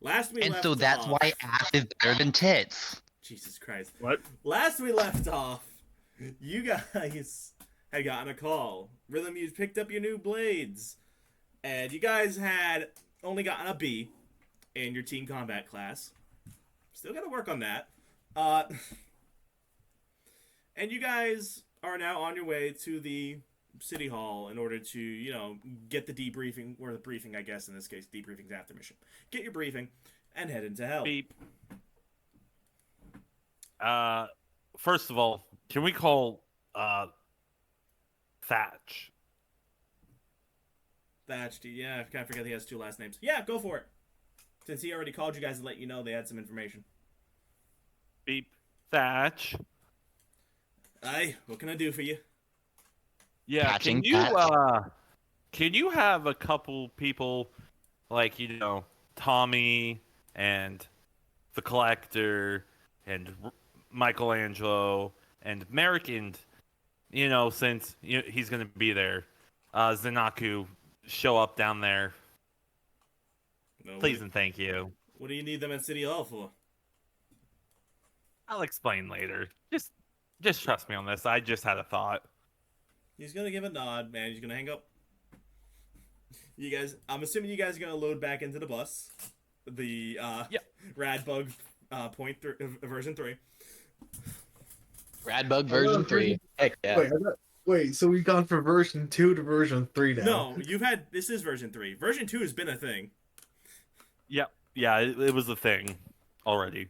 Last we And left so that's off, why ass is better than tits. Jesus Christ. What? Last we left off, you guys had gotten a call. Rhythm, you picked up your new blades, and you guys had only gotten a B in your team combat class. Still got to work on that. And you guys are now on your way to the city hall in order to, get the debriefing, or the briefing, I guess, in this case, debriefing's after mission. Get your briefing and head into hell. Beep. First of all, can we call Thatch? Thatch, yeah, I kind of forget he has two last names. Yeah, go for it. Since he already called you guys and let you know they had some information. Beep. Thatch. Aye, what can I do for you? Yeah, Patching can you have a couple people like, Tommy and the Collector and Michelangelo and Merrick and, since he's going to be there, Zanaku show up down there. No, Please and thank you. What do you need them at City Hall for? I'll explain later. Just trust me on this. I just had a thought. He's gonna give a nod, man. He's gonna hang up. You guys, I'm assuming you guys are gonna load back into the bus. The Radbug version 3. Radbug version 3. Heck yeah. Wait, so we've gone from version 2 to version 3 now. No, this is version 3. Version 2 has been a thing. Yep. Yeah, it was a thing already.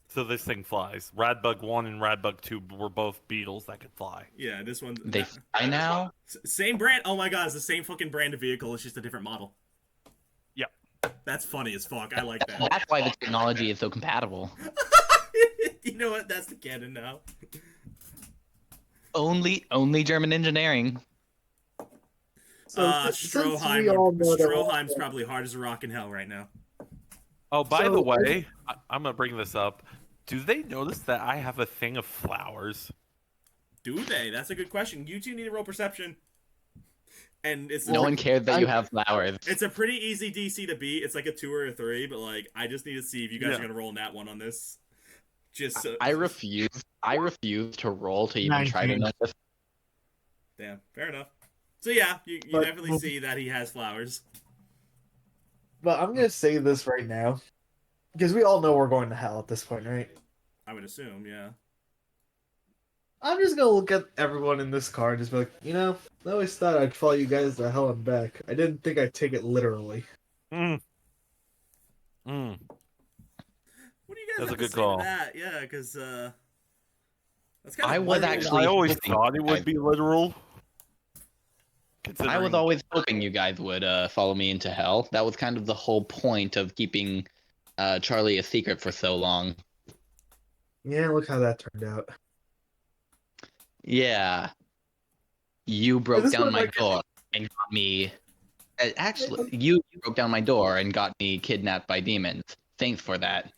So this thing flies. Radbug 1 and Radbug 2 were both beetles that could fly. Yeah, this one... They fly now? Same brand. Oh my god, it's the same fucking brand of vehicle. It's just a different model. Yep. That's funny as fuck. I like that. That's why the technology is so compatible. You know what? That's the canon now. Only German engineering. Stroheim's probably hard as a rock in hell right now. Oh, by the way, I'm going to bring this up. Do they notice that I have a thing of flowers? Do they? That's a good question. You two need to roll perception. And it's no one cared that you have flowers. It's a pretty easy DC to beat. It's like a 2 or a 3, but I just need to see if you guys are going to roll that one on this. Just so... I refuse to roll to even try to know this. Damn, fair enough. So yeah, you definitely see that he has flowers. But I'm gonna say this right now, because we all know we're going to hell at this point, right? I would assume, yeah. I'm just gonna look at everyone in this car and just be like, I always thought I'd follow you guys to hell and back. I didn't think I'd take it literally. What do you guys That's have a good to say call. to that? Yeah, because that's kind of... I was actually... I always thought it would be literal. I was always hoping you guys would follow me into hell. That was kind of the whole point of keeping Charlie a secret for so long. Yeah, look how that turned out. Yeah. You broke down my door and got me... Actually, you broke down my door and got me kidnapped by demons. Thanks for that.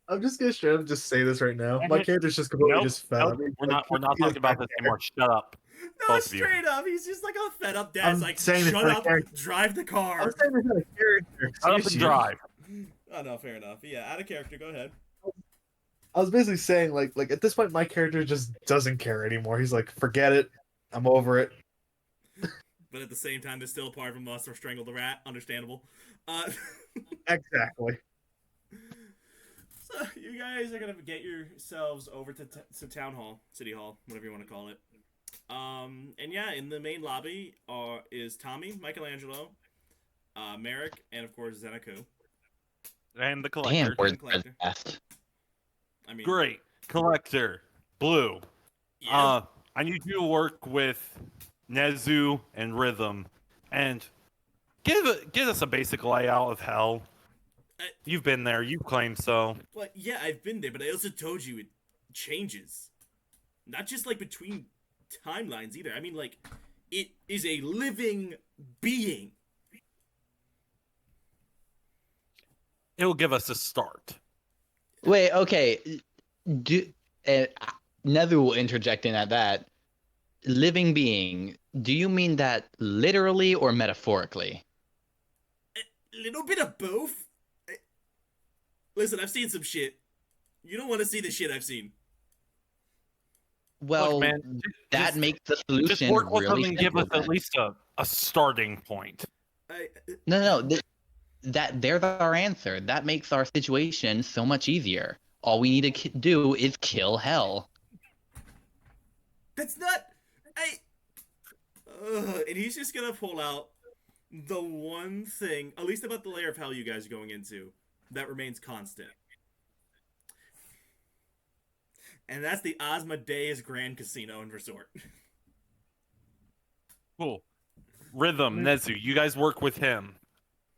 I'm just gonna straight up just say this right now. My character's just completely just fed up. We're not talking about this anymore. Shut up. No, straight up. He's just like a fed up dad. I'm He's like, saying shut up, drive the car. I'm saying this out of character. Shut up and drive. Oh, no, fair enough. Yeah, out of character. Go ahead. I was basically saying, like at this point, my character just doesn't care anymore. He's like, forget it. I'm over it. But at the same time, there's still a part of him must have strangled the rat. Understandable. Exactly. So you guys are going to get yourselves over to Town Hall, City Hall, whatever you want to call it. And yeah, in the main lobby is Tommy, Michelangelo, Merrick, and of course Zenaku. And the Collector. Damn, where's the best? I mean, Great. Collector. Blue. Yeah. I need you to work with Nezu and Rhythm and give us a basic layout of hell. You've been there. You claim so. Well, yeah, I've been there, but I also told you it changes. Not just between timelines either. I mean, it is a living being. It'll give us a start. Wait, okay. Nezu will interject in at that. Living being, do you mean that literally or metaphorically? little bit of both. Listen, I've seen some shit. You don't want to see the shit I've seen. Well, Look, man, that just- makes the Just solution work with really them and give simple us then. at least a starting point. No. That they're our answer. That makes our situation so much easier. All we need to do is kill hell. That's not. And he's just gonna pull out the one thing, at least about the layer of hell you guys are going into, that remains constant. And that's the Asmodeus Grand Casino and Resort. Cool. Rhythm, Nezu, you guys work with him.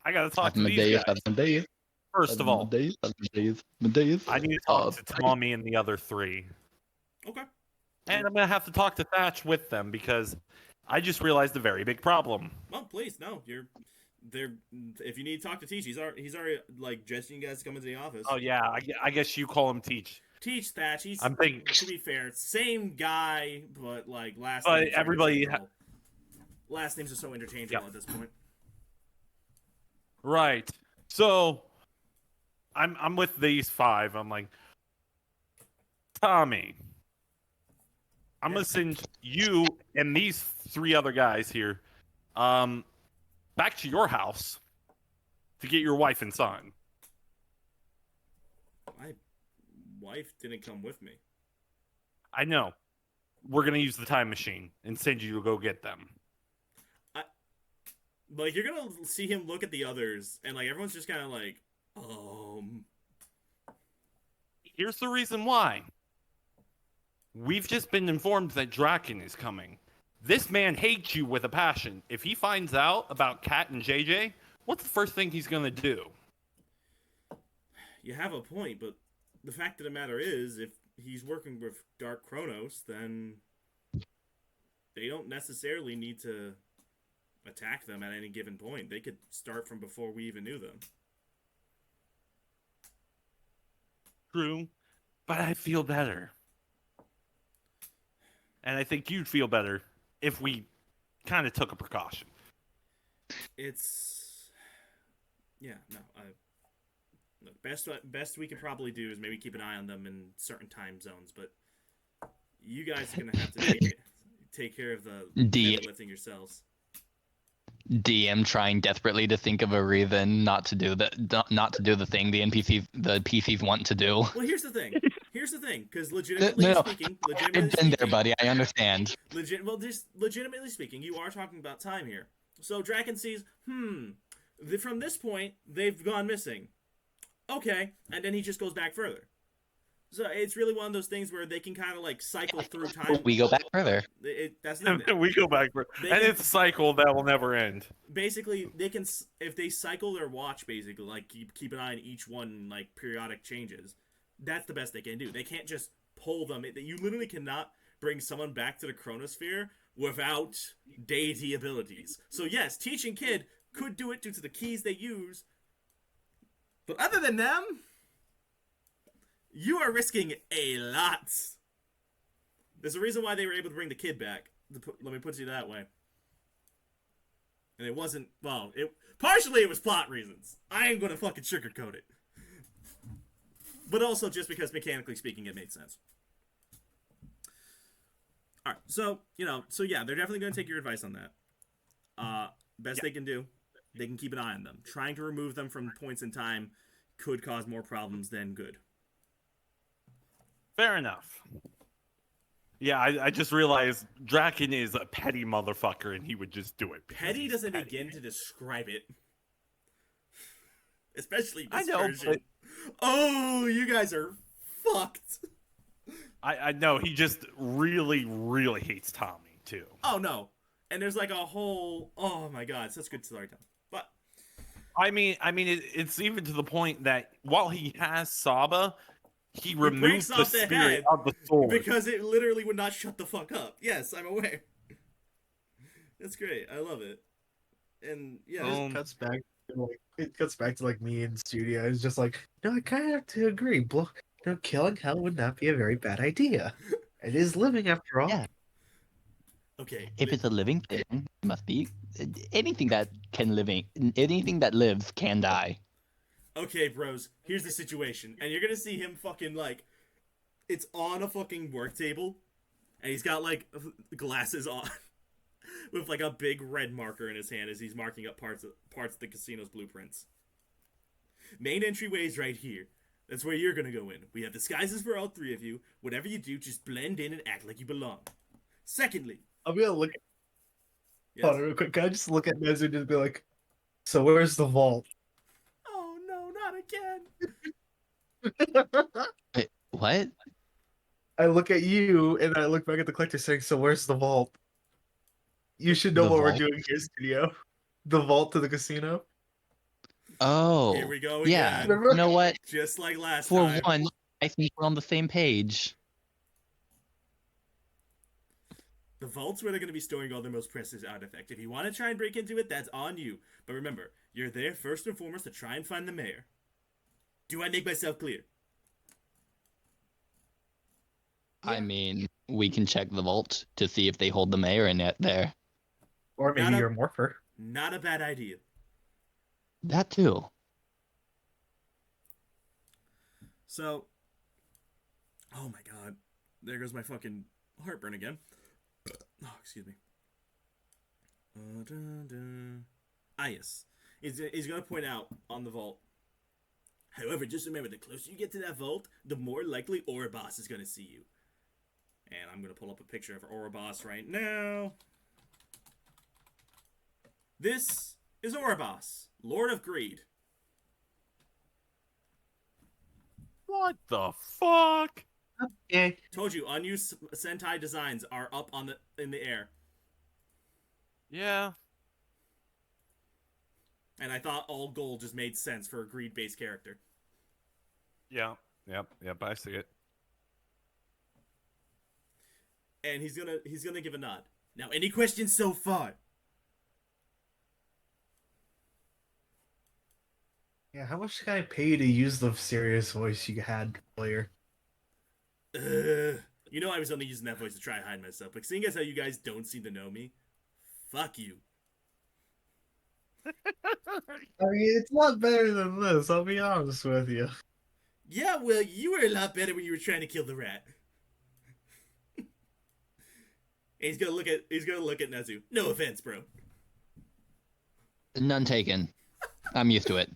I gotta talk to these guys. First of all, I need to talk to Tommy and the other three. Okay. And I'm gonna have to talk to Thatch with them because I just realized a very big problem. Well, please, no. You're there. If you need to talk to Teach, he's already like gesturing you guys to come into the office. Oh yeah, I guess you call him Teach. Teach Thatch. He's, I'm thinking. to be fair, same guy, but like last. But names are everybody interchangeable. Last names are so interchangeable Yep. at this point. Right. So I'm with these five. I'm like, Tommy, I'm gonna send you and these three other guys here back to your house to get your wife and son. My wife didn't come with me. I know. We're gonna use the time machine and send you to go get them. Like, you're gonna see him look at the others, and like everyone's just kind of like, Here's the reason why. We've just been informed that Draken is coming. This man hates you with a passion. If he finds out about Kat and JJ, what's the first thing he's gonna do? You have a point, but the fact of the matter is, if he's working with Dark Kronos, then they don't necessarily need to attack them at any given point. They could start from before we even knew them. True, but I feel better. And I think you'd feel better if we kind of took a precaution. It's... Yeah, no, look, best we could probably do is maybe keep an eye on them in certain time zones, but you guys are going to have to take care of the heavy lifting yourselves. DM trying desperately to think of a reason not to do the thing the PCs want to do. Well, here's the thing, because legitimately speaking, I've been there, buddy. I understand. Legitimately speaking, you are talking about time here. So Draken sees, from this point they've gone missing. Okay, and then he just goes back further. So it's really one of those things where they can kind of like cycle through time. We go back further. That's We go back, and it's a cycle that will never end. Basically, they can, if they cycle their watch, basically like keep an eye on each one, like periodic changes. That's the best they can do. They can't just pull them. You literally cannot bring someone back to the chronosphere without deity abilities. So yes, Teach and Kid could do it due to the keys they use, but other than them, you are risking a lot. There's a reason why they were able to bring the kid back. Let me put it that way. And it wasn't, well, partially it was plot reasons. I ain't gonna fucking sugarcoat it. But also just because mechanically speaking it made sense. Alright, so yeah, they're definitely gonna take your advice on that. Best they can do, they can keep an eye on them. Trying to remove them from points in time could cause more problems than good. Fair enough. Yeah, I just realized Draken is a petty motherfucker, and he would just do it. Petty doesn't begin to describe it. Especially this I know, version. but... Oh, you guys are fucked. I know, he just really, really hates Tommy, too. Oh, no. And there's like a whole... Oh, my God. Such good storytelling. But... I mean, it's even to the point that while he has Saba... He removes the spirit of the sword. Because it literally would not shut the fuck up. Yes, I'm aware. That's great. I love it. And yeah, it cuts back to like me in the studio. It's just like, no, I kind of have to agree. Killing hell would not be a very bad idea. It is living after all. Yeah. Okay. If it's a living thing, it must be anything that anything that lives can die. Okay, bros, here's the situation. And you're gonna see him fucking, like, it's on a fucking work table, and he's got, like, glasses on, with, like, a big red marker in his hand as he's marking up parts of the casino's blueprints. Main entryway is right here. That's where you're gonna go in. We have disguises for all three of you. Whatever you do, just blend in and act like you belong. Secondly, I'm gonna look. yes. Hold on, real quick. Can I just look at Nezu and just be like, "So where's the vault?" Oh no, not again. Wait, what? I look at you and I look back at the collector saying, "So where's the vault?" You should know The what we're vault? doing here, studio. The vault to the casino. Oh, Here we go yeah. again. You know what? Just like last For time. one, I think we're on the same page. The vault's where they're going to be storing all their most precious artifacts. If you want to try and break into it, that's on you. But remember, you're there first and foremost to try and find the mayor. Do I make myself clear? I mean, we can check the vault to see if they hold the mayor in it there. Or maybe Not a- you're Morpher. Not a bad idea. That too. So, oh my god. There goes my fucking heartburn again. Oh, excuse me. Ah, yes. He's going to point out on the vault. However, just remember, the closer you get to that vault, the more likely Ouroboros is going to see you. And I'm going to pull up a picture of Ouroboros right now. This is Ouroboros, Lord of Greed. What the fuck? Yeah. Told you, unused Sentai designs are up on in the air. Yeah. And I thought all gold just made sense for a greed-based character. Yeah. Yep. I see it. And he's gonna give a nod. Now, any questions so far? Yeah, how much can I pay you to use the serious voice you had earlier? You know I was only using that voice to try and hide myself, but seeing as how you guys don't seem to know me, fuck you. I mean, it's a lot better than this, I'll be honest with you. Yeah, well, you were a lot better when you were trying to kill the rat. And he's gonna look at Nezu. No offense, bro. None taken. I'm used to it.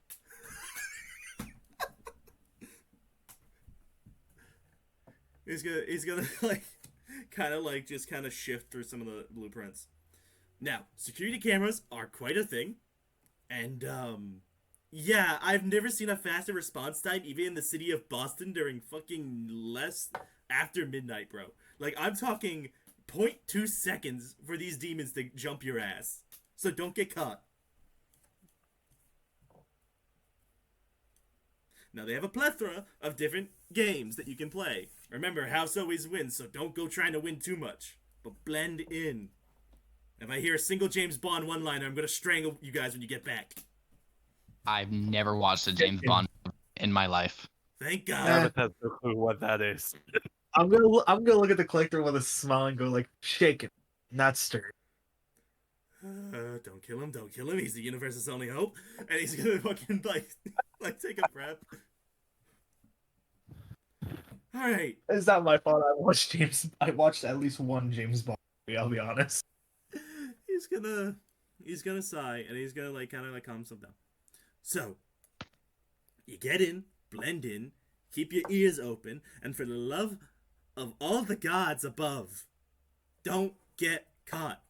He's gonna like kind of shift through some of the blueprints. Now, security cameras are quite a thing, and yeah, I've never seen a faster response time even in the city of Boston during fucking less after midnight, bro. Like, I'm talking 0.2 seconds for these demons to jump your ass. So don't get caught. Now, they have a plethora of different games that you can play. Remember, house always wins, so don't go trying to win too much. But blend in. If I hear a single James Bond one-liner, I'm gonna strangle you guys when you get back. I've never watched a James Bond in my life. Thank God. Travis has no clue what that is. I'm gonna look at the collector with a smile and go like, shake it, not stir. Don't kill him, don't kill him. He's the universe's only hope. And he's gonna fucking, like take a breath. Alright. It's not my fault. I watched at least one James Bond movie, I'll be honest. He's gonna sigh, and he's gonna, kind of calm himself down. So, you get in, blend in, keep your ears open, and for the love of all the gods above, don't get caught.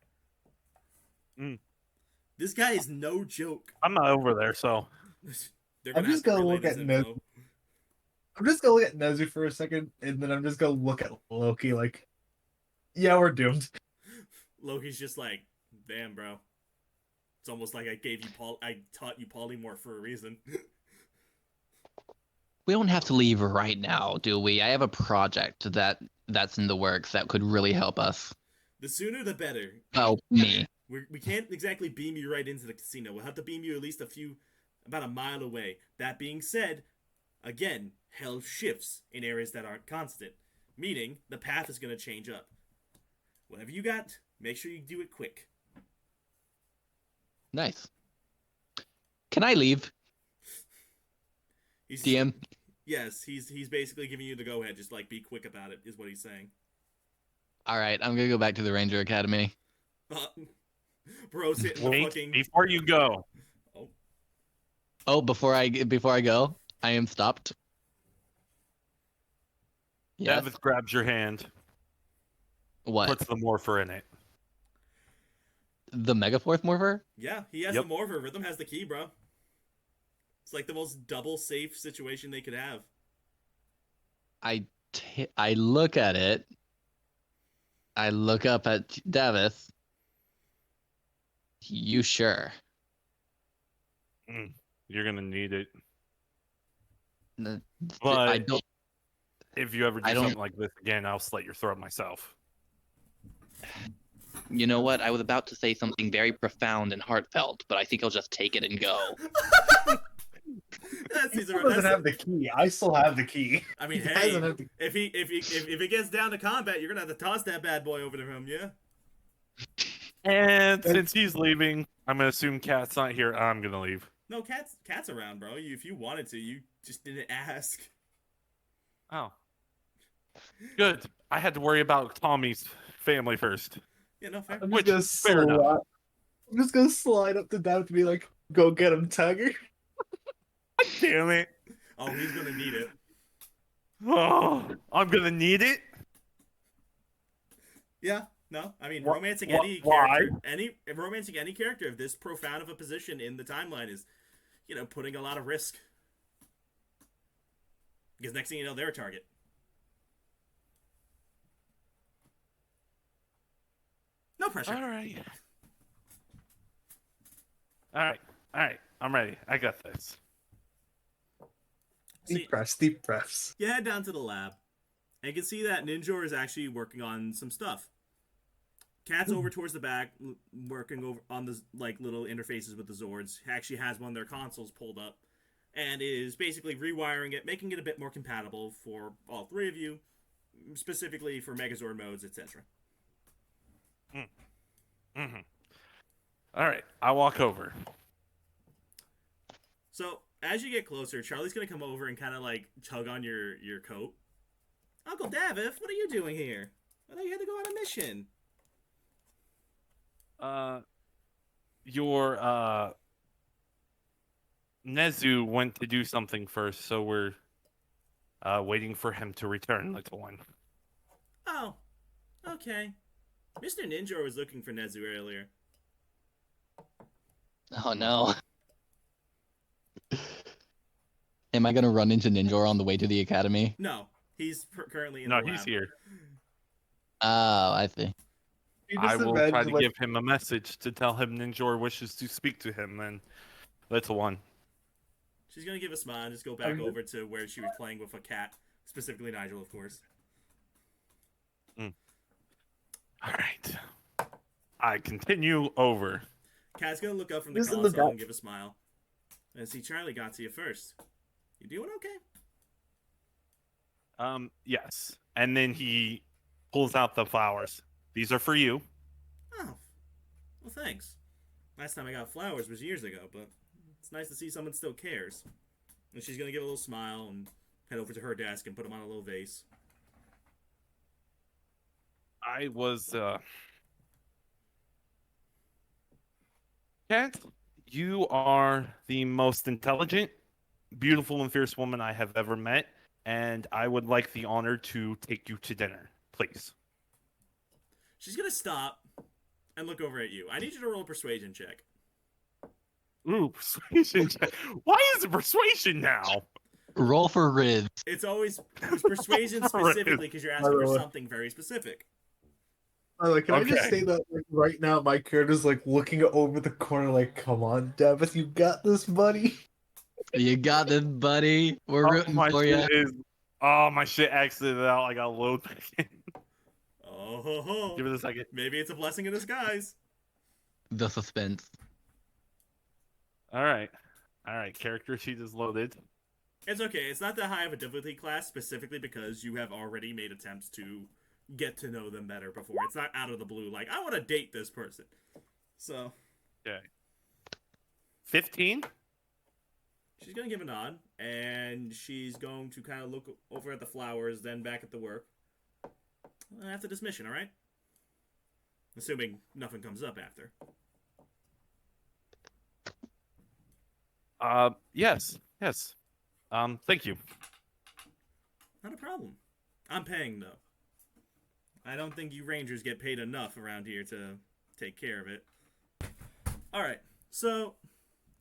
This guy is no joke. I'm not over there, so They're I'm just have to gonna relay look this at info. I'm just gonna look at Nezu for a second, and then I'm just gonna look at Loki like, yeah, we're doomed. Loki's just like, damn, bro. It's almost like I taught you polymorph for a reason. We don't have to leave right now, do we? I have a project that's in the works that could really help us. The sooner the better. Oh, me. We can't exactly beam you right into the casino. We'll have to beam you at least about a mile away. That being said, again, hell shifts in areas that aren't constant, meaning the path is going to change up. Whatever you got, make sure you do it quick. Nice. Can I leave, He's DM? yes, he's basically giving you the go ahead. Just like be quick about it, is what he's saying. All right, I'm gonna go back to the Ranger Academy. Uh, bro's hitting the Wait, fucking. before you go, Oh, Oh, before I go, I am stopped. Yes. Davis grabs your hand, What? puts the morpher in it. The Megaforce Morpher? yeah, he has Yep. the morpher. Rhythm has the key, bro. It's like the most double safe situation they could have. I look at it. I look up at Davis. You sure? You're gonna need it. N- But I don't. if you ever I do don't. something like this again, I'll slit your throat myself. You know what? I was about to say something very profound and heartfelt, but I think I'll just take it and go. He still doesn't have the key. I still have the key. I mean, He hey, doesn't have the- if it gets down to combat, you're gonna have to toss that bad boy over to him, yeah. And since he's leaving, I'm gonna assume Cat's not here. I'm gonna leave. No, cat's around, bro. If you wanted to, you just didn't ask. Oh, good. I had to worry about Tommy's family first. Yeah, no fair. I'm Which, just fair gonna enough. slide. I'm just gonna slide up to Dav to be like, "Go get him, Tiger." Damn it! Oh, he's gonna need it. Oh, I'm gonna need it. Yeah, no. I mean, Wha- romancing wha- any why? character, romancing any character of this profound of a position in the timeline is, putting a lot of risk. Because next thing you know, they're a target. No pressure. All right. All right. All right. I'm ready. I got this. See, Deep breaths. you head down to the lab, and you can see that Ninjor is actually working on some stuff. Cat's over towards the back, working over on the little interfaces with the Zords. Actually has one of their consoles pulled up, and is basically rewiring it, making it a bit more compatible for all three of you, specifically for Megazord modes, etc. Mm-hmm. All right. I walk over. So as you get closer, Charlie's gonna come over and kind of tug on your coat. Uncle Daviff, what are you doing here? I thought you had to go on a mission. Your Nezu went to do something first, so we're waiting for him to return, little one. Oh, okay. Mr. Ninja was looking for Nezu earlier. Oh no. Am I gonna run into Ninjor on the way to the academy? No, he's currently in No, the lab. he's here. Oh, I see. You I just will try imagine, to like, give him a message to tell him Ninjor wishes to speak to him, and little one. She's gonna give a smile and just go back over to where she was playing with a cat, specifically Nigel, of course. All right. I continue over. Cat's gonna look up from the Who's in the console back? and give a smile. And see, Charlie got to you first. You doing okay? Yes. And then he pulls out the flowers. These are for you. Oh, well, thanks. Last time I got flowers was years ago, but it's nice to see someone still cares. And she's gonna give a little smile and head over to her desk and put them on a little vase. I was Cat, you are the most intelligent, beautiful, and fierce woman I have ever met, and I would like the honor to take you to dinner, please. She's gonna stop and look over at you. I need you to roll a persuasion check. Ooh, persuasion. Why is it persuasion now? Roll for Riz. It's persuasion specifically because you're asking for something very specific. Can I just Okay. say that right now? My character's looking over the corner, "Come on, Davis, you got this, buddy." You got this, buddy. We're rooting my for you. shit is. Oh, my shit exited out. I got load back in. Oh ho ho! Give it a second. Maybe it's a blessing in disguise. The suspense. All right. Character sheet is loaded. It's okay. It's not that high of a difficulty class, specifically because you have already made attempts to get to know them better before. It's not out of the blue, I want to date this person. So. Okay. 15? She's gonna give a nod, and she's going to kind of look over at the flowers, then back at the work. After this mission, all right? Assuming nothing comes up after. Yes. Thank you. Not a problem. I'm paying, though. I don't think you rangers get paid enough around here to take care of it. Alright, so,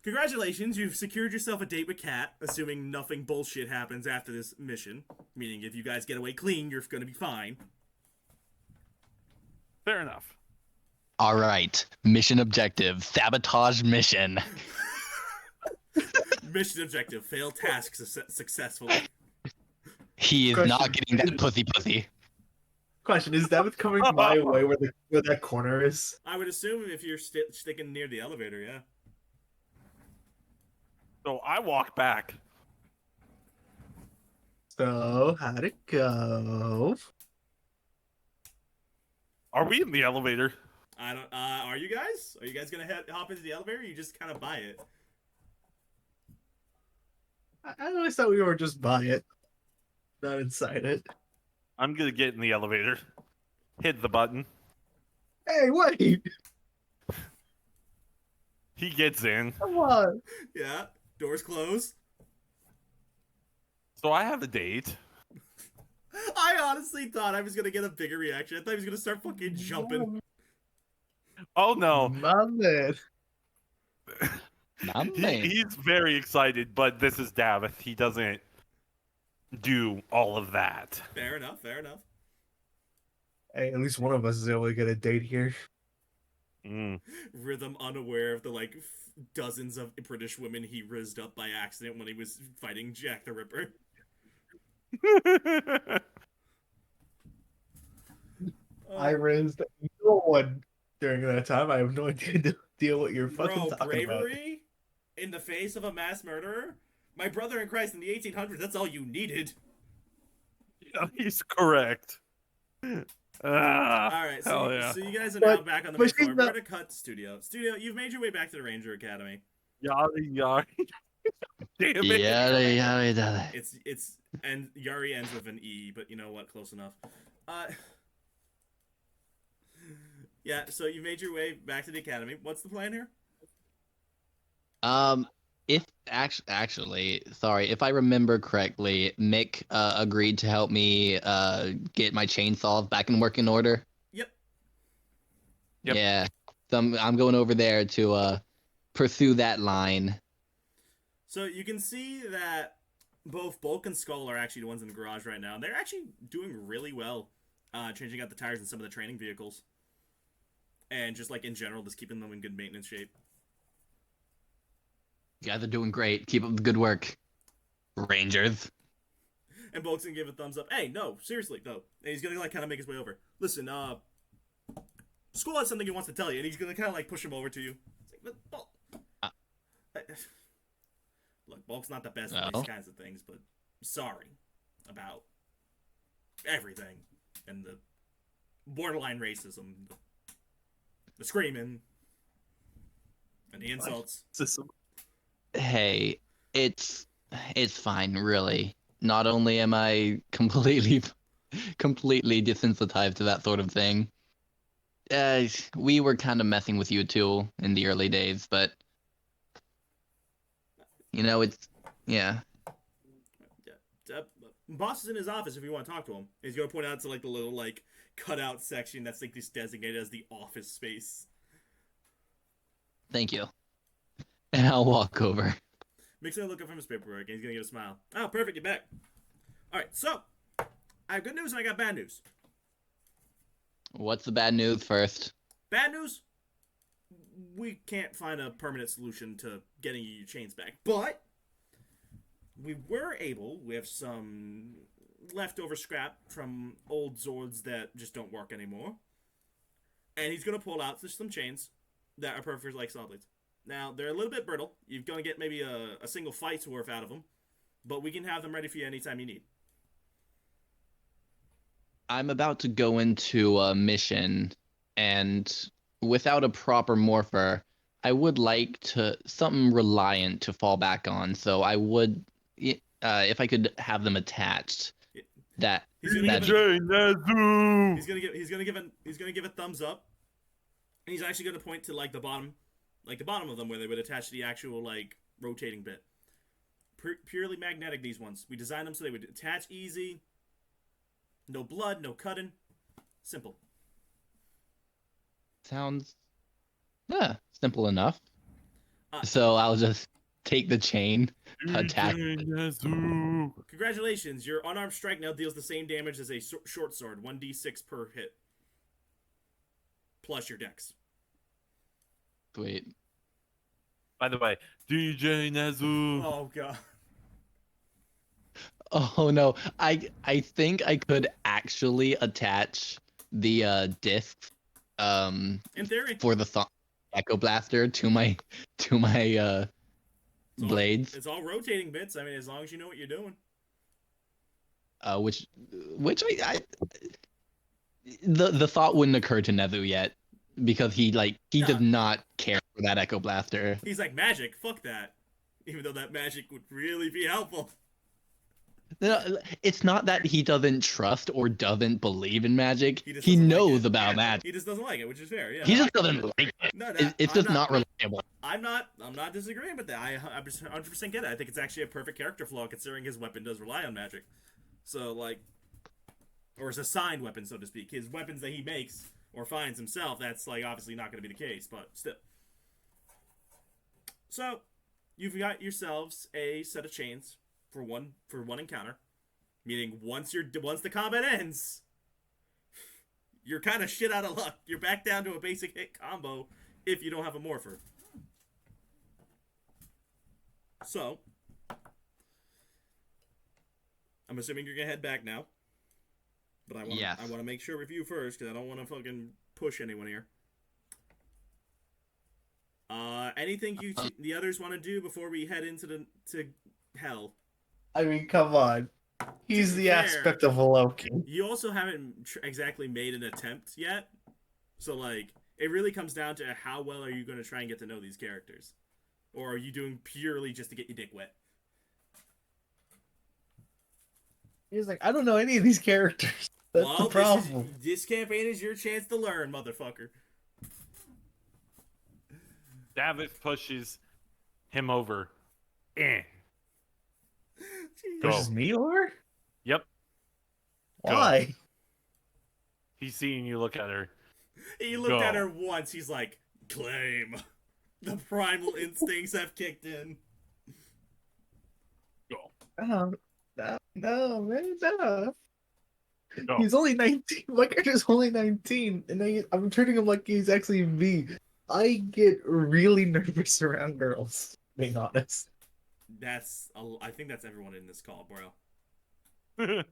congratulations, you've secured yourself a date with Kat, assuming nothing bullshit happens after this mission. Meaning, if you guys get away clean, you're gonna be fine. Fair enough. All right. Mission objective. Sabotage mission. Mission objective, fail task successfully. He is Question. not getting that pussy. Question: is David coming my way where that corner is? I would assume if you're sticking near the elevator, yeah. So I walk back. So how'd it go? Are we in the elevator? I don't. Are you guys? Are you guys gonna hop into the elevator? Or you just kind of buy it. I always thought we were just by it, not inside it. I'm gonna get in the elevator. Hit the button. Hey, wait! He gets in. Come on! Yeah. Doors closed. So I have a date. I honestly thought I was gonna get a bigger reaction. I thought he was gonna start fucking jumping. Oh no. My man. Not man. He's very excited, but this is Davith. He doesn't do all of that. Fair enough. Fair enough. Hey, at least one of us is able to get a date here. Rhythm unaware of the like dozens of British women he rizzed up by accident when he was fighting Jack the Ripper. I raised no one during that time. I have no idea to deal with your fucking Bro, talking about. bravery in the face of a mass murderer? My brother in Christ in the 1800s, that's all you needed. Yeah, he's correct. Alright, so, hell yeah. so you guys are now back on the main but she's floor. We're not- gonna cut Studio. Studio, you've made your way back to the Ranger Academy. Yari. Damn it. Yeah. It's and Yari ends with an E, but you know what? Close enough. Yeah, so you made your way back to the academy. What's the plan here? If actually, sorry, if I remember correctly, Mick agreed to help me get my chainsaw back in working order. Yep. Yeah, so I'm going over there to pursue that line. So you can see that both Bulk and Skull are actually the ones in the garage right now. They're actually doing really well, changing out the tires in some of the training vehicles. And just like in general, just keeping them in good maintenance shape. You guys are doing great. Keep up the good work, Rangers. And Bulk's gonna give a thumbs up. Hey, no, seriously, no. And he's gonna like kind of make his way over. Listen, Skull has something he wants to tell you, and he's gonna kind of like push him over to you. It's like, but Bulk. Look, Bulk's not the best at these kinds of things, but sorry about everything and the borderline racism, the screaming, and the insults. Hey, it's fine, really. Not only am I completely desensitized to that sort of thing. We were kind of messing with you too in the early days, but you know, yeah. Boss is in his office if you want to talk to him. He's gonna point out to like the little like cutout section that's like this designated as the office space. Thank you. And I'll walk over. Mick's gonna look up from his paperwork and he's gonna give a smile. Oh, perfect, you're back. Alright, so I have good news and I got bad news. What's the bad news first? Bad news? We can't find a permanent solution to getting you your chains back. But we were able, we have some leftover scrap from old Zords that just don't work anymore. And he's gonna pull out just some chains that are perfect like saw blades. Now, they're a little bit brittle. You're going to get maybe a single fight's worth out of them. But we can have them ready for you anytime you need. I'm about to go into a mission, and without a proper morpher, I would like to something reliant to fall back on. So I would, if I could have them attached, Yeah. that He's gonna that give DJ Nezu! he's gonna give a thumbs up, and he's actually gonna point to like the bottom of them where they would attach to the actual like rotating bit. Purely magnetic. These ones we designed them so they would attach easy. No blood, no cutting, simple. sounds simple enough. Uh, So I'll just take the chain, attach. DJ Nezu! Congratulations, your unarmed strike now deals the same damage as a short sword, 1d6 per hit, plus your dex. Wait. By the way, DJ Nezu! Oh god. Oh no, I think I could actually attach the disc In theory, for the Echo Blaster to my blades. it's all rotating bits. I mean, as long as you know what you're doing. Which the thought wouldn't occur to Nezu yet because he does not care for that Echo Blaster. He's like, magic, fuck that. Even though that magic would really be helpful. No, it's not that he doesn't trust or doesn't believe in magic. He just He doesn't like knows it. about magic. He just doesn't like it, which is fair, yeah. He just doesn't like it. No, It's just not reliable. I'm not disagreeing with that. I just 100% get it. I think it's actually a perfect character flaw considering his weapon does rely on magic. So, like, or his assigned weapon, so to speak. His weapons that he makes or finds himself, that's, like, obviously not going to be the case, but still. So, you've got yourselves a set of chains for one encounter. Meaning, once the combat ends, you're kind of shit out of luck. You're back down to a basic hit combo if you don't have a morpher. So, I'm assuming you're gonna head back now. But I want to make sure with you first because I don't want to fucking push anyone here. Anything the others want to do before we head into hell? I mean, come on. He's the fair, aspect of Loki. You also haven't exactly made an attempt yet. So, like, it really comes down to how well are you going to try and get to know these characters? Or are you doing purely just to get your dick wet? He's like, I don't know any of these characters. That's the problem. This campaign is your chance to learn, motherfucker. David pushes him over. Versus me, or? Yep. Why? He's seeing you look at her. He looked at her once. He's like, claim. The primal instincts have kicked in. Go. No, man, no. Go. He's only 19. My character's only 19, and I'm treating him like he's actually me. I get really nervous around girls, being honest. I think that's everyone in this call, bro.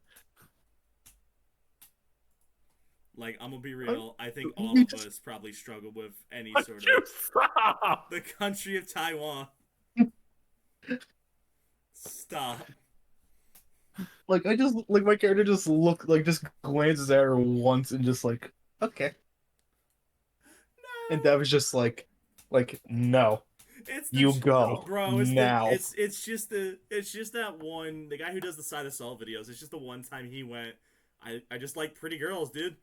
Like, I'm gonna be real. I think all of us probably struggle with any sort of Stop! the country of Taiwan. Stop. Like, my character just just glances at her once and just like, okay. No. And that was just like, no. You go bro. now. It's just that one, the guy who does the side assault videos. It's just the one time he went. I just like pretty girls, dude.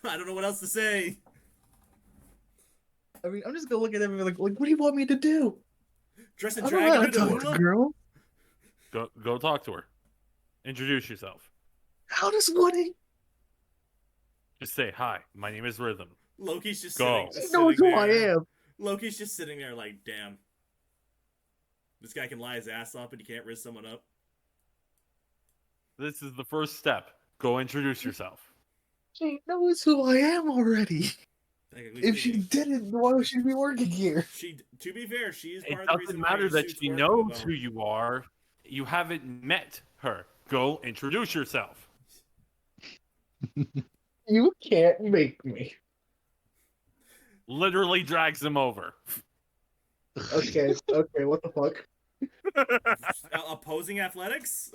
I don't know what else to say. I mean, I'm just gonna look at him and be like, what do you want me to do? Dress and I don't know how drag to into talk hula? to girl. Go talk to her. Introduce yourself. How does one? Just say, hi, my name is Rhythm. Loki's just Go. sitting He knows who there. I am. Loki's just sitting there like, damn. This guy can lie his ass off, but he can't risk someone up. This is the first step. Go introduce yourself. She knows who I am already. If she didn't, why would she be working here? To be fair, she is It part of the doesn't reason matter why that she knows who you are. You haven't met her. Go introduce yourself. You can't make me. Literally drags him over. Okay, what the fuck? Opposing athletics?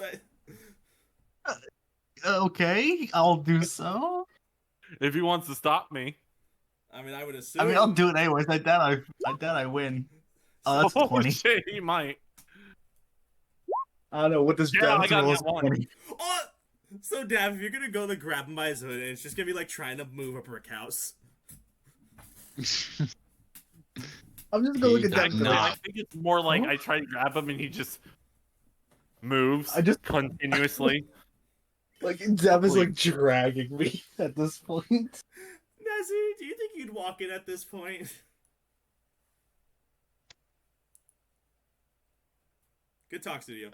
Okay, I'll do so. If he wants to stop me. I mean, I would assume. I mean, I'll do it anyways. I doubt I win. Oh, that's Oh 20. shit, he might. I don't know what this Yeah, I balance got roll that is. one. 20. Oh! So, Dav, if you're gonna go grab him by his hood, and it's just gonna be like trying to move a brick house. I'm just gonna look at He that. does and be like, I not. think it's more like Huh? I try to grab him and he just moves I just- continuously. Like Dev is Please. like dragging me at this point. Nezzy, do you think you'd walk in at this point? Good talk, studio.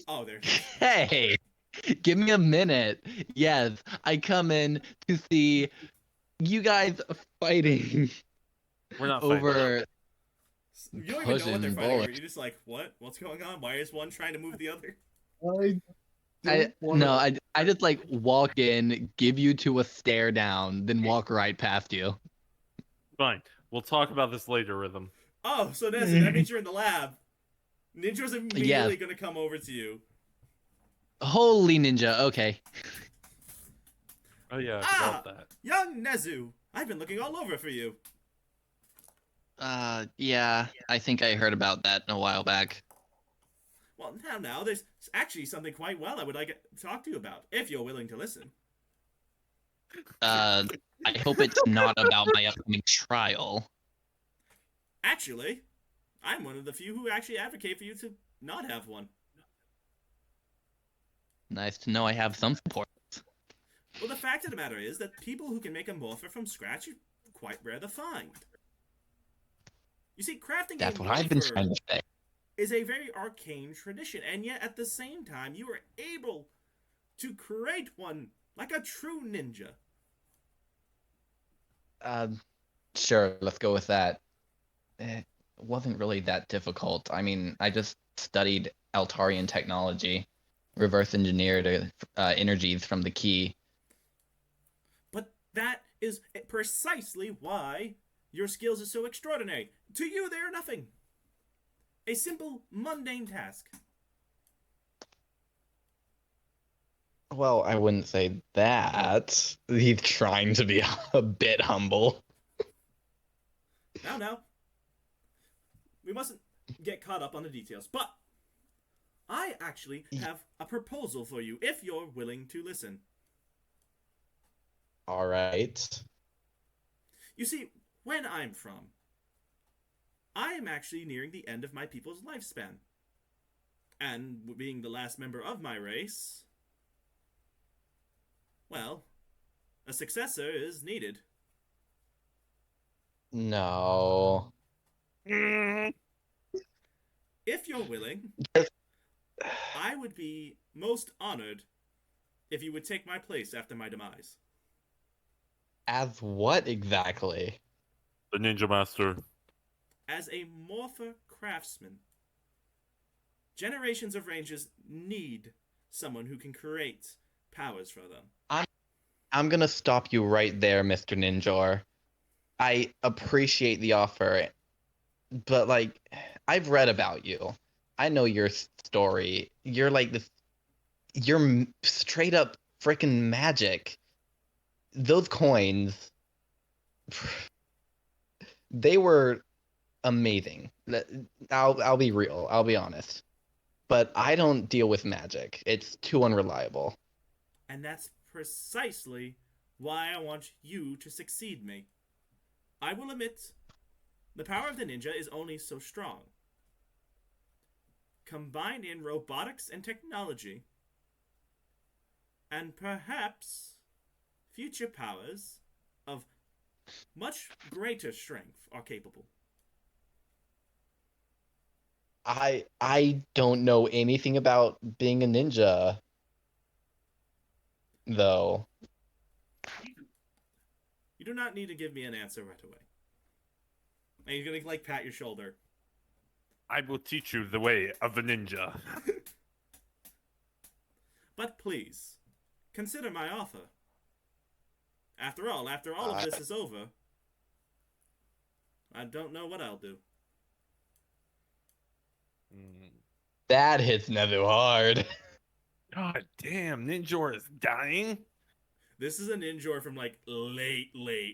Oh, there. Hey, give me a minute. Yes, I come in to see you guys fighting We're not fighting. over You don't even know what they're pushing fighting over. bullets. You're just like, what? What's going on? Why is one trying to move the other? I don't wanna... I just like walk in, give you two a stare down, then walk right past you. Fine. We'll talk about this later, Rhythm. Oh, so Nezzy, that means you're in the lab. Ninja's immediately Yes. gonna come over to you. Holy ninja, okay. Oh yeah, I Ah! forgot that. Young Nezu, I've been looking all over for you. Yeah, I think I heard about that a while back. Well, now, there's actually something quite well I would like to talk to you about, if you're willing to listen. I hope it's not about my upcoming trial. Actually, I'm one of the few who actually advocate for you to not have one. Nice to know I have some support. Well, the fact of the matter is that people who can make a morpher from scratch are quite rare to find. You see, crafting That's a what I've been morpher trying to say. is a very arcane tradition, and yet at the same time, you are able to create one like a true ninja. Sure, let's go with that. It wasn't really that difficult. I mean, I just studied Altarian technology, reverse engineered energies from the key. But that is precisely why your skills are so extraordinary. To you, they are nothing. A simple, mundane task. Well, I wouldn't say that. He's trying to be a bit humble. Now. We mustn't get caught up on the details, but I actually have a proposal for you if you're willing to listen. All right. You see, when I'm from, I am actually nearing the end of my people's lifespan. And being the last member of my race, well, a successor is needed. No. If you're willing, I would be most honored if you would take my place after my demise. As what exactly? The Ninja Master. As a morpher craftsman, generations of rangers need someone who can create powers for them. I'm gonna stop you right there, Mr. Ninjor. I appreciate the offer, but like, I've read about you. I know your story. You're like this. You're straight up freaking magic. Those coins, they were amazing. I'll be real. I'll be honest. But I don't deal with magic. It's too unreliable. And that's precisely why I want you to succeed me. I will admit, the power of the ninja is only so strong. Combined in robotics and technology, and perhaps future powers of much greater strength are capable. I don't know anything about being a ninja, though. You do not need to give me an answer right away. And he's gonna like pat your shoulder. I will teach you the way of the ninja. But please, consider my offer. After all of this is over, I don't know what I'll do. That hits Nevu hard. God damn, Ninjor is dying? This is a Ninjor from like late.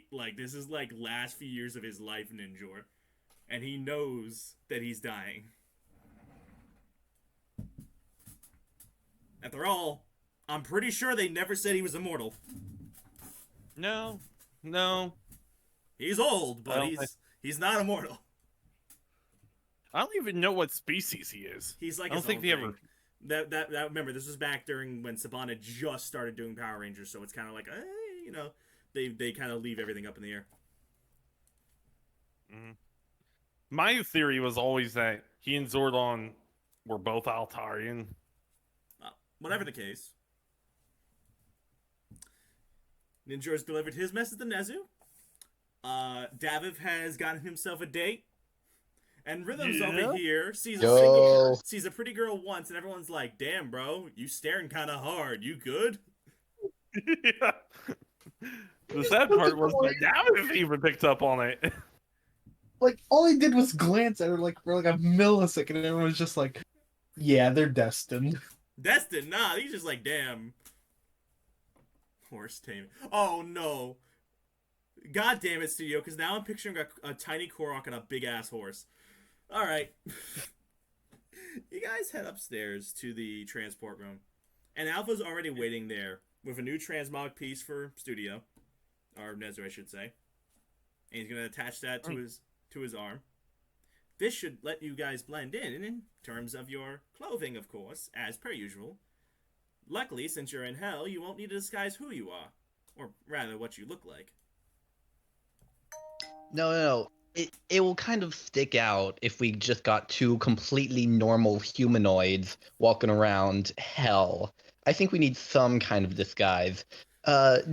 Like this is like last few years of his life Ninjor. And he knows that he's dying. After all, I'm pretty sure they never said he was immortal. No. He's old, but Well, he's not immortal. I don't even know what species he is. He's like I don't his think own they thing. ever. That remember, this was back during when Saban had just started doing Power Rangers, so it's kind of like, you know, they kind of leave everything up in the air. Mhm. My theory was always that he and Zordon were both Altarian. Whatever the case, Ninjor's delivered his message to Nezu. Daviv has gotten himself a date. And Rhythm's over here sees a pretty girl once, and everyone's like, "Damn, bro, you staring kind of hard. You good?" Yeah. The sad part was that Daviv even picked up on it. Like, all he did was glance at her like for like a millisecond, and everyone was just like, "Yeah, they're destined." Destin, nah, he's just like, "Damn." Horse taming. Oh no. God damn it, studio, because now I'm picturing a tiny Korok and a big ass horse. Alright. You guys head upstairs to the transport room. And Alpha's already waiting there with a new transmog piece for Studio. Or Nezu, I should say. And he's going to attach that to his arm. This should let you guys blend in terms of your clothing, of course, as per usual. Luckily, since you're in hell, you won't need to disguise who you are. Or rather, what you look like. No. It will kind of stick out if we just got two completely normal humanoids walking around hell. I think we need some kind of disguise.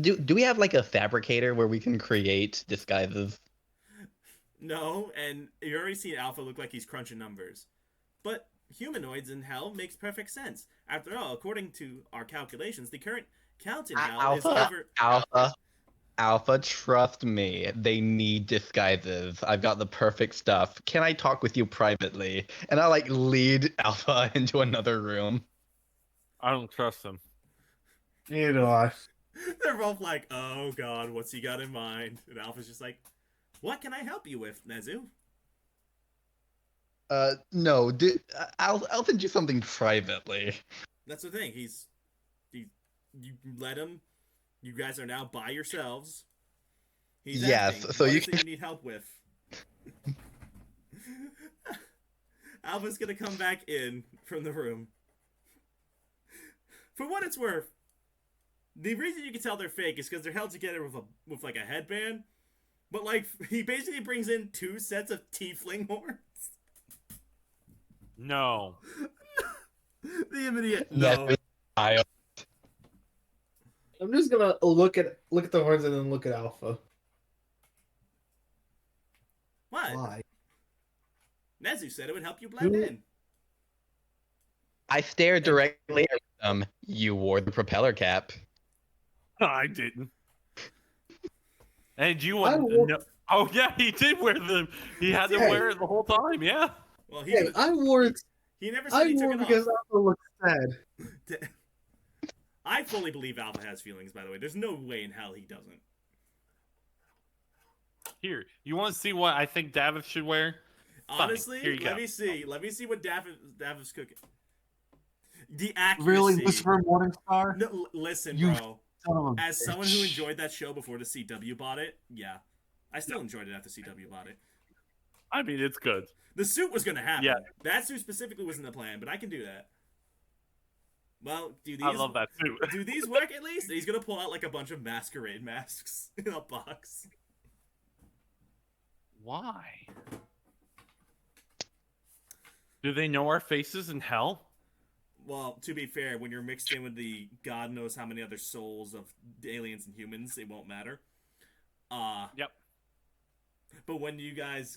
Do we have like a fabricator where we can create disguises? No, and you already seen Alpha look like he's crunching numbers. But humanoids in hell makes perfect sense. After all, according to our calculations, the current count in hell is over... Alpha, trust me. They need disguises. I've got the perfect stuff. Can I talk with you privately? And I like lead Alpha into another room. I don't trust him. Neither do I. They're both like, "Oh god, what's he got in mind?" And Alpha's just like, "What can I help you with, Nezu?" No. I'll send you something privately. That's the thing. You let him. You guys are now by yourselves. He's Yes, asking, so what you is it you need help with? Alpha's gonna come back in from the room. For what it's worth, the reason you can tell they're fake is because they're held together with like a headband. But like, he basically brings in 2 sets of tiefling horns. No. The immediate no. I'm just gonna look at the horns and then look at Alpha. What? Why? Nezu said it would help you blend in. I stare directly at them. You wore the propeller cap. I didn't. And you I want wore- no. Oh yeah, he did wear them. He had to wear it the whole time. Yeah. Well, Hey, I wore it. he never said I he took wore it it because off. Alpha looked sad. I fully believe Alpha has feelings, by the way. There's no way in hell he doesn't. Here, you want to see what I think Daviv should wear? Honestly, Here you let go. me see. Let me see what Daviv's cooking. The accuracy. Really, Lucifer Morningstar? No, listen, You bro. son of a As someone bitch. who enjoyed that show before the CW bought it, yeah. I still enjoyed it after CW bought it. I mean, it's good. The suit was going to happen. Yeah. That suit specifically wasn't the plan, but I can do that. Well, do these I love that too. do these work at least? He's going to pull out like a bunch of masquerade masks in a box. Why? Do they know our faces in hell? Well, to be fair, when you're mixed in with the God knows how many other souls of aliens and humans, it won't matter. Yep. But when you guys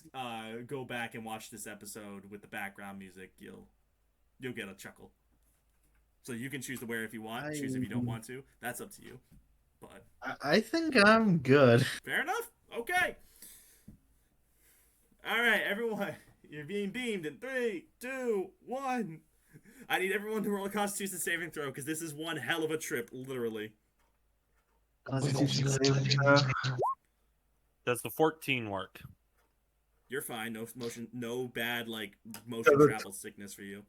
go back and watch this episode with the background music, you'll get a chuckle. So you can choose to wear it if you want, choose if you don't want to. That's up to you. But I think I'm good. fair enough. Okay. All right, everyone. You're being beamed in 3, 2, 1. I need everyone to roll a Constitution saving throw because this is one hell of a trip, literally. Does the 14 work? You're fine. No bad like motion So the- travel sickness for you.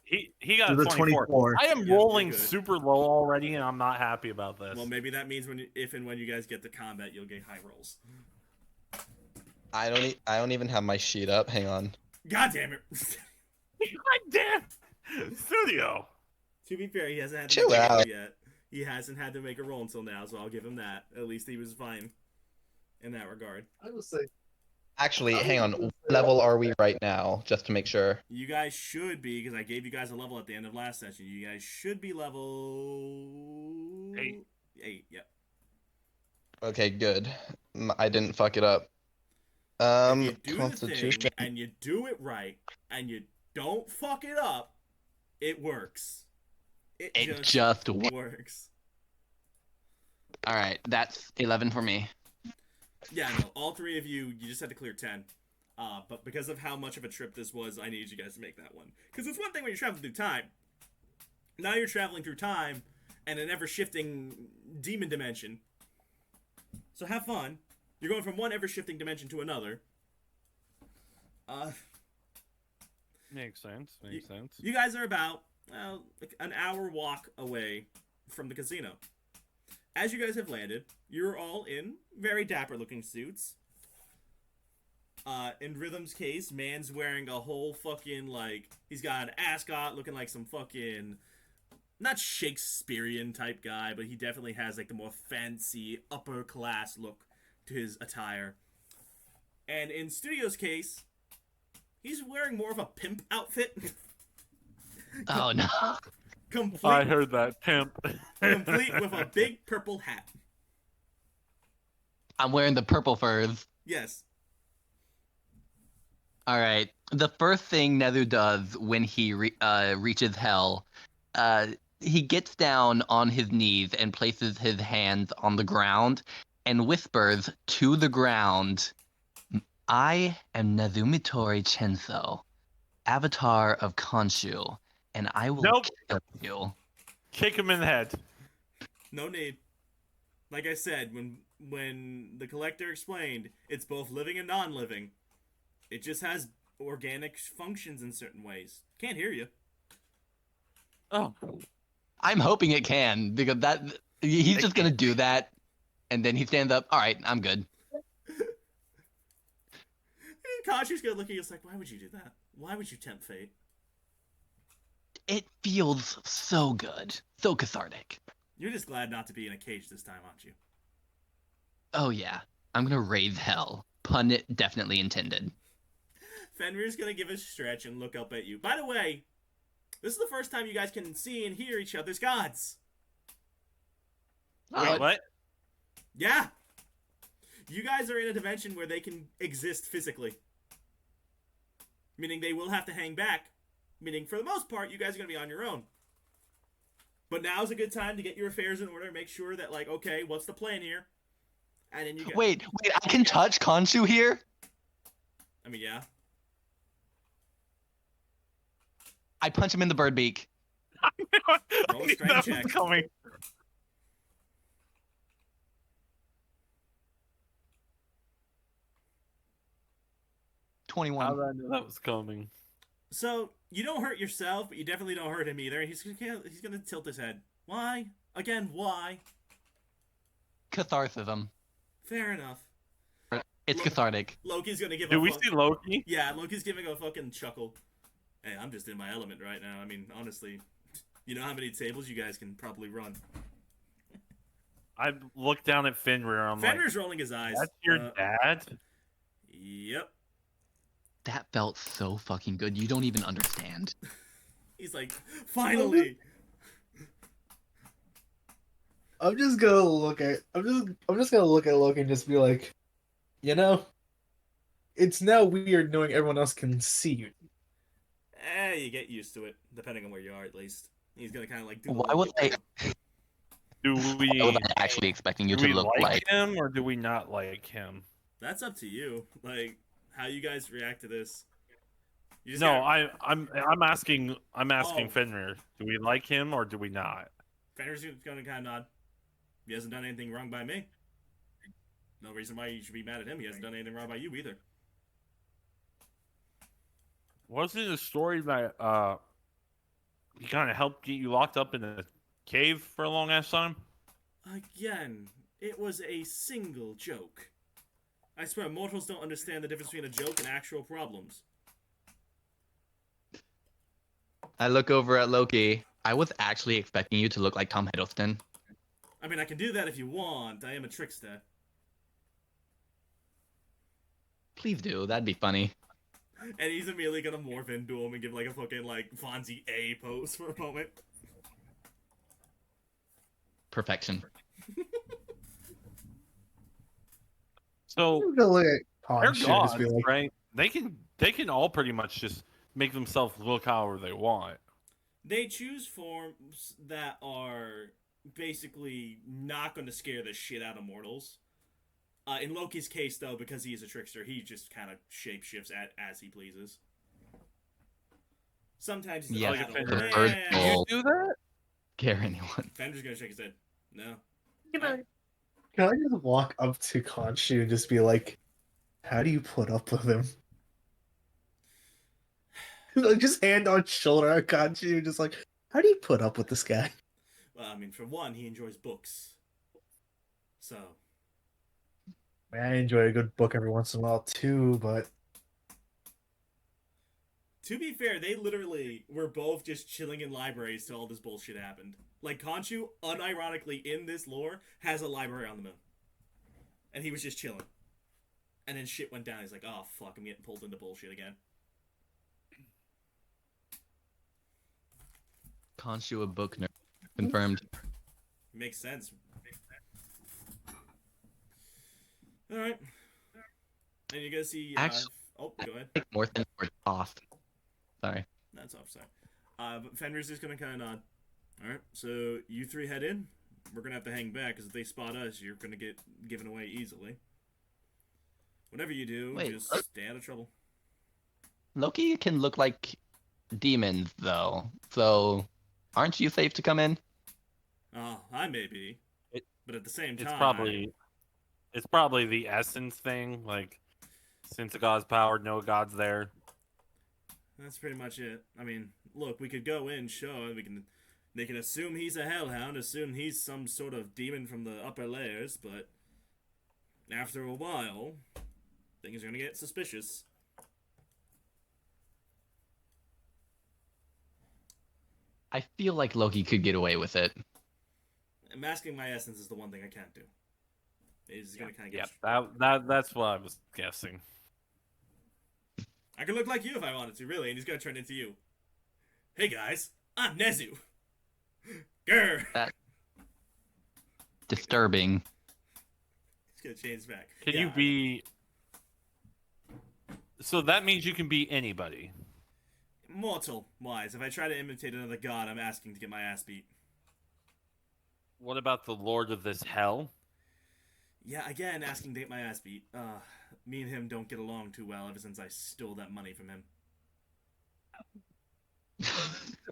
He got The a 24. 24. I am Yeah, rolling you're good. super low already, and I'm not happy about this. Well, maybe that means if and when you guys get to combat, you'll get high rolls. I don't even have my sheet up. Hang on. God damn it! God damn! Studio! To be fair, he hasn't had to Chill make a roll out. yet. He hasn't had to make a roll until now, so I'll give him that. At least he was fine in that regard. I will say. Actually, hang on. What level are we right now? Just to make sure. You guys should be, because I gave you guys a level at the end of last session. You guys should be level 8. 8, yep. Okay, good. I didn't fuck it up. If you do the Constitution. thing and you do it right and you don't fuck it up, it works. It just works. All right, that's 11 for me. Yeah, no, all three of you just had to clear 10. But because of how much of a trip this was, I needed you guys to make that one. Because it's one thing when you're traveling through time. Now you're traveling through time and an ever-shifting demon dimension. So have fun. You're going from one ever-shifting dimension to another. Makes sense. Makes sense. You guys are about, well, like an hour walk away from the casino. As you guys have landed, you're all in very dapper-looking suits. In Rhythm's case, man's wearing a whole fucking, like, he's got an ascot looking like some fucking, not Shakespearean type guy, but he definitely has, like, the more fancy, upper-class look to his attire. And in Studio's case, he's wearing more of a pimp outfit. Oh no. Complete, I heard that, pimp. complete with a big purple hat. I'm wearing the purple furs. Yes. All right. The first thing Nezu does when he reaches hell, he gets down on his knees and places his hands on the ground and whispers to the ground, "I am Nezumitori Chenso, avatar of Khonshu, and I will Nope. kill you." Kick him in the head. No need. Like I said, when the collector explained, it's both living and non-living. It just has organic functions in certain ways. Can't hear you. Oh. I'm hoping it can, because he's just gonna do that, and then he stands up. All right, I'm good. And Kashu's gonna look at you. It's like, why would you do that? Why would you tempt fate? It feels so good, so cathartic. You're just glad not to be in a cage this time, aren't you? Oh yeah, I'm gonna raise hell. Pun it definitely intended. Fenrir's gonna give a stretch and look up at you. By the way, this is the first time you guys can see and hear each other's gods. Wait, what? Yeah. You guys are in a dimension where they can exist physically. Meaning they will have to hang back. Meaning, for the most part, you guys are going to be on your own. But now's a good time to get your affairs in order, make sure that, like, okay, what's the plan here? And then you get... Wait, I can touch Khonshu here? I mean, yeah. I punch him in the bird beak. Roll a I knew strength that check. was coming. 21. How did I know that was coming? So, you don't hurt yourself, but you definitely don't hurt him either. He's gonna tilt his head. Why? Again, why? Catharsism. Fair enough. It's cathartic. Loki's gonna give Do a we fuck- see Loki? Yeah, Loki's giving a fucking chuckle. Hey, I'm just in my element right now. I mean, honestly, you know how many tables you guys can probably run. I look down at Fenrir. I'm Fenrir's rolling his eyes. like, that's your dad? Yep. That felt so fucking good. You don't even understand. He's like, finally. I'm just gonna look at Loki and just be like, you know, it's now weird knowing everyone else can see you. You get used to it, depending on where you are, at least. He's gonna kind of like do. Why was I Why was I actually expecting you do to we look like like? him or do we not like him? That's up to you. Like how you guys react to this. You just No, gotta- I'm asking Oh. Fenrir. Do we like him or do we not? Fenrir's gonna kind of nod. He hasn't done anything wrong by me. No reason why you should be mad at him. He hasn't done anything wrong by you either. Wasn't it a story that he kind of helped get you locked up in a cave for a long ass time? Again, it was a single joke. I swear, mortals don't understand the difference between a joke and actual problems. I look over at Loki. I was actually expecting you to look like Tom Hiddleston. I mean, I can do that if you want. I am a trickster. Please do. That'd be funny. And he's immediately gonna morph into him and give like a fucking like Fonzie A pose for a moment. Perfection. So I'm gonna look at they're Khonshu and gods, just be like, right? They can all pretty much just make themselves look however they want. They choose forms that are basically not going to scare the shit out of mortals. In Loki's case, though, because he is a trickster, he just kind of shapeshifts as he pleases. Sometimes he's Yeah, like, the oh, first man. goal. You do that? Scare anyone. Fender's gonna shake his head. No. can I just walk up to Khonshu and just be like, how do you put up with him? Like, just hand on shoulder at Khonshu, just like, how do you put up with this guy? Well, I mean, for one, he enjoys books. So, Man, I enjoy a good book every once in a while too, but to be fair, they literally were both just chilling in libraries till all this bullshit happened. Like, Khonshu, unironically, in this lore, has a library on the moon. And he was just chilling. And then shit went down. He's like, oh, fuck, I'm getting pulled into bullshit again. Khonshu a book nerd. Confirmed. Makes sense. Alright. And you're gonna see... Actually- oh, go ahead. Like more than we're off. Sorry. That's off, sorry. But Fenrir's just gonna kind of nod. Alright, so you three head in. We're gonna have to hang back, because if they spot us, you're gonna get given away easily. Whatever you do, Wait, just stay out of trouble. Loki can look like demons, though. So, aren't you safe to come in? Oh, I may be. It- But at the same time... It's probably the essence thing. Like, since a god's power, no god's there. That's pretty much it. I mean, look, we could go in, sure. They can assume he's a hellhound, assume he's some sort of demon from the upper layers, but after a while, things are gonna get suspicious. I feel like Loki could get away with it. And masking my essence is the one thing I can't do. It's gonna kind of Yeah, get... that's what I was guessing. I could look like you if I wanted to, really, and he's gonna turn into you. Hey guys, I'm Nezu. Grr. That disturbing. He's gonna change back. Can Yeah, you be? So that means you can be anybody. mortal wise? If I try to imitate another god, I'm asking to get my ass beat. What about the Lord of this hell? Yeah, again, asking to get my ass beat. Me and him don't get along too well ever since I stole that money from him.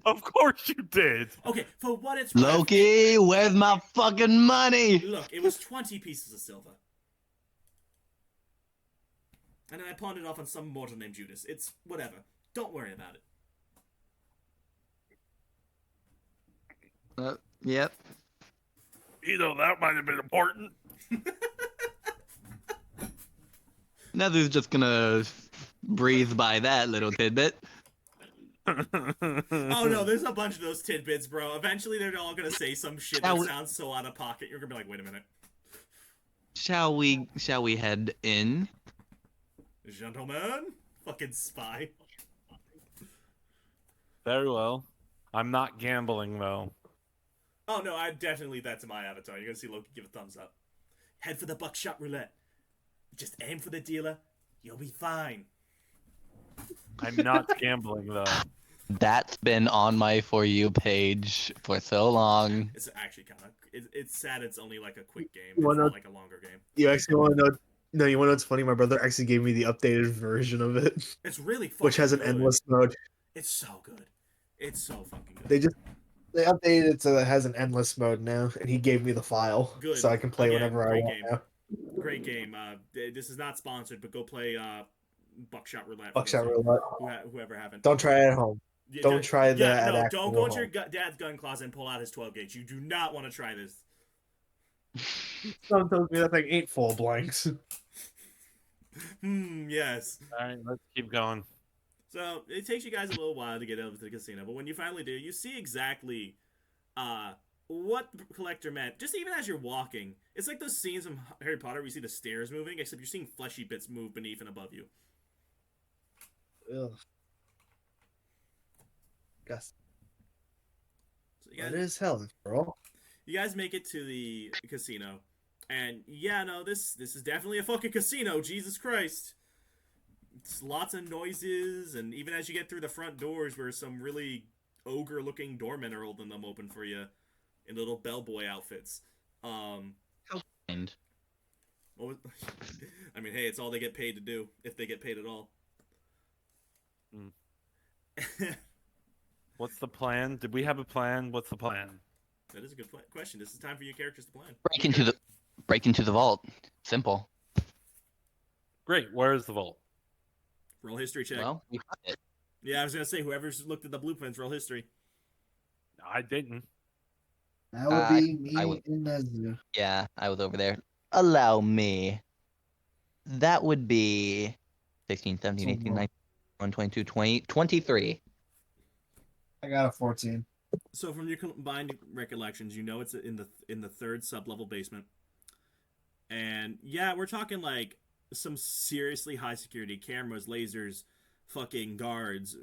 Of course you did. Okay, for what it's worth... Loki, where's my fucking money? Look, it was 20 pieces of silver. And then I pawned it off on some mortal named Judas. It's whatever. Don't worry about it. Yep. You know, that might have been important. Nezu's just gonna breathe by that little tidbit. Oh no, there's a bunch of those tidbits, bro. Eventually they're all gonna say some shit that sounds so out of pocket, you're gonna be like, wait a minute. Shall we head in? Gentlemen? Fucking spy. Very well. I'm not gambling though. Oh no, I definitely leave that to my avatar. You're gonna see Loki give a thumbs up. Head for the buckshot roulette. Just aim for the dealer. You'll be fine. I'm not gambling though. That's been on my For You page for so long. It's actually kind of... It's sad it's only like a quick game. Why It's not not? like a longer game. you actually want to know? No, you want to know what's funny? My brother actually gave me the updated version of it, It's really fucking which has an good. endless mode. It's so good. It's so fucking good. They just They updated it so that it has an endless mode now, and he gave me the file, Good. so I can play Again, whenever I great want game. now. Great game. This is not sponsored, but go play Buckshot Roulette. For Buckshot those Roulette. whoever haven't. Don't try it at home. Yeah, Don't try yeah, that no, at don't actual go into home. your dad's gun closet and pull out his 12 gauge. You do not want to try this. Someone tells me that thing ain't full of blanks. Yes. All right, let's keep going. So it takes you guys a little while to get over to the casino, but when you finally do, you see exactly what the collector meant. Just even as you're walking, it's like those scenes from Harry Potter where you see the stairs moving, except you're seeing fleshy bits move beneath and above you. Ugh. Guess So you that guys, is hell, girl. you guys make it to the casino, and yeah, no, this is definitely a fucking casino. Jesus Christ. It's lots of noises, and even as you get through the front doors where some really ogre-looking doormen are holding them open for you in little bellboy outfits. And What was, I mean, hey, it's all they get paid to do, if they get paid at all. What's the plan? Did we have a plan? What's the plan? That is a good question. This is time for your characters to plan. break into the vault. Simple. Great. Where is the vault? Roll history check. Well, we got it. Yeah, I was gonna say whoever's looked at the blueprints, roll history. I didn't. That would be me I would- and Nezu. Yeah, I was over there. Allow me. That would be 16, 17, 18, 19, 21, 22, 20, 23. I got a 14. So from your combined recollections, you know it's in the third sub-level basement. And yeah, we're talking like some seriously high security cameras, lasers, fucking guards.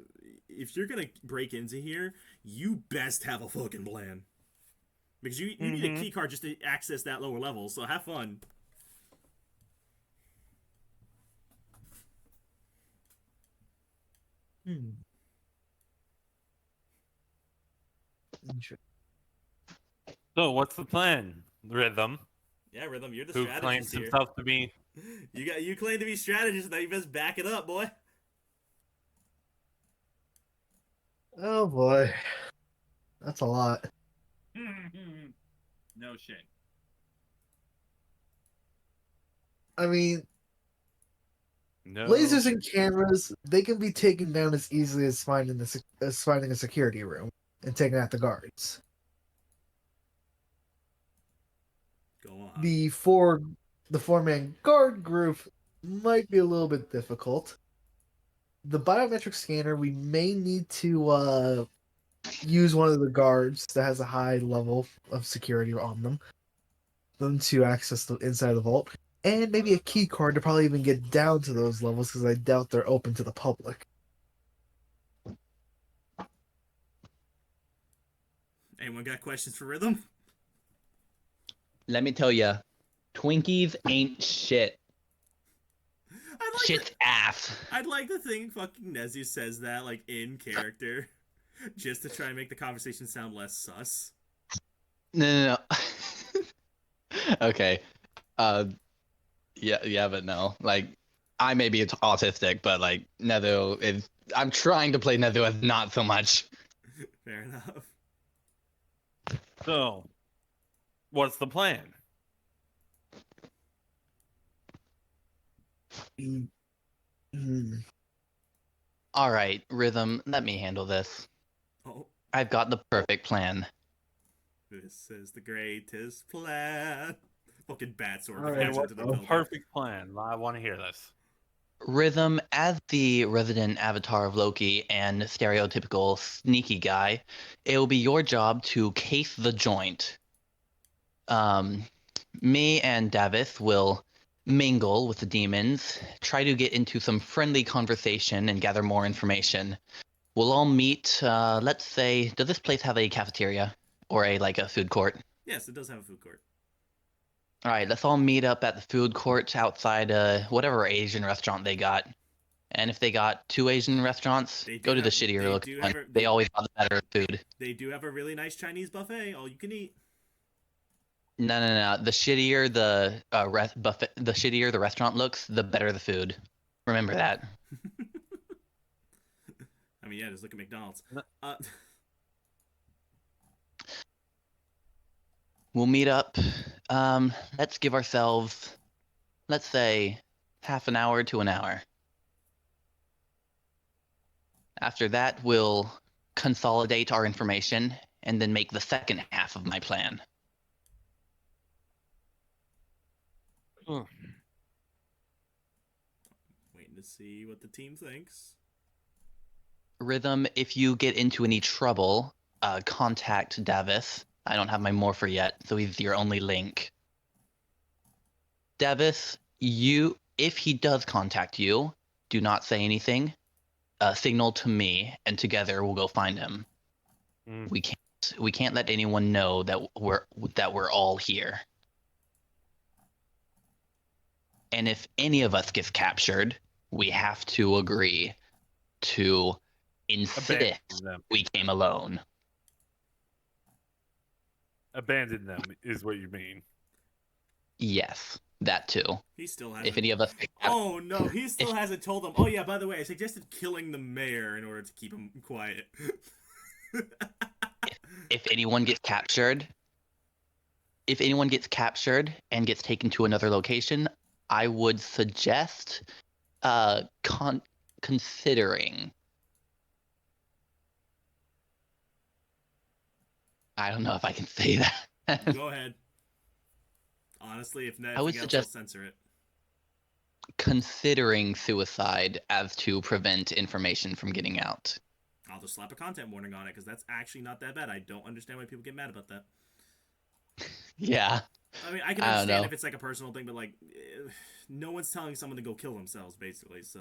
If you're gonna break into here, you best have a fucking plan. Because you need a key card just to access that lower level, so have fun. So, what's the plan? Rhythm, Yeah, Rhythm, you're the who strategist claims here. himself to be. You claim to be strategist, now you best back it up, boy. Oh boy. That's a lot. No shit. I mean, No. lasers and cameras, they can be taken down as easily as finding a security room and taking out the guards. Go on. The four-man guard group might be a little bit difficult. The biometric scanner, we may need to use one of the guards that has a high level of security on them to access the inside of the vault, and maybe a key card to probably even get down to those levels because I doubt they're open to the public. Anyone got questions for Rhythm? Let me tell you, Twinkies ain't shit. Shit's ass. I'd like to think fucking Nezu says that like in character, just to try and make the conversation sound less sus. No. Okay. Yeah, but no. Like, I may be autistic, but like Nether is. I'm trying to play Nether as not so much. Fair enough. So, what's the plan? All right, Rhythm. Let me handle this. Oh, I've got the perfect plan. this is the greatest plan. Fucking bat sword. All right, flashes What's into the the building. perfect plan? I want to hear this. Rhythm, as the resident avatar of Loki and stereotypical sneaky guy, it will be your job to case the joint. Me and Davith will mingle with the demons, try to get into some friendly conversation and gather more information. We'll all meet, let's say, does this place have a cafeteria or a food court? Yes, it does have a food court. All right, let's all meet up at the food court outside whatever Asian restaurant they got. And if they got two Asian restaurants, They do go to the have- shittier they looking do one. have a- They always have the better food. They do have a really nice Chinese buffet, all you can eat. No. The shittier the shittier the restaurant looks, the better the food. Remember that. I mean, yeah, just look at McDonald's. No. We'll meet up. Let's give ourselves, let's say, half an hour to an hour. After that, we'll consolidate our information and then make the second half of my plan. Waiting to see what the team thinks. Rhythm, if you get into any trouble, contact Davis. I don't have my morpher yet, so he's your only link. Davis, if he does contact you, do not say anything. Signal to me, and together we'll go find him. Mm. We can't let anyone know that we're all here. And if any of us gets captured, we have to agree to insist Abandon them. we came alone. Abandon them is what you mean. Yes, that too. He still hasn't. If any of us get captured, Oh no, he still hasn't told them. Oh yeah, by the way, I suggested killing the mayor in order to keep him quiet. if anyone gets captured and gets taken to another location, I would suggest considering. I don't know if I can say that. Go ahead. Honestly, if I nothing would else, suggest- I'll censor it. Considering suicide as to prevent information from getting out. I'll just slap a content warning on it because that's actually not that bad. I don't understand why people get mad about that. Yeah. I mean, I can I don't understand know. if it's like a personal thing, but like, no one's telling someone to go kill themselves, basically. So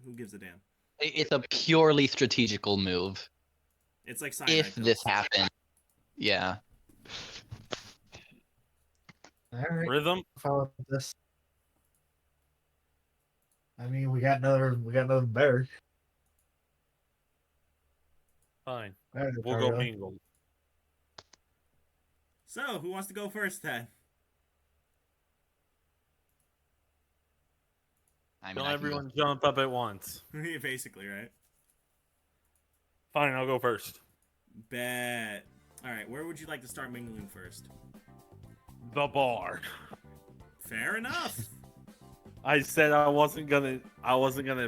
who gives a damn? It's a purely strategical move. It's like cyanide If pills. this happens. Yeah. All right, Rhythm. follow this. I mean, we got another bear. Fine. There's a We'll go cargo. mingle. So who wants to go first then? I mean, Don't I can go- everyone jump up at once. Basically, right? Fine, I'll go first. Bet. All right, where would you like to start mingling first? The bar. Fair enough. I said I wasn't gonna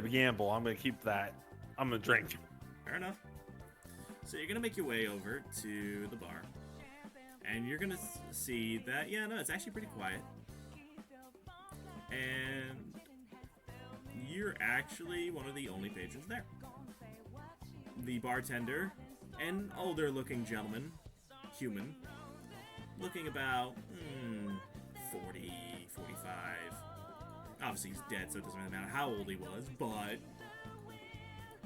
gamble. I'm gonna keep that. I'm gonna drink. Fair enough. So you're gonna make your way over to the bar, and you're gonna see that it's actually pretty quiet, and you're actually one of the only patrons there. The bartender, an older-looking gentleman, human, looking about 40, 45. Obviously, he's dead, so it doesn't really matter how old he was, but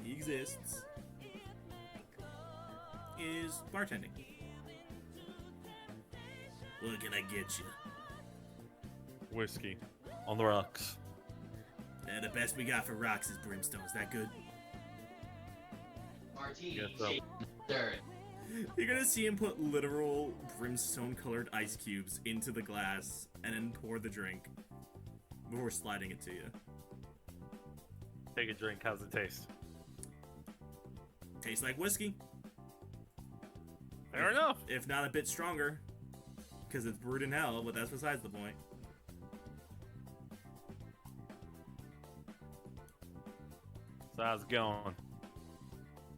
he exists. Is bartending. What can I get you? Whiskey on the rocks. The best we got for rocks is brimstone. Is that good? Martini, Yes, so. shake, third. You're gonna see him put literal brimstone-colored ice cubes into the glass and then pour the drink before sliding it to you. Take a drink. How's it taste? Tastes like whiskey, Fair enough. if not a bit stronger, because it's brewed in hell. But that's besides the point. So how's it going?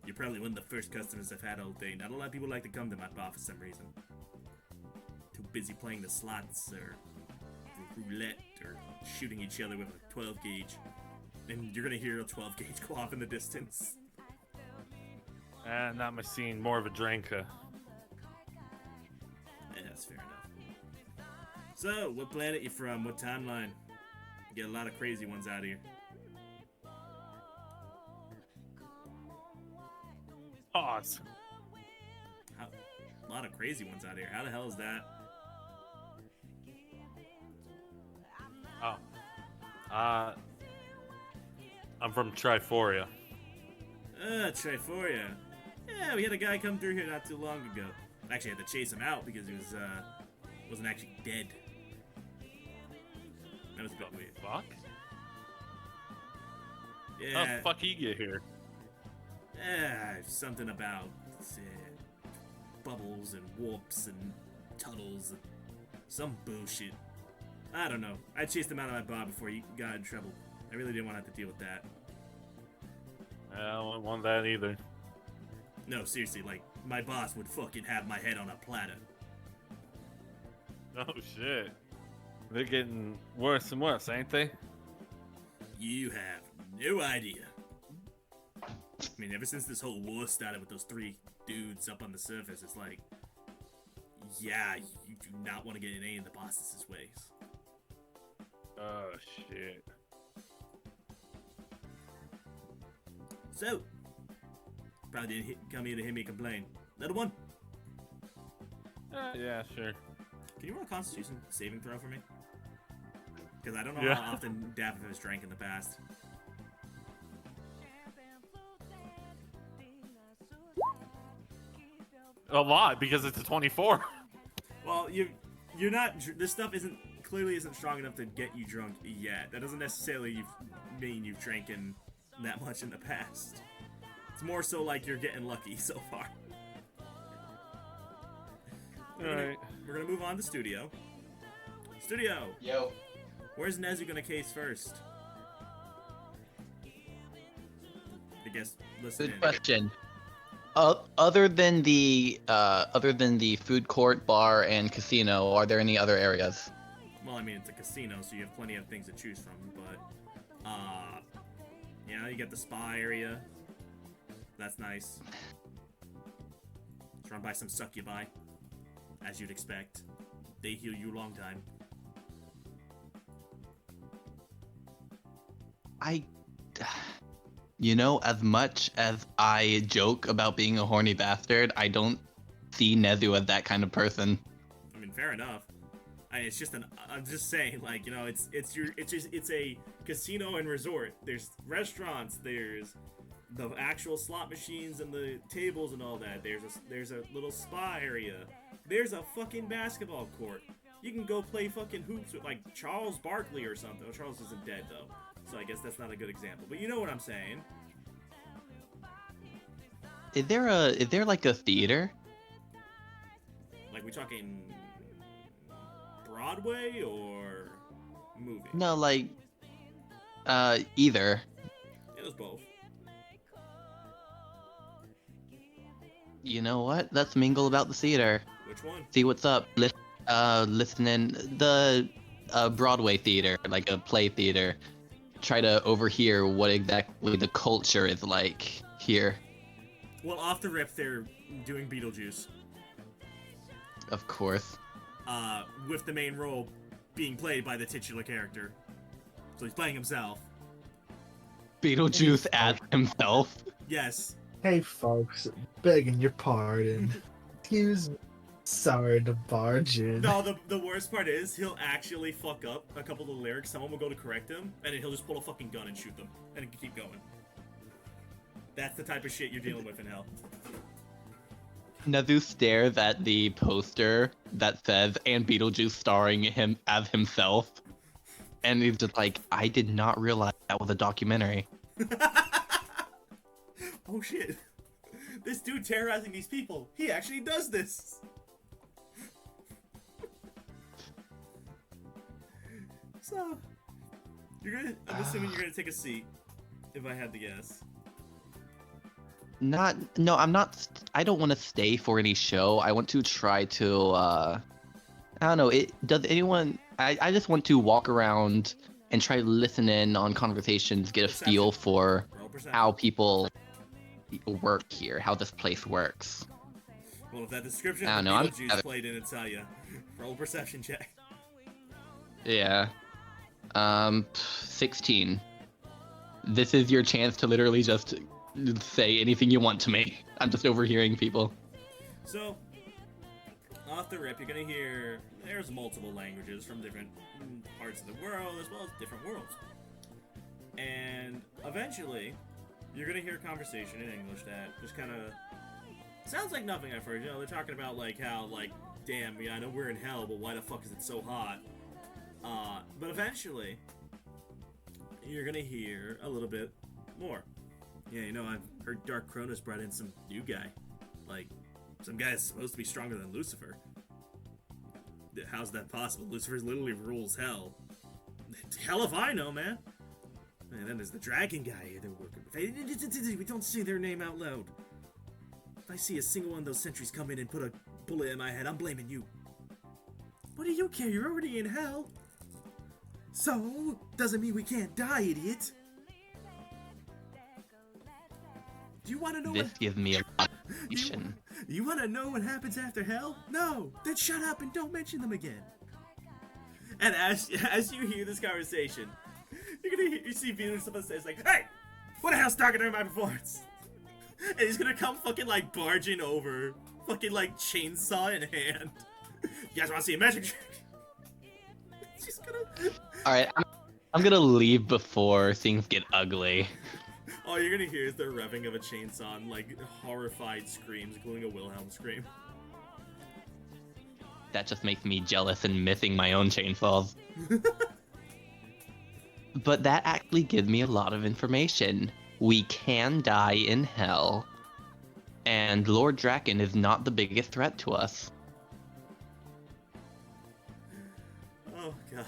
You're probably one of the first customers I've had all day. Not a lot of people like to come to my bar for some reason. Too busy playing the slots or roulette or shooting each other with a 12 gauge. And you're gonna hear a 12 gauge go off in the distance. Not my scene. More of a drinker. Yeah, that's fair enough. So, what planet you from? What timeline? Get a lot of crazy ones out here. Pause. A lot of crazy ones out here. How the hell is that? Oh. I'm from Triforia. Triforia. Yeah, we had a guy come through here not too long ago. Actually, had to chase him out because he wasn't actually dead. That was a bit weird. Fuck? How Yeah. the fuck he get here? Something about bubbles and warps and tunnels. Some bullshit. I don't know. I chased him out of my bar before he got in trouble. I really didn't want to have to deal with that. I don't want that either. No, seriously, like, my boss would fucking have my head on a platter. Oh shit. They're getting worse and worse, ain't they? You have no idea. I mean, ever since this whole war started with those 3 dudes up on the surface, it's like, yeah, you do not want to get in any of the boss's ways. Oh shit. So, probably didn't come here to hear me complain. Little one, Yeah, sure. can you roll a Constitution saving throw for me? Because I don't know Yeah. how often Daphne has drank in the past. A lot, because it's a 24. Well, you're not. This stuff clearly isn't strong enough to get you drunk yet. That doesn't necessarily mean you've drank in that much in the past. It's more so like you're getting lucky so far. Alright. We're gonna move on to studio. Studio. Yo. Where's Nezu gonna case first? I guess listen Good in. question. Other than the food court, bar, and casino, are there any other areas? Well, I mean, it's a casino, so you have plenty of things to choose from, but, yeah, you get the spa area. That's nice. It's run by some succubi, as you'd expect. They heal you long time. As much as I joke about being a horny bastard, I don't see Nezu as that kind of person. I mean, fair enough. I'm just saying, like, you know, it's a casino and resort. There's restaurants, there's the actual slot machines and the tables and all that. There's a little spa area. There's a fucking basketball court. You can go play fucking hoops with, like, Charles Barkley or something. Well, Charles isn't dead, though, so I guess that's not a good example. But you know what I'm saying. Is there like a theater? Like, we talking Broadway or movie? No, like either. It was both. You know what? Let's mingle about the theater. Which one? See what's up. Listen in the Broadway theater, like a play theater. Try to overhear what exactly the culture is like here. Well, off the rip, they're doing Beetlejuice. Of course. With the main role being played by the titular character. So he's playing himself. Beetlejuice as himself. Yes. Hey, folks, begging your pardon. Excuse me. Sorry to barge in. No, the worst part is he'll actually fuck up a couple of the lyrics. Someone will go to correct him, and then he'll just pull a fucking gun and shoot them, and keep going. That's the type of shit you're dealing with in hell. Nezu stares at the poster that says "and Beetlejuice starring him as himself," and he's just like, "I did not realize that was a documentary." Oh shit. This dude terrorizing these people, he actually does this. So, I'm assuming you're gonna take a seat, if I had to guess. No, I'm not. I don't want to stay for any show. I want to try to. I don't know. Does anyone? I just want to walk around and try to listen in on conversations, get a feel for Roll perception. how people work here, how this place works. Well, if that description I of don't know, Beetlejuice played in, tell you. Roll a perception check. Yeah. 16. This is your chance to literally just say anything you want to me. I'm just overhearing people. So, off the rip, you're gonna hear there's multiple languages from different parts of the world, as well as different worlds. And eventually, you're gonna hear a conversation in English that just kind of sounds like nothing I've heard. You know, they're talking about like how, like, damn, yeah, I know we're in hell, but why the fuck is it so hot? But eventually, you're gonna hear a little bit more. Yeah, you know, I've heard Dark Cronus brought in some new guy. Like, some guy that's supposed to be stronger than Lucifer. How's that possible? Lucifer literally rules hell. Hell if I know, man. And then there's the dragon guy they're working with. We don't say their name out loud. If I see a single one of those sentries come in and put a bullet in my head, I'm blaming you. What do you care? You're already in hell. So, doesn't mean we can't die, idiot. Do you want to know This gives me a lot of information. You want to know what happens after hell? No! Then shut up and don't mention them again. And as you hear this conversation, you see Venus up on stage like, hey! What the hell's talking during my performance? And he's gonna come fucking like barging over, fucking like chainsaw in hand. You guys wanna see a magic trick? She's gonna... Alright, I'm gonna leave before things get ugly. All you're gonna hear is the revving of a chainsaw and like horrified screams, including a Wilhelm scream. That just makes me jealous and missing my own chainsaws. But that actually gives me a lot of information. We can die in hell. And Lord Draken is not the biggest threat to us. Oh god.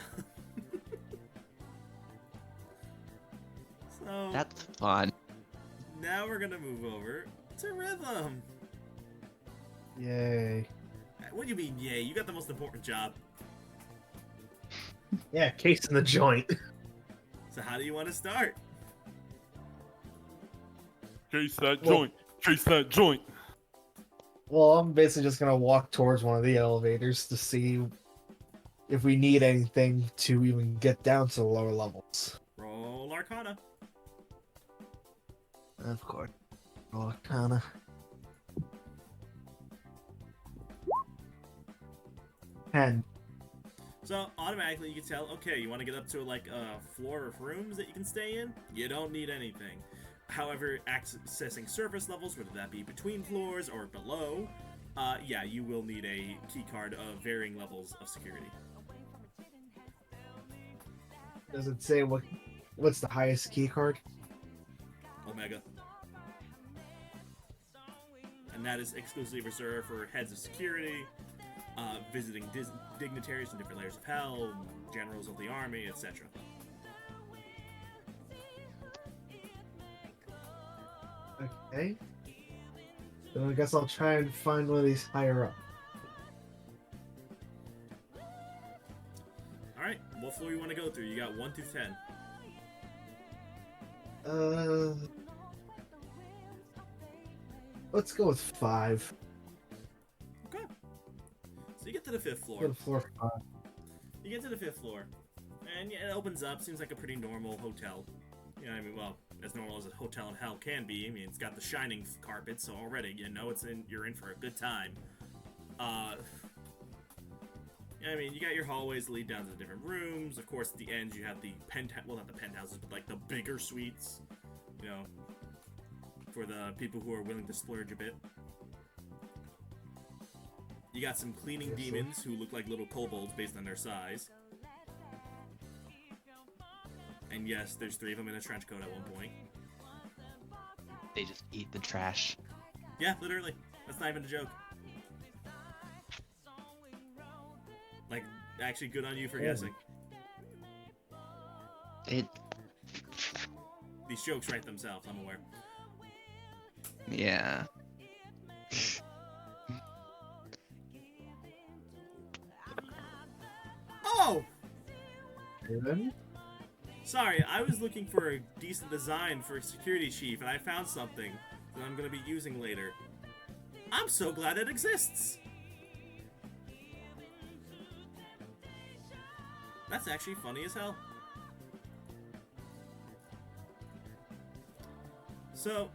So That's fun. now we're gonna move over to Rhythm. Yay. What do you mean, yay? You got the most important job. Yeah, case in the joint. So how do you want to start? Chase that Well- joint. Chase that joint. Well, I'm basically just gonna walk towards one of the elevators to see if we need anything to even get down to the lower levels. Roll Arcana. Of course. Arcana. And So automatically you can tell, okay, you want to get up to like a floor of rooms that you can stay in? You don't need anything. However, accessing surface levels, whether that be between floors or below, yeah, you will need a key card of varying levels of security. does it say what's the highest key card? Omega. And that is exclusively reserved for heads of security, visiting dignitaries from different layers of hell, generals of the army, etc. Okay. So I guess I'll try and find one of these higher up. Alright, what floor you want to go through? You got 1 through 10. Let's go with 5. Okay. So you get to the 5th floor. Go to floor 5. You get to the 5th floor, and yeah, it opens up. Seems like a pretty normal hotel. You know, I mean, well, as normal as a hotel in hell can be. I mean, it's got the shining carpet, so already you know you're in for a good time. I mean, you got your hallways that lead down to the different rooms. Of course, at the end you have the well, not the penthouses, but like the bigger suites. You know, for the people who are willing to splurge a bit. You got some cleaning demons who look like little kobolds based on their size. And yes, there's 3 of them in a trench coat at one point. They just eat the trash. Yeah, literally. That's not even a joke. Like, actually good on you for guessing. It, These jokes write themselves, I'm aware. yeah. Oh! Then Sorry, I was looking for a decent design for a security chief, and I found something that I'm going to be using later. I'm so glad it exists! That's actually funny as hell. So,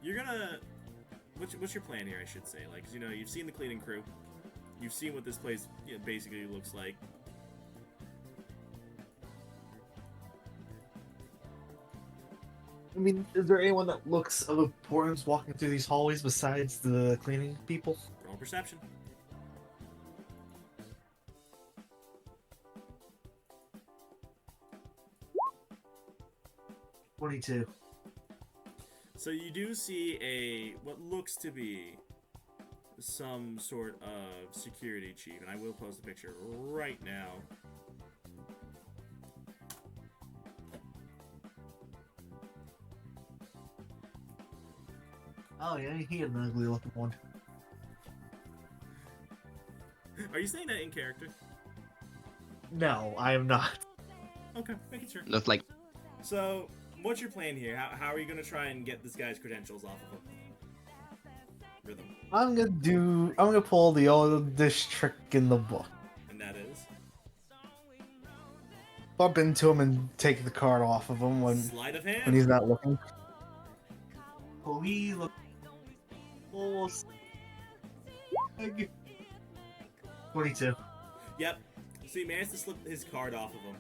you're gonna... What's your plan here, I should say? Like, 'cause, you know, you've seen the cleaning crew. You've seen what this place basically looks like. I mean, is there anyone that looks of importance walking through these hallways besides the cleaning people? Roll perception. $22. So you do see what looks to be some sort of security chief, and I will post a picture right now. Oh yeah, he had an ugly looking one. Are you saying that in character? No, I am not. Okay, making sure. Looks like So, what's your plan here? How are you gonna try and get this guy's credentials off of him? Rhythm, I'm gonna pull the oldest trick in the book. and that is Bump into him and take the card off of him when sleight of hand. he's not looking. Please look. Almost. 22. Yep. So he managed to slip his card off of him,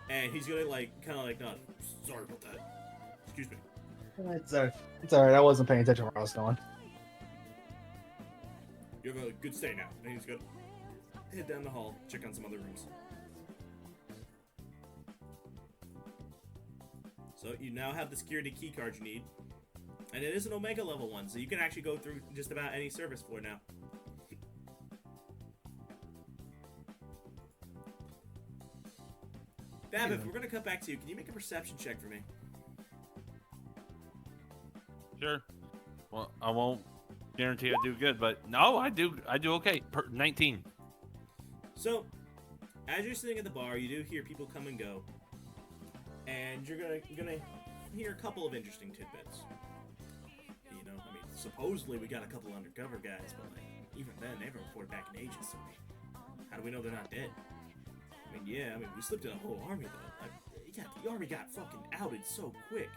and he's gonna kind of nod. Sorry about that. Excuse me. It's alright. I wasn't paying attention where I was going. You have a good stay now. And he's gonna head down the hall, check on some other rooms. So you now have the security key card you need, and it is an Omega level one, so you can actually go through just about any service floor now. Dab, if we're gonna cut back to you, can you make a perception check for me? Sure. Well, I won't guarantee I do good, but no, I do okay. 19. So, as you're sitting at the bar, you do hear people come and go, and you're gonna hear a couple of interesting tidbits. You know, I mean, supposedly we got a couple undercover guys, but even then, they haven't reported back in ages. So, how do we know they're not dead? I mean, yeah, we slipped in a whole army though. The army got fucking outed so quick.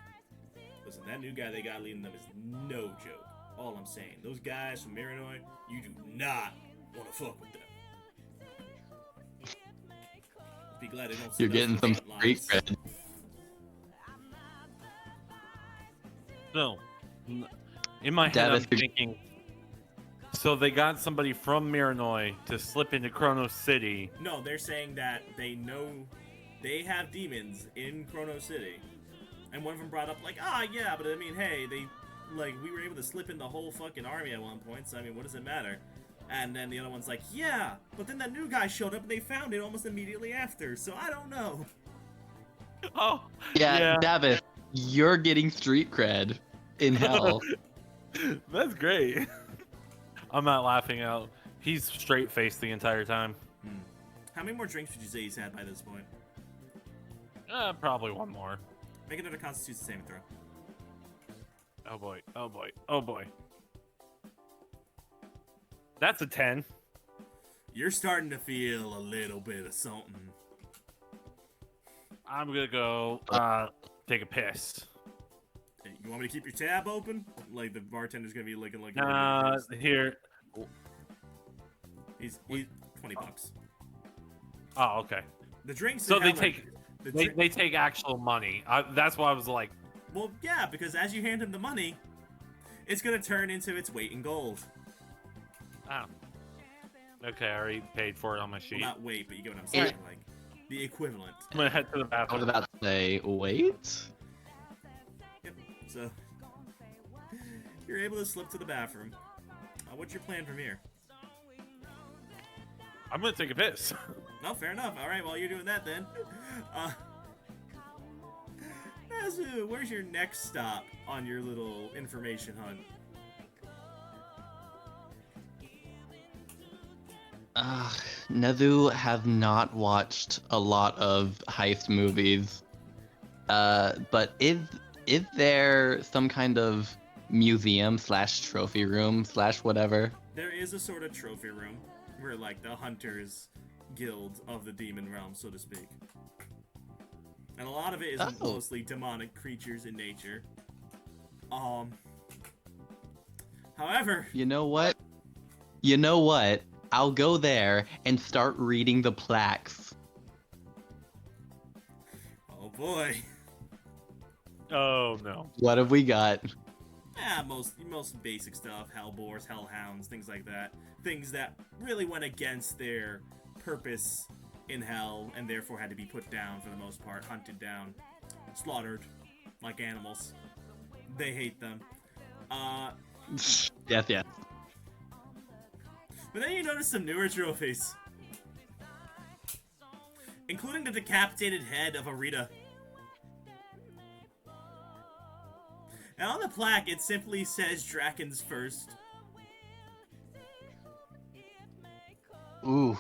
Listen, that new guy they got leading them is no joke. All I'm saying, those guys from Marinoid, you do not want to fuck with them. Be glad they don't. you're getting some street cred. So, in my head, Davis, I'm thinking. So they got somebody from Miranoi to slip into Chronos City. No, they're saying that they know they have demons in Chrono City, and one of them brought up yeah, but I mean, hey, we were able to slip in the whole fucking army at one point, so I mean, what does it matter? And then the other one's like, yeah, but then that new guy showed up and they found it almost immediately after, so I don't know. Oh, Yeah, Davis, you're getting street cred in hell. That's great. I'm not laughing out. He's straight faced the entire time. How many more drinks would you say he's had by this point? Probably one more. Make another Constitution saving throw. Oh boy. Oh boy. Oh boy. That's a 10. You're starting to feel a little bit of something. I'm gonna go take a piss. Hey, you want me to keep your tab open? Like the bartender's gonna be looking like. Here. He's $20. Oh, okay. The drinks. So they have, take the they take actual money. That's why I was like, Well, yeah, because as you hand him the money, it's gonna turn into its weight in gold. oh. Okay, I already paid for it on my sheet. Well, not weight, but you get what I'm saying. Like the equivalent. I'm gonna head to the I was bathroom. about to say, wait. Yep. So you're able to slip to the bathroom. What's your plan from here? I'm gonna take a piss. No, fair enough. All right, while you're doing that, then. Nazu, where's your next stop on your little information hunt? Nezu have not watched a lot of heist movies. But is there some kind of museum / trophy room / whatever? There is a sort of trophy room where, like, the Hunters Guild of the Demon Realm, so to speak. And a lot of it is mostly demonic creatures in nature. However... You know what? I'll go there and start reading the plaques. Oh boy. Oh no. What have we got? Yeah, most basic stuff. Hellboars, hellhounds, things like that. Things that really went against their purpose in hell and therefore had to be put down for the most part. Hunted down. Slaughtered. Like animals. They hate them. Yes. But then you notice some newer trophies, including the decapitated head of Arita. And on the plaque, it simply says Drakens first. Ooh.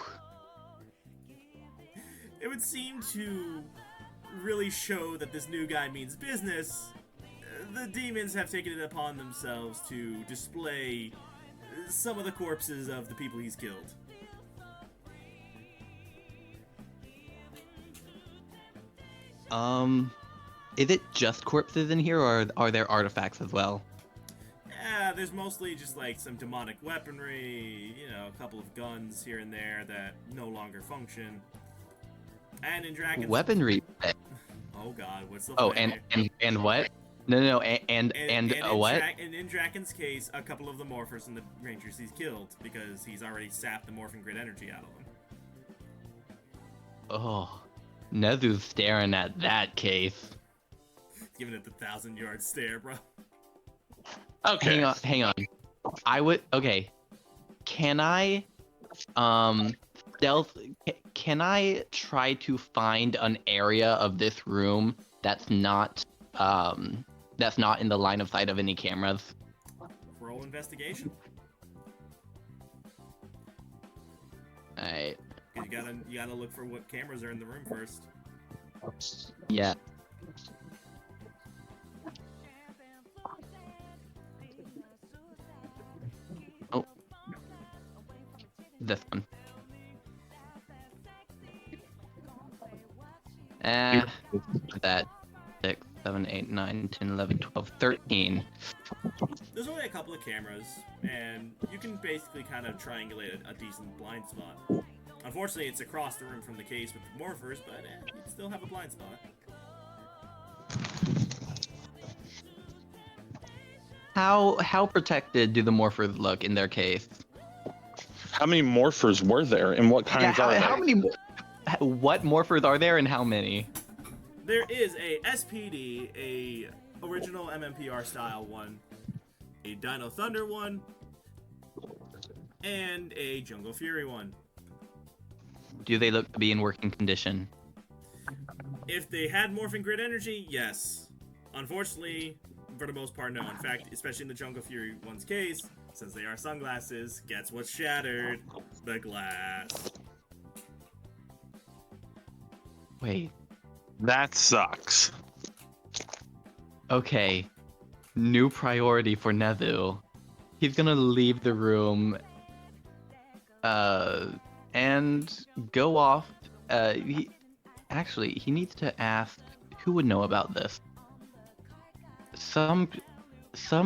It would seem to really show that this new guy means business. The demons have taken it upon themselves to display some of the corpses of the people he's killed. Is it just corpses in here, or are there artifacts as well? Yeah, there's mostly just like some demonic weaponry, you know, a couple of guns here and there that no longer function. And in Dragon's... Weaponry. Oh god, what's the Oh, plan and what? No, and what? And in Draken's case, a couple of the morphers and the rangers he's killed because he's already sapped the morphing grid energy out of them. Oh, Nezu's staring at that case. Giving it the 1,000-yard stare, bro. Okay. Hang on. Okay. Can I, can I try to find an area of this room that's not in the line of sight of any cameras? Roll investigation. Alright. You gotta look for what cameras are in the room first. Yeah. Oh. This one. That 6, 7, 8, 9, 10, 11, 12, 13. There's only a couple of cameras, and you can basically kind of triangulate a decent blind spot. Unfortunately, it's across the room from the case with the morphers, but you still have a blind spot. How protected do the morphers look in their case? How many morphers were there, and what kinds are how they? many? What morphers are there, and how many? There is a SPD, a original MMPR style one, a Dino Thunder one, and a Jungle Fury one. Do they look to be in working condition? If they had morphing grid energy, yes. Unfortunately, for the most part, no. In fact, especially in the Jungle Fury one's case, since they are sunglasses, guess what's shattered? The glass. Wait. That sucks. Okay. New priority for Nezu. He's gonna leave the room and go off. He needs to ask who would know about this. Some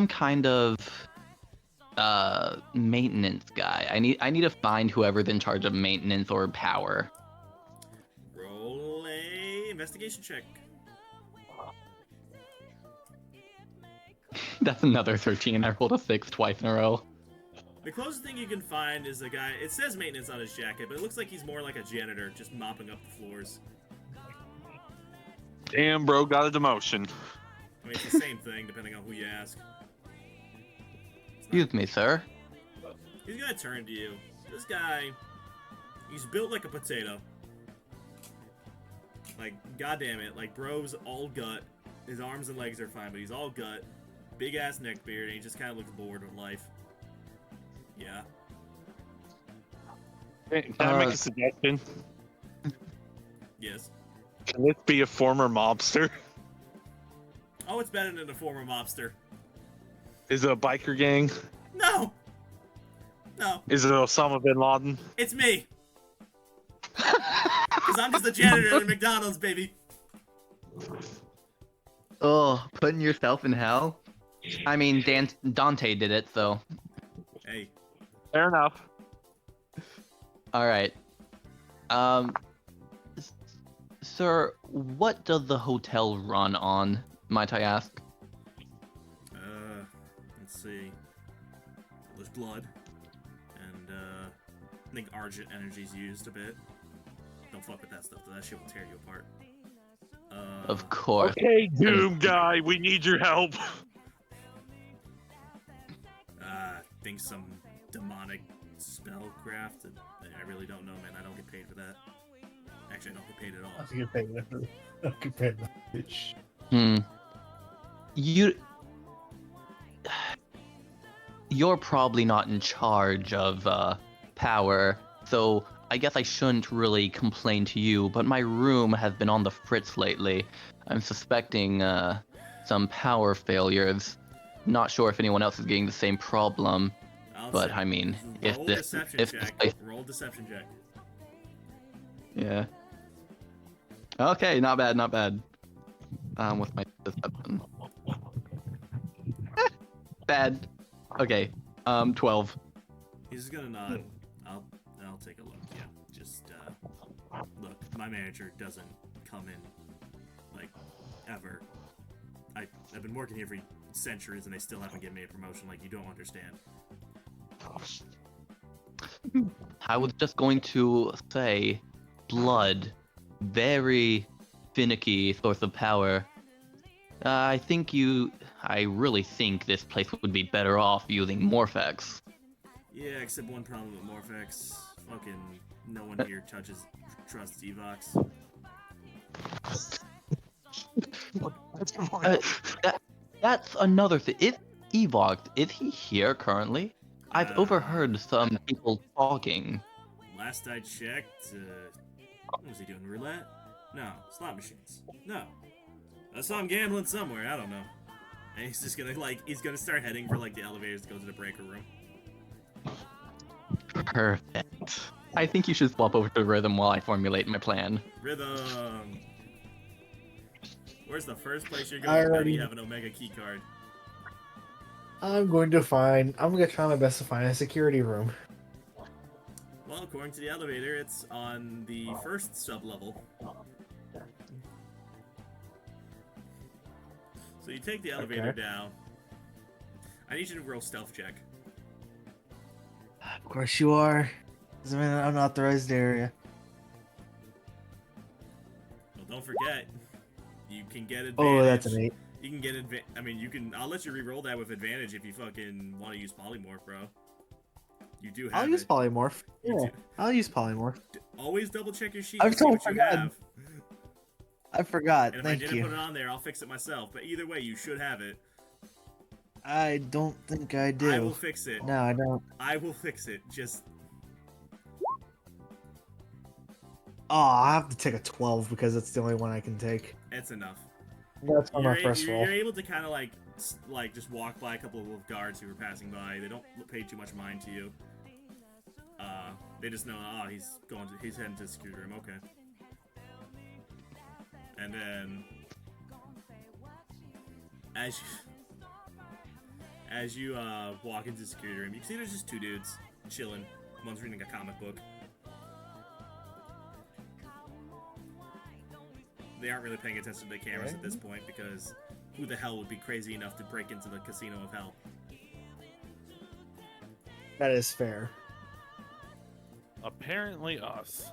kind of maintenance guy. I need to find whoever's in charge of maintenance or power. Roll a investigation check. That's another 13. I rolled a 6 twice in a row. The closest thing you can find is a guy. It says maintenance on his jacket, but it looks like he's more like a janitor, just mopping up the floors. Damn, bro, got a demotion. I mean, it's the same thing, depending on who you ask. Excuse me, sir. He's gonna turn to you. This guy, he's built like a potato. Like, goddamn it, like, bro's all gut. His arms and legs are fine, but he's all gut. Big ass neck beard, and he just kind of looks bored with life. Yeah. Hey, can I make a suggestion? Yes. Can this be a former mobster? Oh, it's better than a former mobster. Is it a biker gang? No! No, Is it Osama bin Laden? it's me! Because I'm just a janitor at McDonald's, baby. Oh, putting yourself in hell? I mean, Dante did it, so. Hey, Fair enough. Alright. Sir, what does the hotel run on, might I ask? let's see. Well, there's blood. And, I think Argent energy's used a bit. Don't fuck with that stuff, though. That shit will tear you apart. Of course. Okay, Doom guy, we need your help. I think some demonic spellcraft. I really don't know, man. I don't get paid for that. Actually, I don't get paid at all. I think I get paid much. You're probably not in charge of power, so I guess I shouldn't really complain to you, but my room has been on the fritz lately. I'm suspecting some power failures. Not sure if anyone else is getting the same problem, but I mean, if roll this deception check. place, Roll deception check. yeah. Okay, not bad, not bad. With my deception. Bad. Okay. 12. He's just gonna nod. I'll take a look. Yeah, just look. My manager doesn't come in like ever. I've been working here for centuries and they still haven't given me a promotion. Like, you don't understand. I was just going to say, blood, very finicky source of power. I really think this place would be better off using Morphex. Yeah, except one problem with Morphex. Fucking no one here trusts Evox. That's another thing. Is Evox, is he here currently? I've overheard some people talking. Last I checked, what was he doing? Roulette? No. Slot machines? No. I saw him gambling somewhere. I don't know. And he's just gonna he's gonna start heading for the elevators to go to the breaker room. Perfect. I think you should swap over to Rhythm while I formulate my plan. Rhythm. Where's the first place you're going? Now you have an Omega key card. I'm gonna try my best to find a security room. Well, according to the elevator, it's on the first sub-level. So you take the elevator down. I need you to roll stealth check. Of course you are. This is an unauthorized area. Well, don't forget, you can get advantage. Oh, that's an 8. You can get I mean, you can. I'll let you re-roll that with advantage if you fucking want to use polymorph, bro. You do have. I'll use polymorph. You Yeah, do. I'll use polymorph. Always double check your sheet I've and see what you forgotten. have. I forgot. And if Thank I didn't you. put it on there, I'll fix it myself. But either way, you should have it. I don't think I do. I will fix it. No, I don't. I will fix it. Just Oh, I have to take a 12 because it's the only one I can take. it's enough. That's on my first roll. You're able to kind of like just walk by a couple of guards who were passing by. They don't pay too much mind to you. They just know, he's heading to the security room. Okay. And then as you walk into the security room, you can see there's just two dudes chilling. One's reading a comic book. They aren't really paying attention to the cameras at this point because who the hell would be crazy enough to break into the casino of hell? That is fair. Apparently us.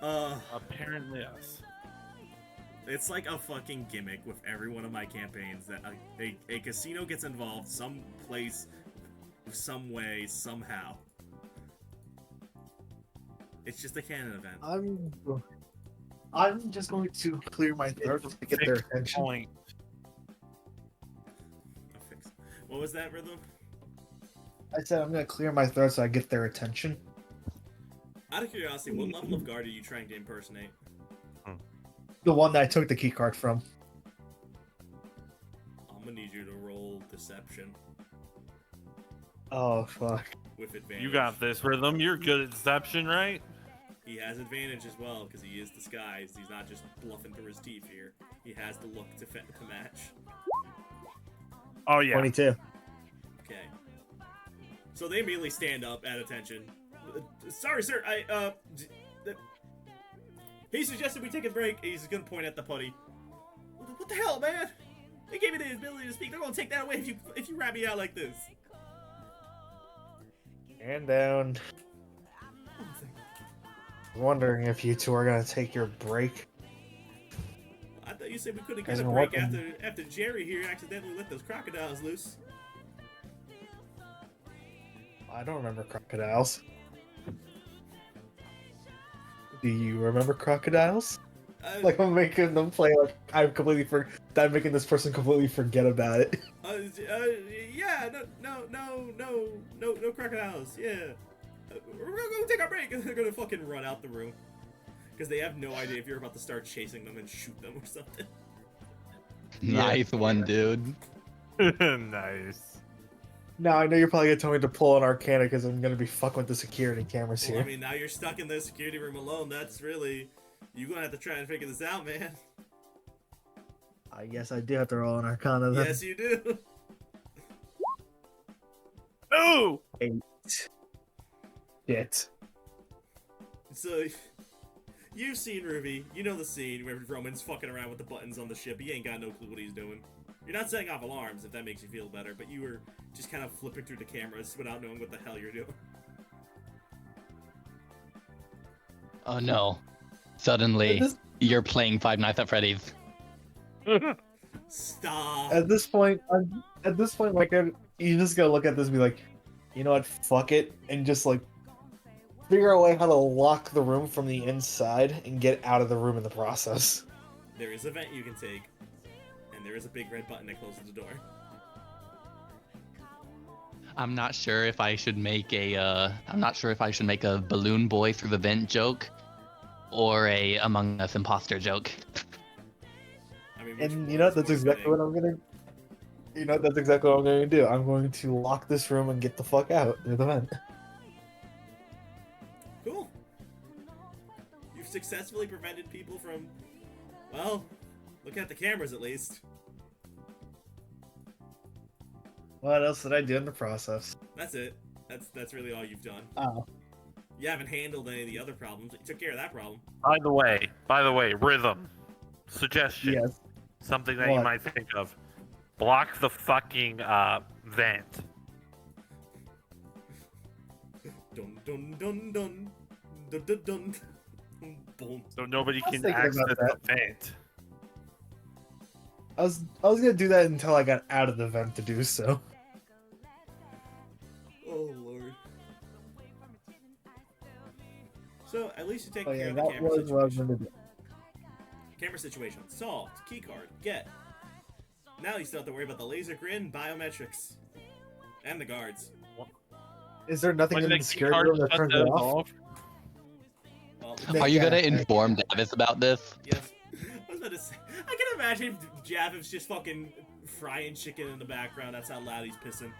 Apparently us. It's like a fucking gimmick with every one of my campaigns that a casino gets involved someplace, some way, somehow. It's just a canon event. I'm just going to clear my throat to get their attention. Point. What was that, Rhythm? I said I'm going to clear my throat so I get their attention. Out of curiosity, what level of guard are you trying to impersonate? The one that I took the key card from. I'm gonna need you to roll deception Oh, fuck. with advantage. You got this, Rhythm. You're good at deception, right? He has advantage as well because he is disguised. He's not just bluffing through his teeth here. He has the look to match. Oh, yeah. 22. Okay. So they immediately stand up at attention. Sorry, sir. He suggested we take a break. He's gonna point at the putty. What the hell, man? They gave me the ability to speak. They're gonna take that away if you rat me out like this. And down. Wondering if you two are gonna take your break. I thought you said we couldn't get Hasn't a break worked. after Jerry here accidentally let those crocodiles loose. I don't remember crocodiles. Do you remember crocodiles? Like I'm making them play like I'm making this person completely forget about it. Yeah, no crocodiles. Yeah, we're gonna go take our break. They're gonna fucking run out the room because they have no idea if you're about to start chasing them and shoot them or something. Nice one, dude. Nice. Now I know you're probably gonna tell me to pull an Arcana because I'm gonna be fucking with the security cameras Well, here. I mean, now you're stuck in the security room alone. That's really you're gonna have to try and figure this out, man. I guess I do have to roll an Arcana then. Yes, you do. Oh! 8. Shit. So, you've seen Ruby. You know the scene where Roman's fucking around with the buttons on the ship. He ain't got no clue what he's doing. You're not setting off alarms, if that makes you feel better, but you were just kind of flipping through the cameras without knowing what the hell you're doing. Oh no. Suddenly, you're playing Five Nights at Freddy's. Stop. At this point, like you just gotta look at this and be like, you know what, fuck it, and just like figure out a way how to lock the room from the inside and get out of the room in the process. There is a vent you can take, and there is a big red button that closes the door. I'm not sure if I should make a balloon boy through the vent joke or a Among Us imposter joke. I mean, And you know that's exactly what I'm gonna. You know that's exactly what I'm going to do. I'm going to lock this room and get the fuck out through the vent. Cool. You've successfully prevented people from, well, look at the cameras at least. What else did I do in the process? That's it. That's really all you've done. Oh. You haven't handled any of the other problems. You took care of that problem. By the way, rhythm. Suggestion. Yes. Something that you What? might think of. Block the fucking vent. Dun dun dun dun dun dun dun. Boom. So nobody I was can thinking access about the vent. I was gonna do that until I got out of the vent to do so. Oh lord. So at least you take Oh care yeah, of the that camera was what I was situation. gonna do. Camera situation solved. Keycard get. Now you still have to worry about the laser grin, biometrics, and the guards. Is there nothing When in the the key security card room that shut turns it those off? Well, Are you Yeah. gonna inform Davis about this? yes. I was about to say. I can imagine if Javiv's just fucking frying chicken in the background. That's how loud he's pissing.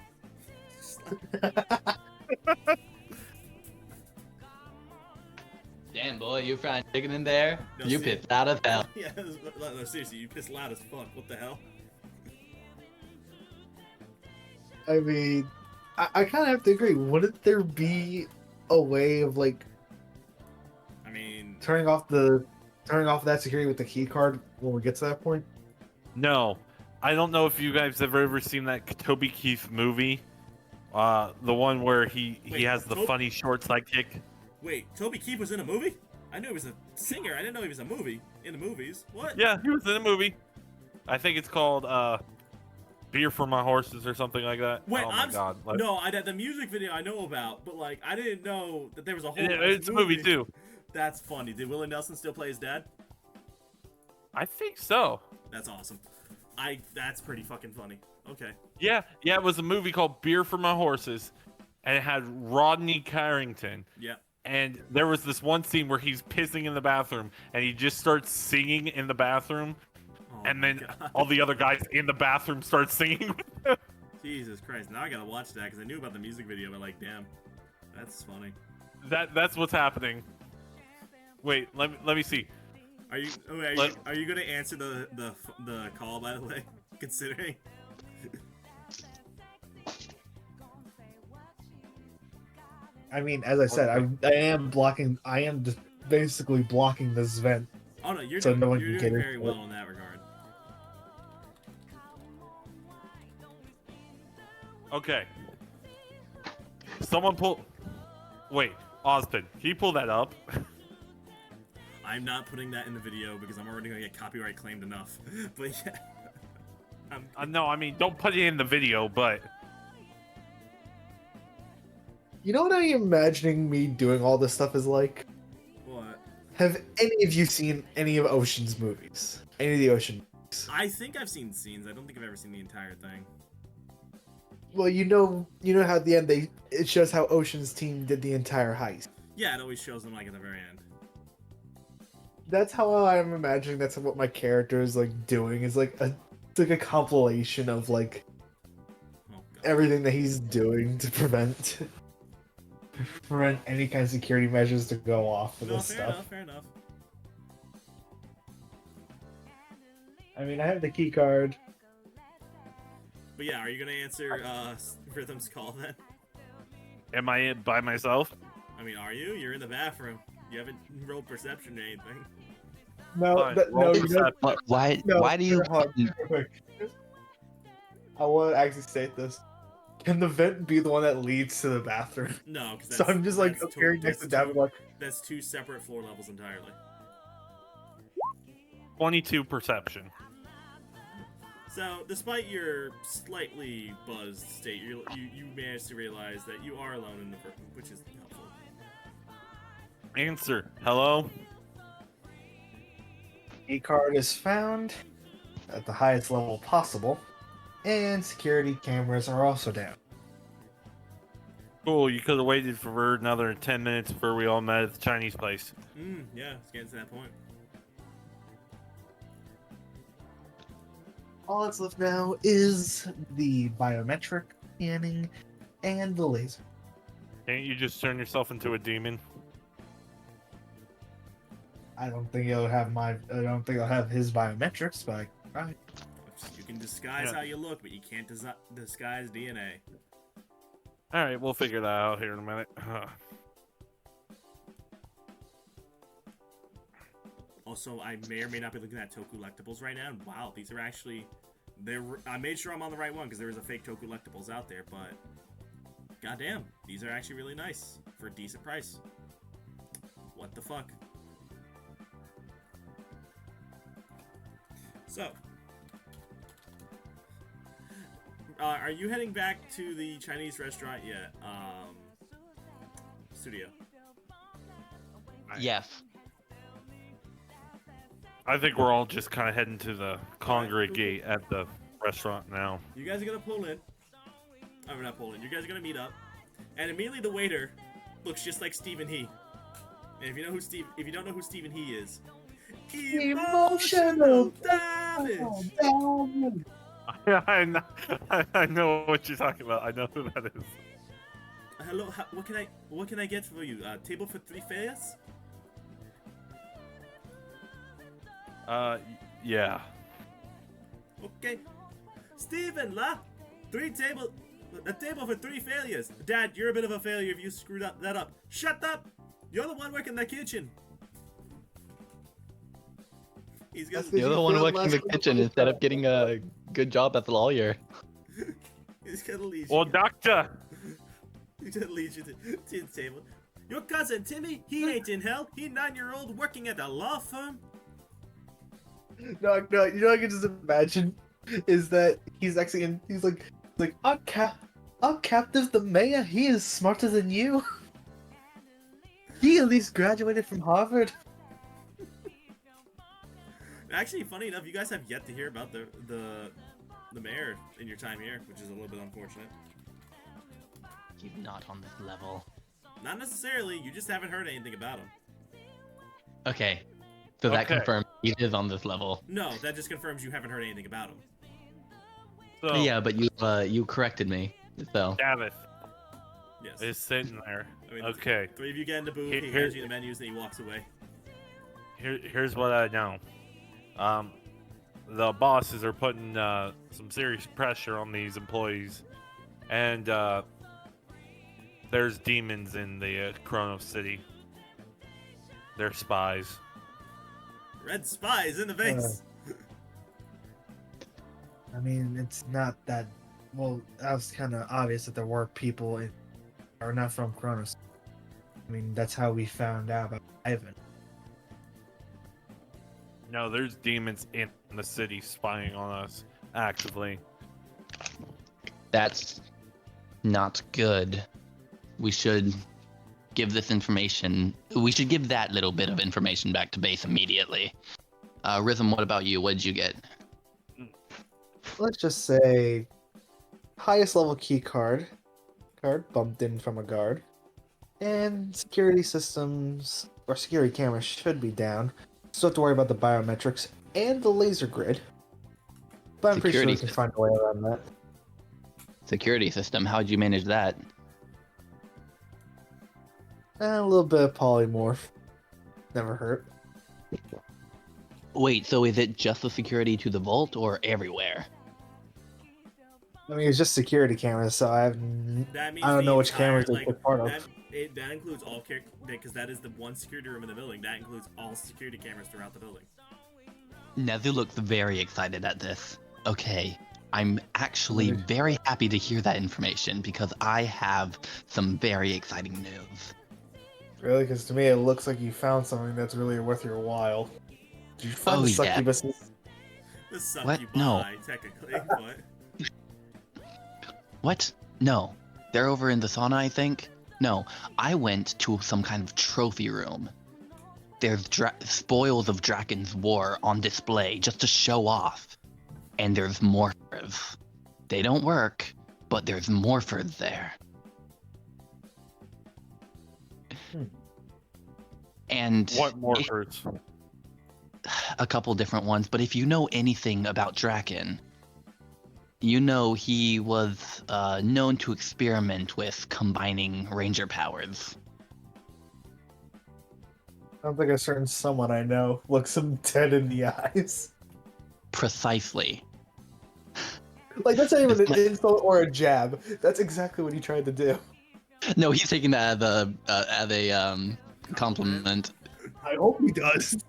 Damn boy, you frying chicken in there? No, You see- pissed out of hell. Yeah, no, seriously, you piss loud as fuck. What the hell? I mean, I kind of have to agree. Wouldn't there be a way of like I mean, turning off that security with the key card when we get to that point? No. I don't know if you guys have ever seen that Toby Keith movie. The one where he Wait, has the funny short sidekick. wait, Toby Keith was in a movie? I knew he was a singer. I didn't know he was a movie in the movies. What? Yeah, he was in a movie. I think it's called Beer for My Horses or something like that. Wait, oh my god. Like, no, the music video I know about, but like I didn't know that there was a whole. it's a movie too. That's funny. Did Willie Nelson still play his dad? I think so. That's awesome. That's pretty fucking funny. Okay. Yeah, it was a movie called Beer for My Horses, and it had Rodney Carrington. Yeah. And there was this one scene where he's pissing in the bathroom, and he just starts singing in the bathroom, Oh and my then God. all the other guys in the bathroom start singing. Jesus Christ! Now I gotta watch that because I knew about the music video, but like, damn, that's funny. That's what's happening. Wait, let me see. Are you are you gonna answer the call, by the way? Considering. I mean, as I said, I am just basically blocking this vent. Oh no, you're So doing, no one you're can doing get very into well it. in that regard. Okay. Someone pull. Wait, Austin, can you pull that up? I'm not putting that in the video because I'm already gonna get copyright claimed enough. But yeah. No, I mean, don't put it in the video, but You know what I'm imagining me doing all this stuff is like? What? Have any of you seen any of Ocean's movies? Any of the Ocean movies? I think I've seen scenes. I don't think I've ever seen the entire thing. Well, you know how at the end it shows how Ocean's team did the entire heist. Yeah, it always shows them like at the very end. That's how I'm imagining. That's what my character is like doing. Is like it's like a compilation of like Oh god. everything that he's doing to prevent any kind of security measures to go off for No, this fair stuff. enough. Fair enough. I mean, I have the key card. But yeah, are you gonna answer Rhythm's call then? Am I in by myself? I mean, are you? You're in the bathroom. You haven't rolled perception or anything. No, Fine, no, roll you know, But why? no. Why do you? hold on, real quick. I want to actually state this. Can the vent be the one that leads to the bathroom? No, because So I'm just like appearing next to Davin, like, That's two separate floor levels entirely. 22 perception. So, despite your slightly buzzed state, you managed to realize that you are alone in the room, which is helpful. Answer. Hello? key card is found at the highest level possible, and security cameras are also down. Cool, you could have waited for another 10 minutes before we all met at the Chinese place. Yeah, it's getting to that point. All that's left now is the biometric scanning and the laser. Can't you just turn yourself into a demon? I don't think it'll have his biometrics, but right. You can disguise Yeah. how you look, but you can't disguise DNA. Alright, we'll figure that out here in a minute. Also, I may or may not be looking at Toku Lectables right now. And wow, these are actually... I made sure I'm on the right one because there was a fake Toku Lectables out there, but... Goddamn, these are actually really nice for a decent price. What the fuck? So... are you heading back to the Chinese restaurant yet? Studio. Yes. I think we're all just kind of heading to the congregate at the restaurant now. You guys are gonna pull in. I mean, not pull in. You guys are gonna meet up, and immediately the waiter looks just like Stephen He. And if you don't know who Stephen He is, emotional damage. I know what you're talking about. I know who that is. Hello, what can I get for you? Table for 3 fares? Yeah. Okay. Stephen, a table for 3 failures. Dad, you're a bit of a failure if you screwed that up. Shut up! You're the one working in the kitchen. He's gonna, That's You're the one working in the kitchen instead of getting a good job as a lawyer. he's gonna lead you. Well, doctor. He's gonna lead you to the table. Your cousin Timmy, he ain't in hell. He 9-year-old working at a law firm. No, you know what I can just imagine is that he's actually he's like I'm captive the mayor. He is smarter than you. He at least graduated from Harvard. Actually, funny enough, you guys have yet to hear about the mayor in your time here, which is a little bit unfortunate. He's not on this level. Not necessarily. You just haven't heard anything about him. Okay. So that Okay. confirms he is on this level. No, that just confirms you haven't heard anything about him. So, Yeah, but you corrected me. So Davith Yes. is sitting there. I mean, Okay. 3 of you get in the booth. He Here- hands you the menus, and he walks away. Here's what I know. The bosses are putting some serious pressure on these employees, and there's demons in the Chronos City. They're spies. Red spies in the face. I mean, it's not that. Well, that was kind of obvious that there were people are not from Kronos. I mean, that's how we found out about Ivan. No, there's demons in the city spying on us actively. that's not good. we should give this information. We should give that little bit of information back to base immediately. Rhythm, what about you? What did you get? Let's just say highest level key card bumped in from a guard, and security systems or security cameras should be down. Still have to worry about the biometrics and the laser grid, but I'm pretty sure we can find a way around that. Security system. How'd you manage that? And a little bit of polymorph. Never hurt. Wait, so is it just the security to the vault or everywhere? I mean, it's just security cameras, so I That means don't the know which entire, cameras they took part of. That includes all because that is the one security room in the building. That includes all security cameras throughout the building. Nezu looks very excited at this. Okay, I'm actually very happy to hear that information because I have some very exciting news. Really? Because to me, it looks like you found something that's really worth your while. Did you find the succubuses? The succubi, What? No. technically, but... What? No. They're over in the sauna, I think? No, I went to some kind of trophy room. There's spoils of Draken's War on display just to show off. And there's morphers. They don't work, but there's morphers there. And What morphers? a couple different ones, but if you know anything about Draken, you know he was known to experiment with combining ranger powers. I don't think a certain someone I know looks him dead in the eyes. Precisely. Like, that's not even an insult or a jab. That's exactly what he tried to do. No, he's taking that as a compliment. I hope he does.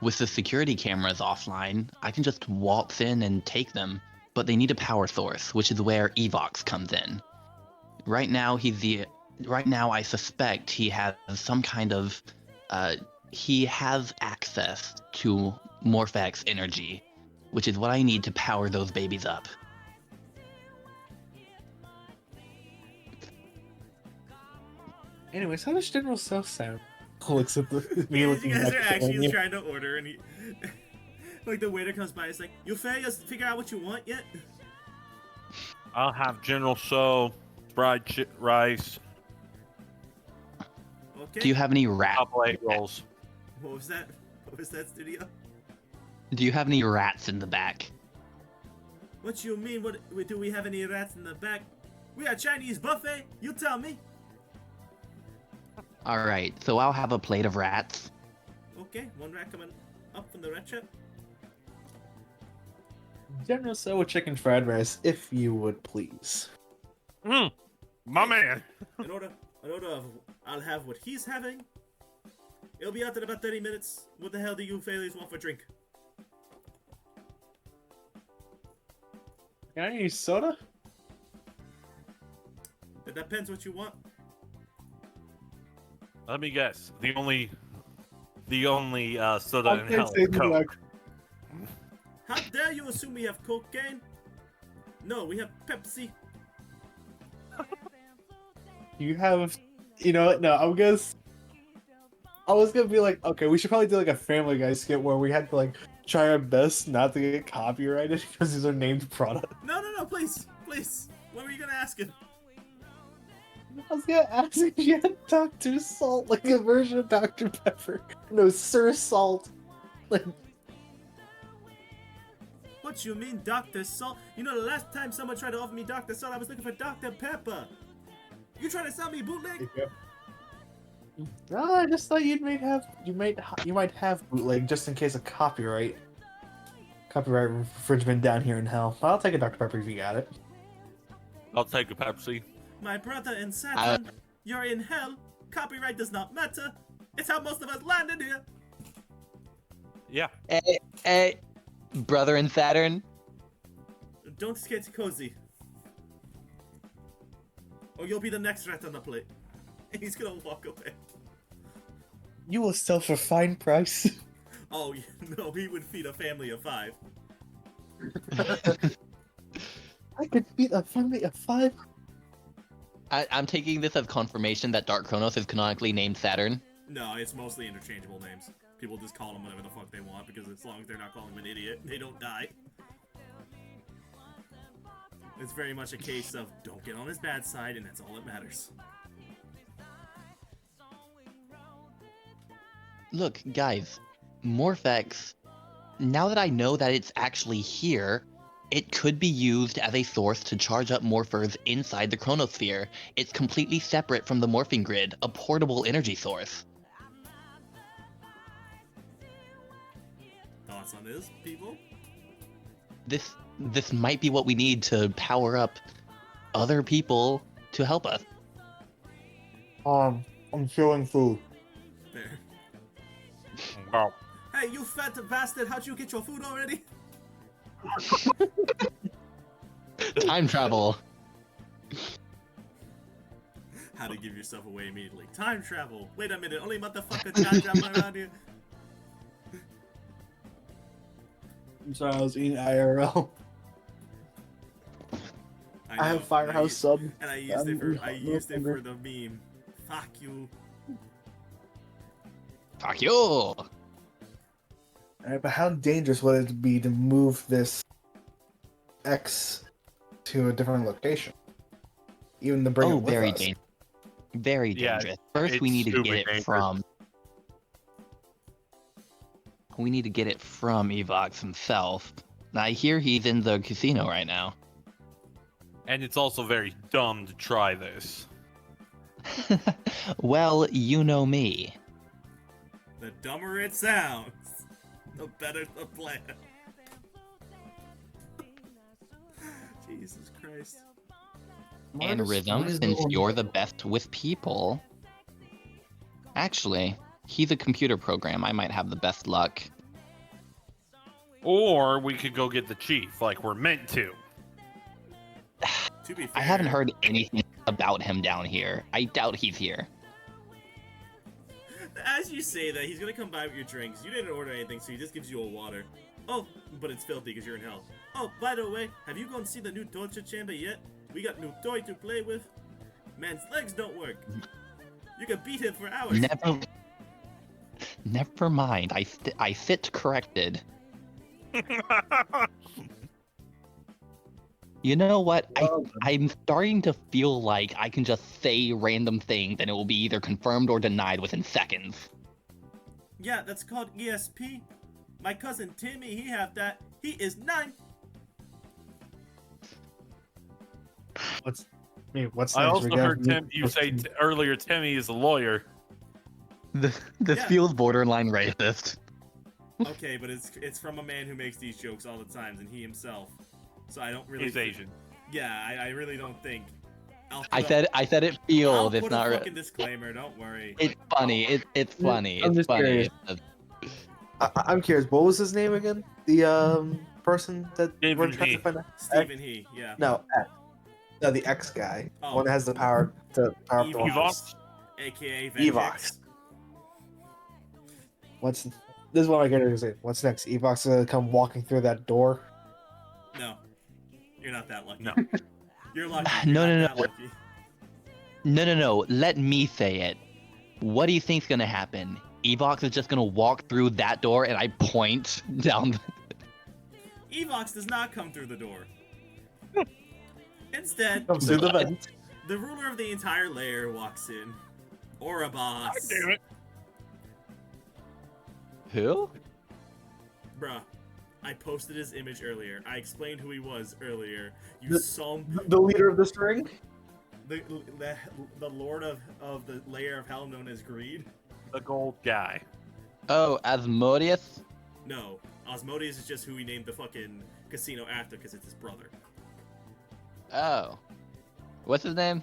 With the security cameras offline, I can just waltz in and take them, but they need a power source, which is where Evox comes in. Right now, I suspect he has some kind of, he has access to Morphax energy, which is what I need to power those babies up. Anyways, how does General Self sound? Looks at me You looking guys back are at actually you. just trying to order, and he... like, the waiter comes by, it's like, you figure out what you want yet? I'll have General So, fried rice, Okay. Do you have any rat? couple egg rolls. What was that? What was that, studio? Do you have any rats in the back? What you mean? What do we have any rats in the back? We are Chinese buffet. You tell me. All right, so I'll have a plate of rats. Okay, one rat coming up from the rat trap. General Soa chicken fried rice, if you would please. My man. An order of I'll have what he's having. It'll be out in about 30 minutes. What the hell do you failures want for drink? Can I use soda? It depends what you want. Let me guess. The only soda in hell say is Coke. How dare you assume we have cocaine? No, we have Pepsi. You have, you know what? No, I was gonna be like, okay, we should probably do like a Family Guy skit where we had to like try our best not to get copyrighted because these are named products. No, please. What were you gonna ask him? I was gonna ask if you had Dr. Salt, like a version of Dr. Pepper. No, Sir Salt. Like, What you mean, Dr. Salt? You know, the last time someone tried to offer me Dr. Salt, I was looking for Dr. Pepper. You trying to sell me bootleg? no, I just thought you might have bootleg just in case of copyright infringement down here in hell. But I'll take a Dr. Pepper if you got it. I'll take a Pepsi. My brother in Saturn, you're in hell. Copyright does not matter. It's how most of us landed here. Yeah. Hey, brother in Saturn. Don't get cozy. Or you'll be the next rat on the plate. And he's gonna walk away. You will sell for fine price. Oh, no, he would feed a family of 5. I could feed a family of 5. I'm taking this as confirmation that Dark Chronos is canonically named Saturn. No, it's mostly interchangeable names. People just call him whatever the fuck they want because as long as they're not calling him an idiot, they don't die. It's very much a case of don't get on his bad side, and that's all that matters. Look, guys, Morphex, now that I know that it's actually here, it could be used as a source to charge up morphers inside the chronosphere. It's completely separate from the morphing grid, a portable energy source. Thoughts on this, people? This might be what we need to power up other people to help us. I'm feeling food. There. Wow. Hey, you fat bastard! How'd you get your food already? Time travel. How to give yourself away immediately. Time travel. Wait a minute, only motherfucker time travel around here. I'm sorry, I was eating IRL. I know, have Firehouse sub. and I used it for the meme. Fuck you. Fuck you. Alright, but how dangerous would it be to move this X to a different location? Even to bring it with very us. dangerous. Very Yeah, dangerous. First, we it's need to super get it dangerous. from. We need to get it from Evox himself. I hear he's in the casino right now. And it's also very dumb to try this. Well, you know me. The dumber it sounds, the better the plan. Jesus Christ. And Marcus, Rhythm, what is since going you're on? the best with people. Actually, he's a computer program. I might have the best luck. Or we could go get the chief, like we're meant to. To be fair, I haven't heard anything about him down here. I doubt he's here. As you say that, he's gonna come by with your drinks. You didn't order anything, so he just gives you a water. Oh, but it's filthy because you're in hell. Oh, by the way, have you gone to see the new torture chamber yet? We got new toy to play with. Man's legs don't work. You can beat him for hours. Never mind. I sit corrected. You know what? I'm starting to feel like I can just say random things and it will be either confirmed or denied within seconds. Yeah, that's called ESP. My cousin Timmy, he have that. He is 9. What's next? I also We got- heard you say earlier Timmy is a lawyer. This Yeah. feels borderline racist. Okay, but it's from a man who makes these jokes all the time, and he himself. So I don't really. He's Asian. Yeah, I really don't think. I said it I'll feels. It's put not. a fucking disclaimer. Don't worry. It's funny. It's funny. I'm It's just funny. curious. I'm curious. What was his name again? The person that Stephen we're trying He. to find out. Stephen He. Yeah. No, X. No, the X guy. Oh. One that has the power to power up the Evox. walls. AKA Evox. Vengeance. This is what I get to say. What's next? Evox gonna come walking through that door. No, you're not that lucky. No. You're lucky. No, You're no, not no. that lucky. No. Let me say it. What do you think's gonna happen? Evox is just gonna walk through that door, and I point down. Evox does not come through the door. Instead, Comes through the vent. the ruler of the entire lair walks in. Orabos. Damn it. Who? Bruh, I posted his image earlier. I explained who he was earlier. You saw him. The leader of this ring. The lord of the layer of hell known as Greed. The gold guy. Oh, Asmodeus. No, Osmodeus is just who he named the fucking casino after because it's his brother. Oh, what's his name?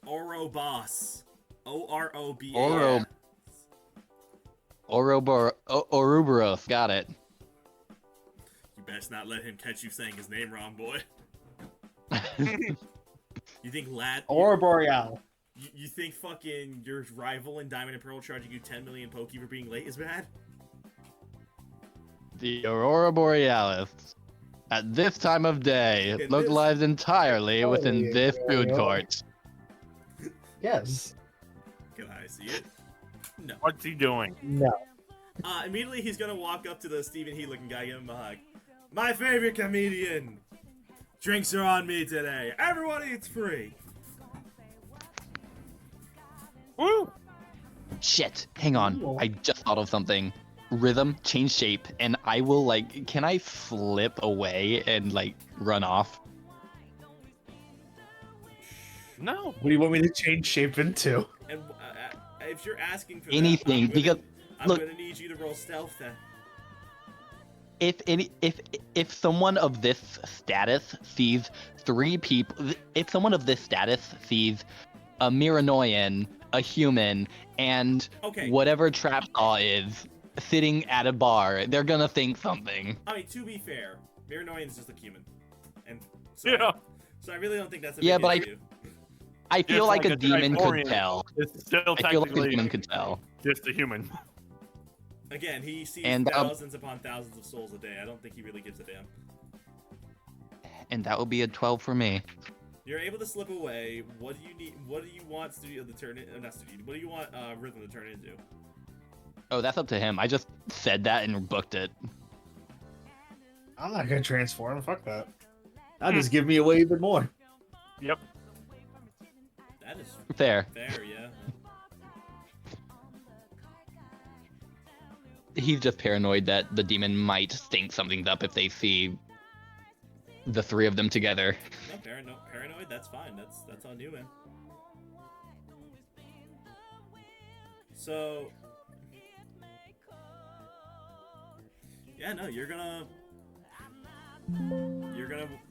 Orobos. Oroba. Oro- Ouroboros. Got it. You best not let him catch you saying his name wrong, boy. You think Aurora Boreal. You think fucking your rival in Diamond and Pearl charging you 10 million Poke for being late is bad? The Aurora Borealis. At this time of day, In localized entirely within Oh, this yeah, food yeah. court. Yes. Can I see it? No. What's he doing? No. Immediately he's gonna walk up to the Stephen He looking guy, give him a hug. My favorite comedian! Drinks are on me today. Everyone eats free. Woo! Shit, hang on. Ooh. I just thought of something. Rhythm, change shape, and I will can I flip away and run off? No. What do you want me to change shape into? And if you're asking for Anything, that, I'm look- gonna need you to roll stealth then. If someone of this status sees three people, if someone of this status sees a Miranoian, a human, and Okay. whatever Trapsaw is sitting at a bar, they're gonna think something. I mean, to be fair, Miranoian's just a human. And so, Yeah. so I really don't think that's a Yeah, big but deal to you. I feel Just like a demon could Triforian, tell. It's still I feel like a technically demon could tell. just a human. Again, he sees And, thousands upon thousands of souls a day. I don't think he really gives a damn. And that would be a 12 for me. You're able to slip away. What do you need? What do you want Studio to turn in? Not Studio. What do you want Rhythm to turn into? Oh, that's up to him. I just said that and booked it. I'm not gonna transform. Fuck that. That'll just give me away even more. Yep. That is Fair. fair, yeah. He's just paranoid that the demon might think something's up if they see the three of them together. No, paranoid. That's fine. That's on you, man. So, yeah, no, you're gonna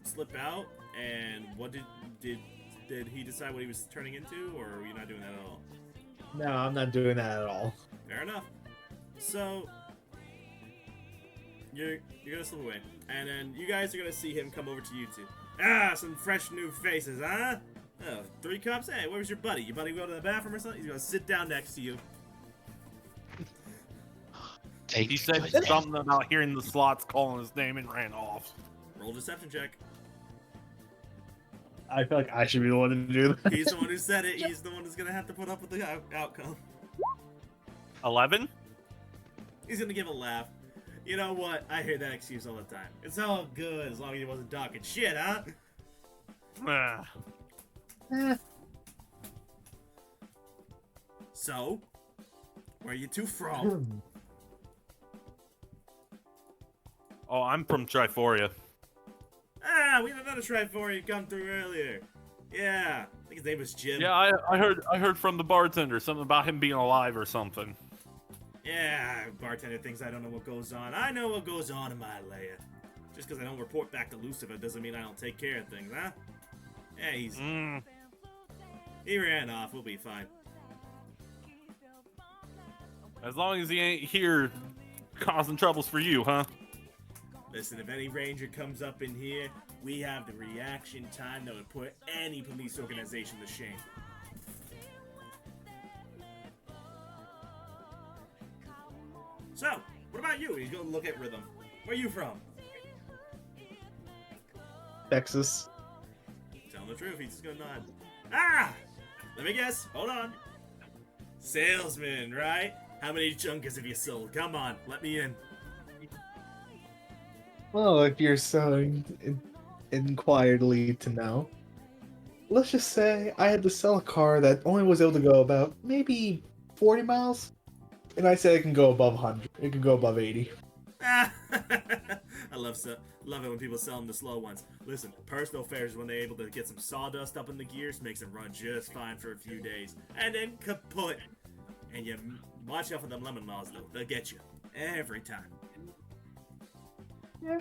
slip out. And what did he decide what he was turning into, or are you not doing that at all? No, I'm not doing that at all. Fair enough. So you're gonna slip away, and then you guys are gonna see him come over to you two. Ah, some fresh new faces, huh? Oh, 3 cups. Hey, where was your buddy? Your buddy go to the bathroom or something? He's gonna sit down next to you. He said something about hearing the slots calling his name and ran off. Roll a deception check. I feel like I should be the one to do that. He's the one who said it. He's the one who's gonna have to put up with the outcome. 11? He's gonna give a laugh. You know what? I hear that excuse all the time. It's all good as long as he wasn't talking shit, huh? Ah. So, where you two from? Oh, I'm from Triforia. Ah, we had another Triforian come through earlier. Yeah, I think his name was Jim. Yeah, I heard from the bartender something about him being alive or something. Yeah, bartender thinks I don't know what goes on. I know what goes on in my lair. Just because I don't report back to Lucifer doesn't mean I don't take care of things, huh? Yeah, he ran off. We'll be fine. As long as he ain't here causing troubles for you, huh? Listen, if any ranger comes up in here, we have the reaction time that would put any police organization to shame. So, what about you? He's gonna look at Rhythm. Where you from? Texas. Tell him the truth, he's just gonna nod. Ah! Let me guess. Hold on. Salesman, right? How many junkers have you sold? Come on, let me in. Well, if you're so inquiredly to know, let's just say I had to sell a car that only was able to go about maybe 40 miles, and I said it can go above 100. It can go above 80. I love it when people sell them the slow ones. Listen, personal affairs is when they're able to get some sawdust up in the gears, makes them run just fine for a few days, and then kaput. And you watch out for them lemon laws though; they'll get you every time. Yeah.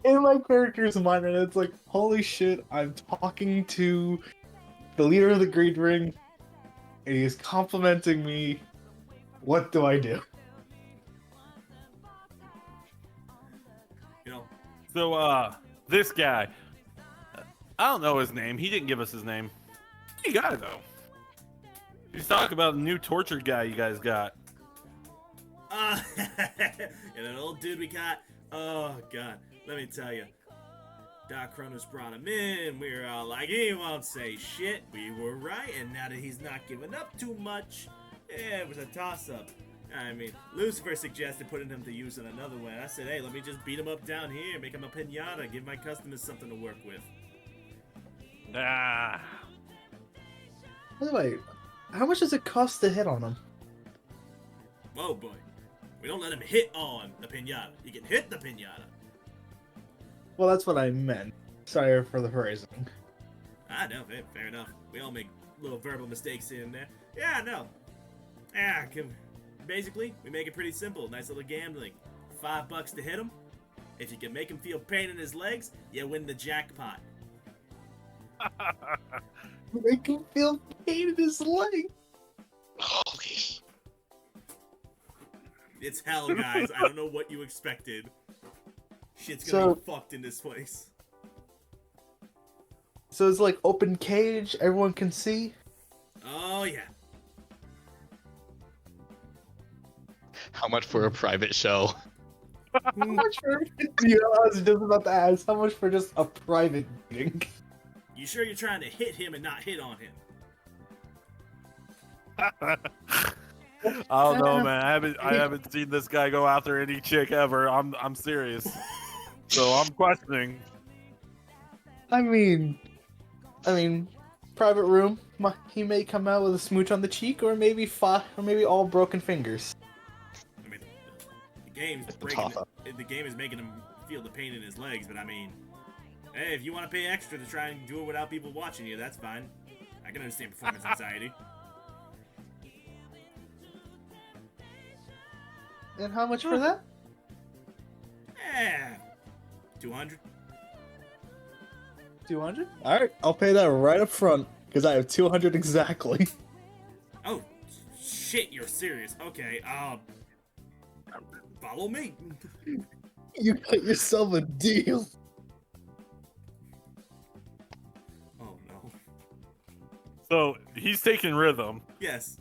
In my character's mind, and it's like, holy shit, I'm talking to the leader of the Greed Ring, and he is complimenting me. What do I do? You know, So, this guy, I don't know his name. He didn't give us his name. You got it though. He's talking about the new tortured guy you guys got. And an old dude we got. Oh god, let me tell you. Doc Cronus brought him in. We were all like, he won't say shit. We were right, and now that he's not giving up too much, it was a toss-up. I mean, Lucifer suggested putting him to use in another way. I said, hey, let me just beat him up down here, make him a pinata, give my customers something to work with. Ah. By the way, how much does it cost to hit on him? Whoa, boy. We don't let him hit on the pinata. He can hit the pinata. Well, that's what I meant. Sorry for the phrasing. Ah, no, fair enough. We all make little verbal mistakes here and there. Yeah, no. Ah, basically, we make it pretty simple. Nice little gambling. $5 to hit him. If you can make him feel pain in his legs, you win the jackpot. Make him feel pain in his leg. Holy. It's hell, guys. I don't know what you expected. Shit's gonna be fucked in this place. So it's like open cage, everyone can see? Oh, yeah. How much for a private show? How much for... Yeah, I was just about to ask, how much for just a private meeting? You sure you're trying to hit him and not hit on him? I don't know, man. I haven't seen this guy go after any chick ever. I'm serious. So I'm questioning. I mean, private room. He may come out with a smooch on the cheek, or maybe all broken fingers. I mean, the game's breaking. The game is making him feel the pain in his legs, but I mean, hey, if you want to pay extra to try and do it without people watching you, that's fine. I can understand performance anxiety. And how much for that? Yeah, 200. 200? Alright, I'll pay that right up front, because I have 200 exactly. Oh, shit, you're serious. Okay, follow me. You got yourself a deal. Oh, no. So he's taking rhythm. Yes.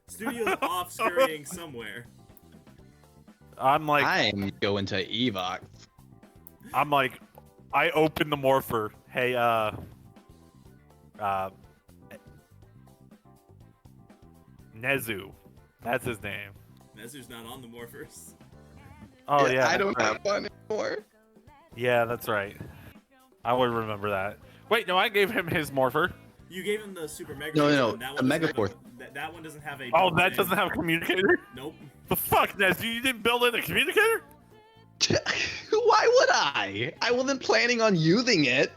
Studio's off scurrying somewhere. I'm like, I'm going to Evox. I open the morpher. Hey, Nezu. That's his name. Nezu's not on the morphers. Oh yeah, I don't that's have one anymore. Yeah, that's right. I would remember that. Wait, no, I gave him his morpher. You gave him the super mega. No, and that the one Mega doesn't Force. have that one doesn't have a. Oh, that built-in- doesn't have a communicator? Nope. The fuck, Nezu? You didn't build in a communicator? Why would I? I wasn't planning on using it.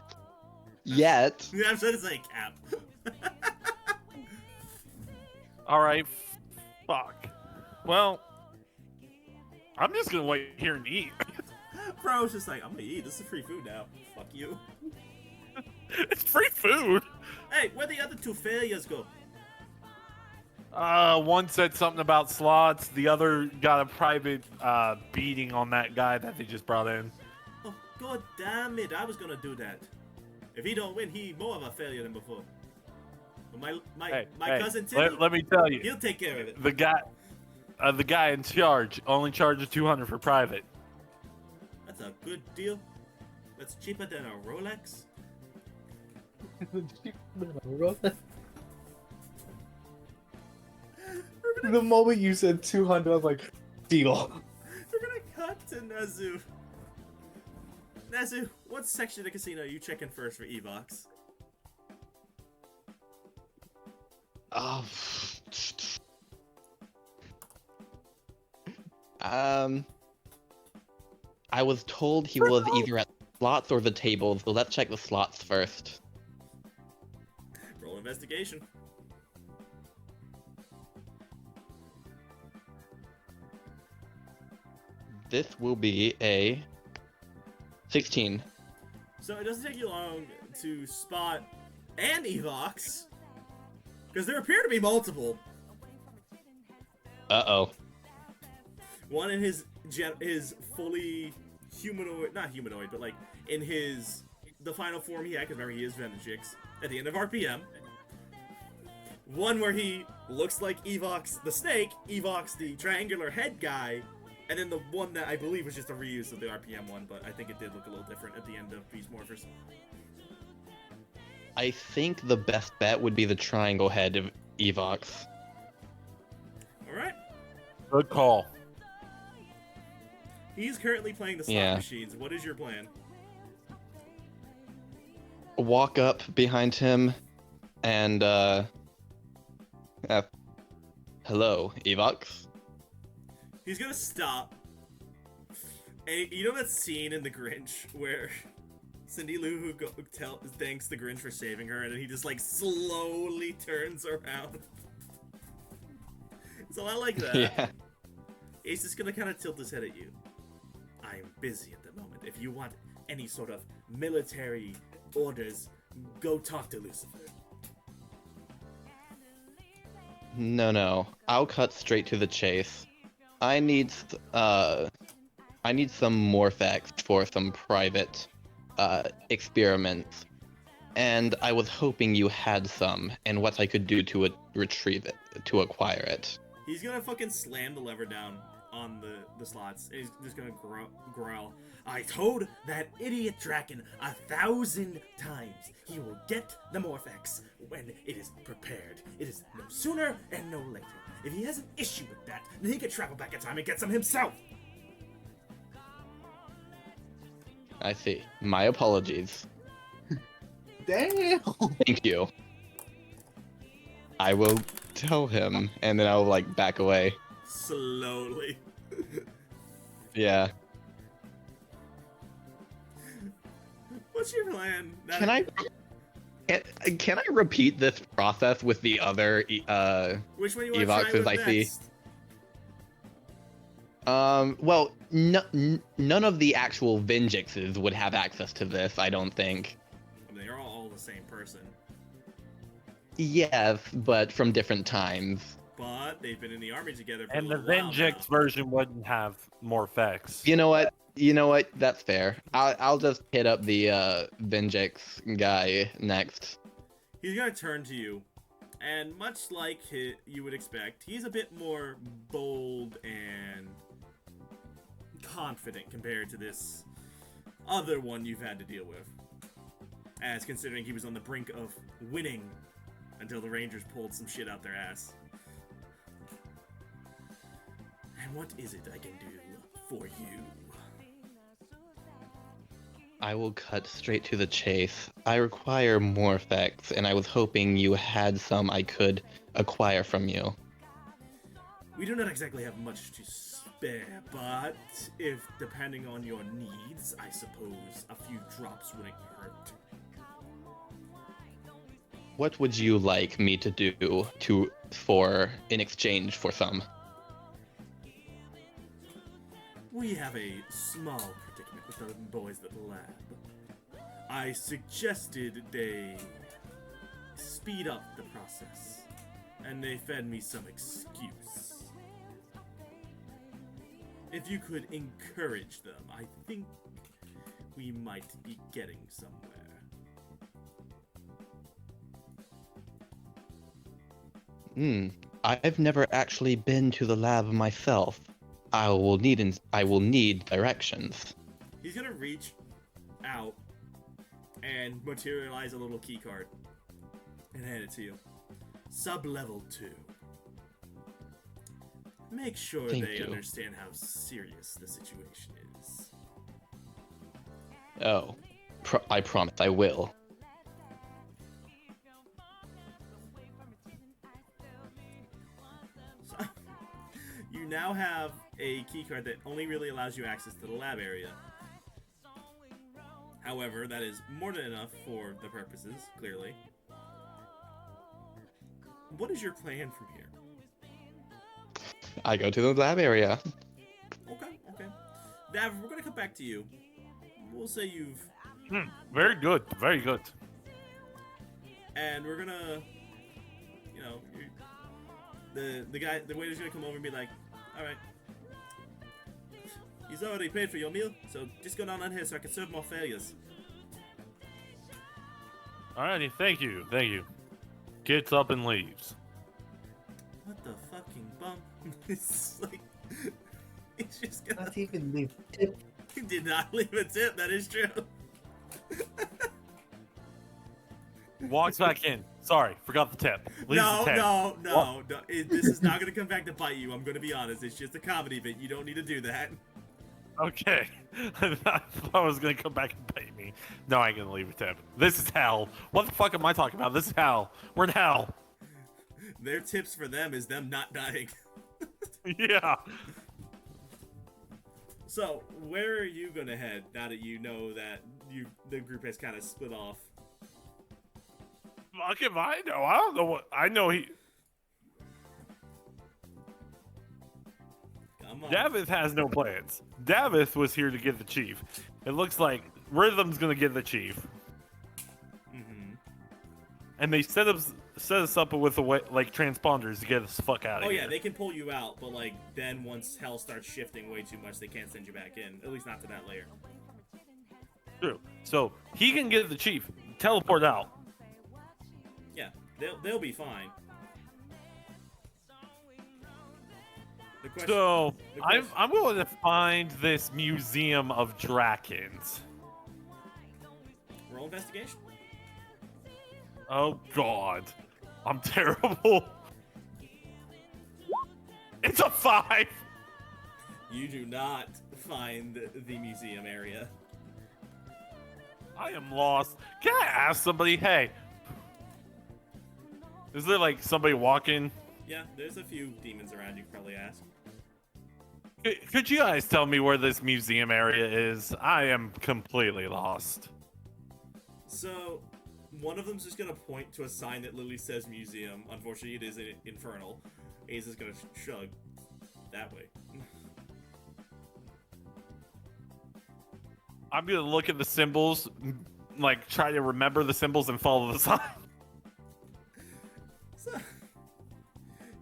Yet. I'm trying to say cap. Alright, fuck. Well, I'm just gonna wait here and eat. Bro, it's just like, I'm gonna eat. This is free food now. Fuck you. It's free food. Hey, where'd the other two failures go? One said something about slots. The other got a private beating on that guy that they just brought in. Oh, god damn it. I was gonna do that. If he don't win, he more of a failure than before. But my cousin Timmy, let me tell you, he'll take care of it. the guy in charge only charges 200 for private. That's a good deal. That's cheaper than a Rolex. The moment you said 200, I was like, deal. We're gonna cut to Nezu. Nezu, what section of the casino are you checking first for Evox? Oh. I was told he was either at slots or the tables, so let's check the slots first. Roll investigation. This will be a 16. So it doesn't take you long to spot an Evox, because there appear to be multiple. Uh-oh. One in his fully humanoid, not humanoid, but like in the final form he had, because remember he is Venom Chicks at the end of RPM. One where he looks like Evox the snake, Evox the triangular head guy, and then the one that I believe was just a reuse of the RPM one, but I think it did look a little different at the end of Beast Morphers. I think the best bet would be the triangle head of Evox. Alright. Good call. He's currently playing the slot Yeah. machines. What is your plan? Walk up behind him and hello, Evox? He's gonna stop. And you know that scene in The Grinch where Cindy Lou Who thanks the Grinch for saving her, and then he just like slowly turns around. So I like that. Yeah. He's just gonna kind of tilt his head at you. I am busy at the moment. If you want any sort of military orders, go talk to Lucifer. No. I'll cut straight to the chase. I need some Morphex for some private experiments, and I was hoping you had some, and what I could do to retrieve it, to acquire it. He's gonna fucking slam the lever down on the slots. He's just gonna growl. I told that idiot Draken 1,000 times he will get the Morphex when it is prepared. It is no sooner and no later. If he has an issue with that, then he can travel back in time and get some himself. I see. My apologies. Damn. Thank you. I will tell him, and then I'll like back away. Slowly. Yeah. What's your plan? Can I repeat this process with the other Which one you want to Evox try with as I see? next? Well, none of the actual Vengixes would have access to this, I don't think. They're all the same person, Yes, but from different times. but they've been in the army together for And a the little while Vengex now. version wouldn't have more effects. You know what? That's fair. I'll just hit up the Vengix guy next. He's gonna turn to you, and much like you would expect, he's a bit more bold and confident compared to this other one you've had to deal with. As considering he was on the brink of winning until the Rangers pulled some shit out their ass. And what is it I can do for you? I will cut straight to the chase. I require Morphex, and I was hoping you had some I could acquire from you. We do not exactly have much to spare, but if depending on your needs, I suppose a few drops wouldn't hurt. What would you like me to do in exchange for some? We have a small predicament with the boys at the lab. I suggested they speed up the process, and they fed me some excuse. If you could encourage them, I think we might be getting somewhere. I've never actually been to the lab myself. I will need directions. He's gonna reach out and materialize a little key card and hand it to you. Sub-level 2. Make sure Thank they you. understand how serious the situation is. Oh, I promise I will. So, you now have a key card that only really allows you access to the lab area. However, that is more than enough for the purposes, clearly. What is your plan from here? I go to the lab area. Okay. Dav, we're gonna come back to you. We'll say you've... Very good, very good. And we're gonna... You know, the waiter's gonna come over and be like, alright. He's already paid for your meal, so just go down on here so I can serve more failures. Alrighty, thank you. Gets up and leaves. bum. It's like he's just gonna. Not even leave tip. He did not leave a tip. That is true. Walks back in. Sorry, forgot the tip. Leaves No, the tip. no. This is not gonna come back to bite you. I'm gonna be honest. It's just a comedy bit. You don't need to do that. Okay. I thought it was gonna come back and bite me. No, I ain't gonna leave a tip. This is hell. What the fuck am I talking about? This is hell. We're in hell. Their tips for them is them not dying. Yeah. So, where are you gonna head now that you know that the group has kind of split off? Fuck if I know. I don't know what. I know he. Come on. Davith has no plans. Davith was here to get the chief. It looks like Rhythm's gonna get the chief. Mm-hmm. And they set us up with the way, like transponders to get us the fuck out of Oh here. yeah, they can pull you out, but like then once hell starts shifting way too much, they can't send you back in. At least not to that layer. True. So he can get the chief, teleport out. Yeah, they'll be fine. The question, So the question- I'm going to find this museum of Drakens. roll investigation. Oh God, I'm terrible. It's a 5. You do not find the museum area. I am lost. Can I ask somebody? Hey, is there like somebody walking? Yeah, there's a few demons around. You could probably ask. Could you guys tell me where this museum area is? I am completely lost. So, one of them's just gonna point to a sign that literally says museum. Unfortunately, it is infernal. And he's just gonna shrug that way. I'm gonna look at the symbols, like try to remember the symbols and follow the sign. So,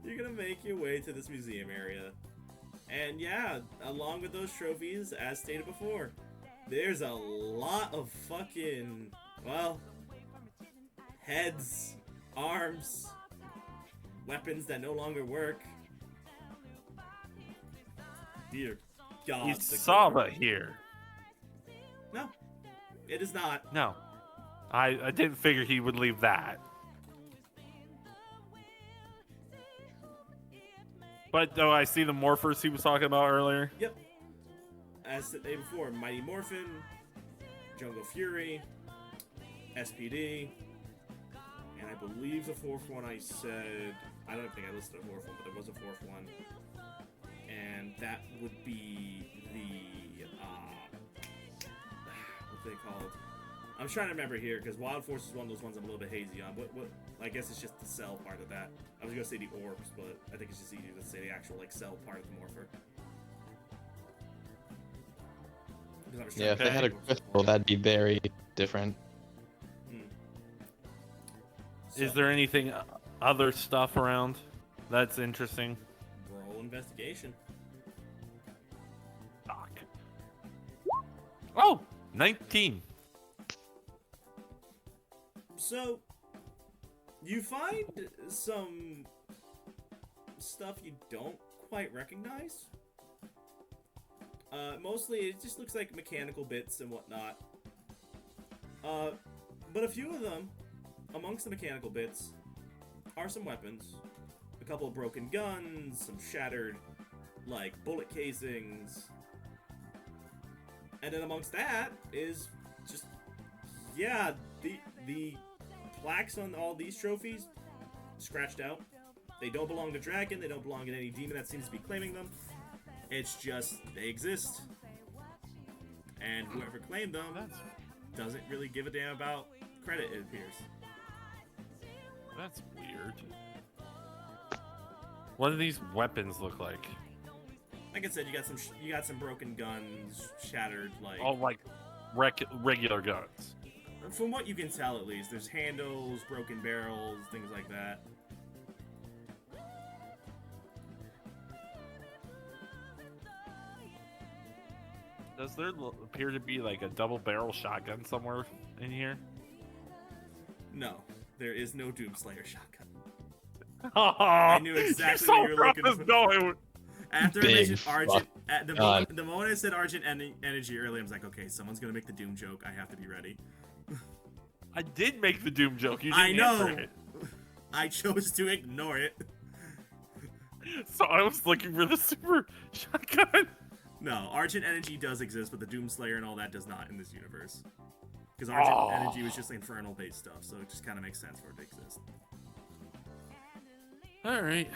you're gonna make your way to this museum area. And yeah, along with those trophies, as stated before, there's a lot of fucking, well, heads, arms, weapons that no longer work. Dear God. Is the Saba gore. here? No, it is not. No. I didn't figure he would leave that. But though I see the morphers he was talking about earlier. Yep. As stated before, Mighty Morphin, Jungle Fury, SPD, and I believe the fourth one I said, I don't think I listed a fourth one, but there was a fourth one. And that would be the, what's they called? I'm trying to remember here, because Wild Force is one of those ones I'm a little bit hazy on. What, I guess it's just the cell part of that. I was going to say the orbs, but I think it's just easier to say the actual, like, cell part of the morpher. Because I was Yeah, if trying they to had a think what it was crystal, for. that'd be very different. Is So, there anything other stuff around that's interesting? roll investigation. Fuck. Oh, 19. So, you find some stuff you don't quite recognize. Mostly, it just looks like mechanical bits and whatnot. But a few of them, amongst the mechanical bits, are some weapons. A couple of broken guns, some shattered, like, bullet casings. And then amongst that is just, yeah, the plaques on all these trophies, scratched out. They don't belong to Draken, they don't belong to any demon that seems to be claiming them. It's just, they exist. And whoever claimed them doesn't really give a damn about credit, it appears. That's weird. What do these weapons look like? Like I said, you got some broken guns, shattered, like... Oh, like regular guns. From what you can tell, at least, there's handles, broken barrels, things like that. Does there appear to be like a double barrel shotgun somewhere in here? No, there is no Doomslayer shotgun. I knew exactly what you were looking for. Going. After I Big mentioned fuck Argent, at God. the moment I said Argent Energy earlier, I was like, okay, someone's gonna make the Doom joke. I have to be ready. I did make the Doom joke. You I didn't know. answer it. I chose to ignore it. So I was looking for the super shotgun. No, Argent Energy does exist, but the Doom Slayer and all that does not in this universe. Because Argent Oh. Energy was just infernal-based stuff, so it just kind of makes sense for it to exist. All right.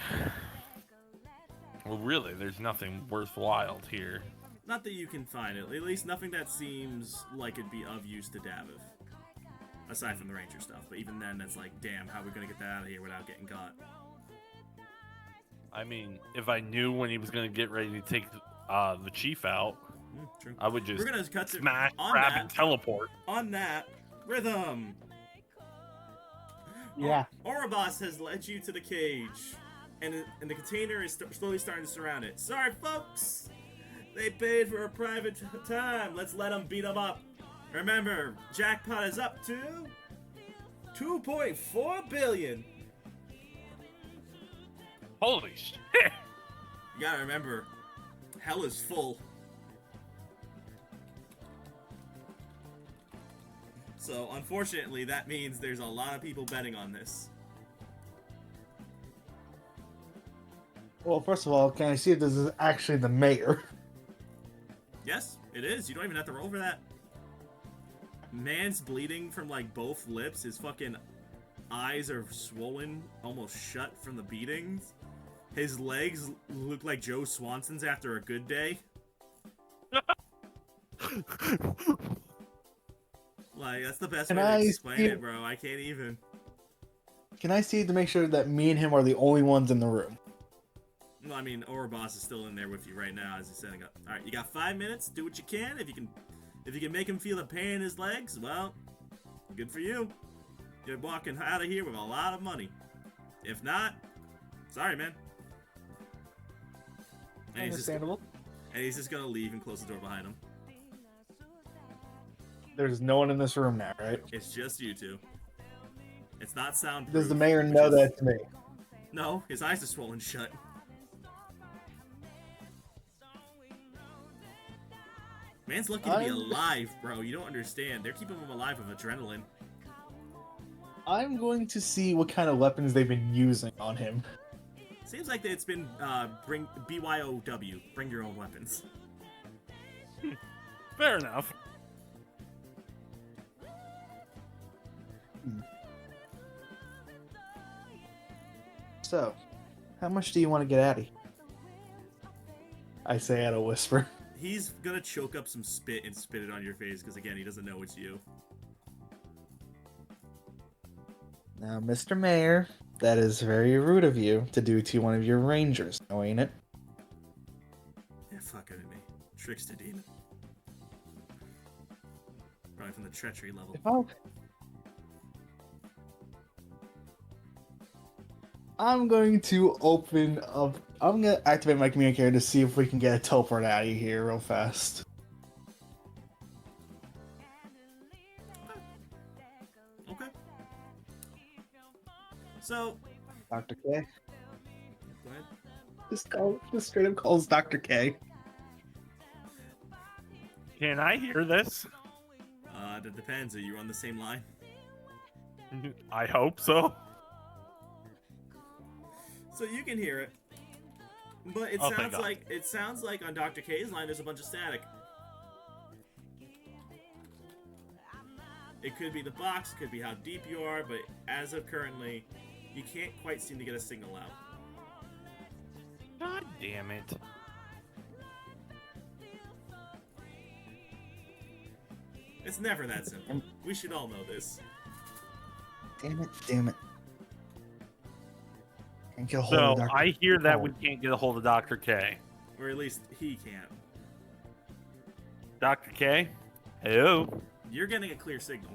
Well, really, there's nothing worthwhile here. Not that you can find it. At least nothing that seems like it'd be of use to Daviv. Aside from the Ranger stuff. But even then, that's like, damn, how are we going to get that out of here without getting caught? I mean, if I knew when he was going to get ready to take the chief out, True. I would just We're gonna cut to smash, on grab, that. and teleport. On that, Rhythm! Yeah. Orobos has led you to the cage, and the container is slowly starting to surround it. Sorry, folks! They paid for a private time. Let's let them beat them up. Remember, jackpot is up to 2.4 billion. Holy shit! You gotta remember, hell is full. So, unfortunately, that means there's a lot of people betting on this. Well, first of all, can I see if this is actually the mayor? Yes, it is. You don't even have to roll for that. Man's bleeding from, like, both lips. His fucking eyes are swollen, almost shut from the beatings. His legs look like Joe Swanson's after a good day. Like, that's the best Can way to I explain see- it, bro. I can't even. Can I see to make sure that me and him are the only ones in the room? Well, I mean, Orobos is still in there with you right now as he's setting up. All right, you got 5 minutes. Do what you can. If you can make him feel the pain in his legs, well, good for you. You're walking out of here with a lot of money. If not, sorry, man. And Understandable. he's just gonna leave and close the door behind him. There's no one in this room now, right? It's just you two. It's not soundproof. Does the mayor which know is- that it's me? No, his eyes are swollen shut. Man's lucky to be alive, bro. You don't understand. They're keeping him alive with adrenaline. I'm going to see what kind of weapons they've been using on him. Seems like it's been bring BYOW, bring your own weapons. Fair enough. So, how much do you want to get out of here? I say at a whisper. He's gonna choke up some spit and spit it on your face because again, he doesn't know it's you. Now, Mr. Mayor, that is very rude of you to do to one of your rangers, now ain't it? Yeah, fuck it, me. Trickster demon. Probably from the treachery level. I'm going to open up. I'm going to activate my communicator to see if we can get a teleport out of here real fast. Okay. So, Dr. K. go ahead. Just straight up calls Dr. K. Can I hear this? That depends. Are you on the same line? I hope so. So you can hear it, but Oh, thank God. it sounds like on Dr. K's line there's a bunch of static. It could be the box, it could be how deep you are, but as of currently, you can't quite seem to get a signal out. God damn it. It's never that simple. We should all know this. Damn it. Can't get a hold So of Dr. I hear that Oh. we can't get a hold of Dr. K. Or at least he can't. Dr. K? Hello? You're getting a clear signal.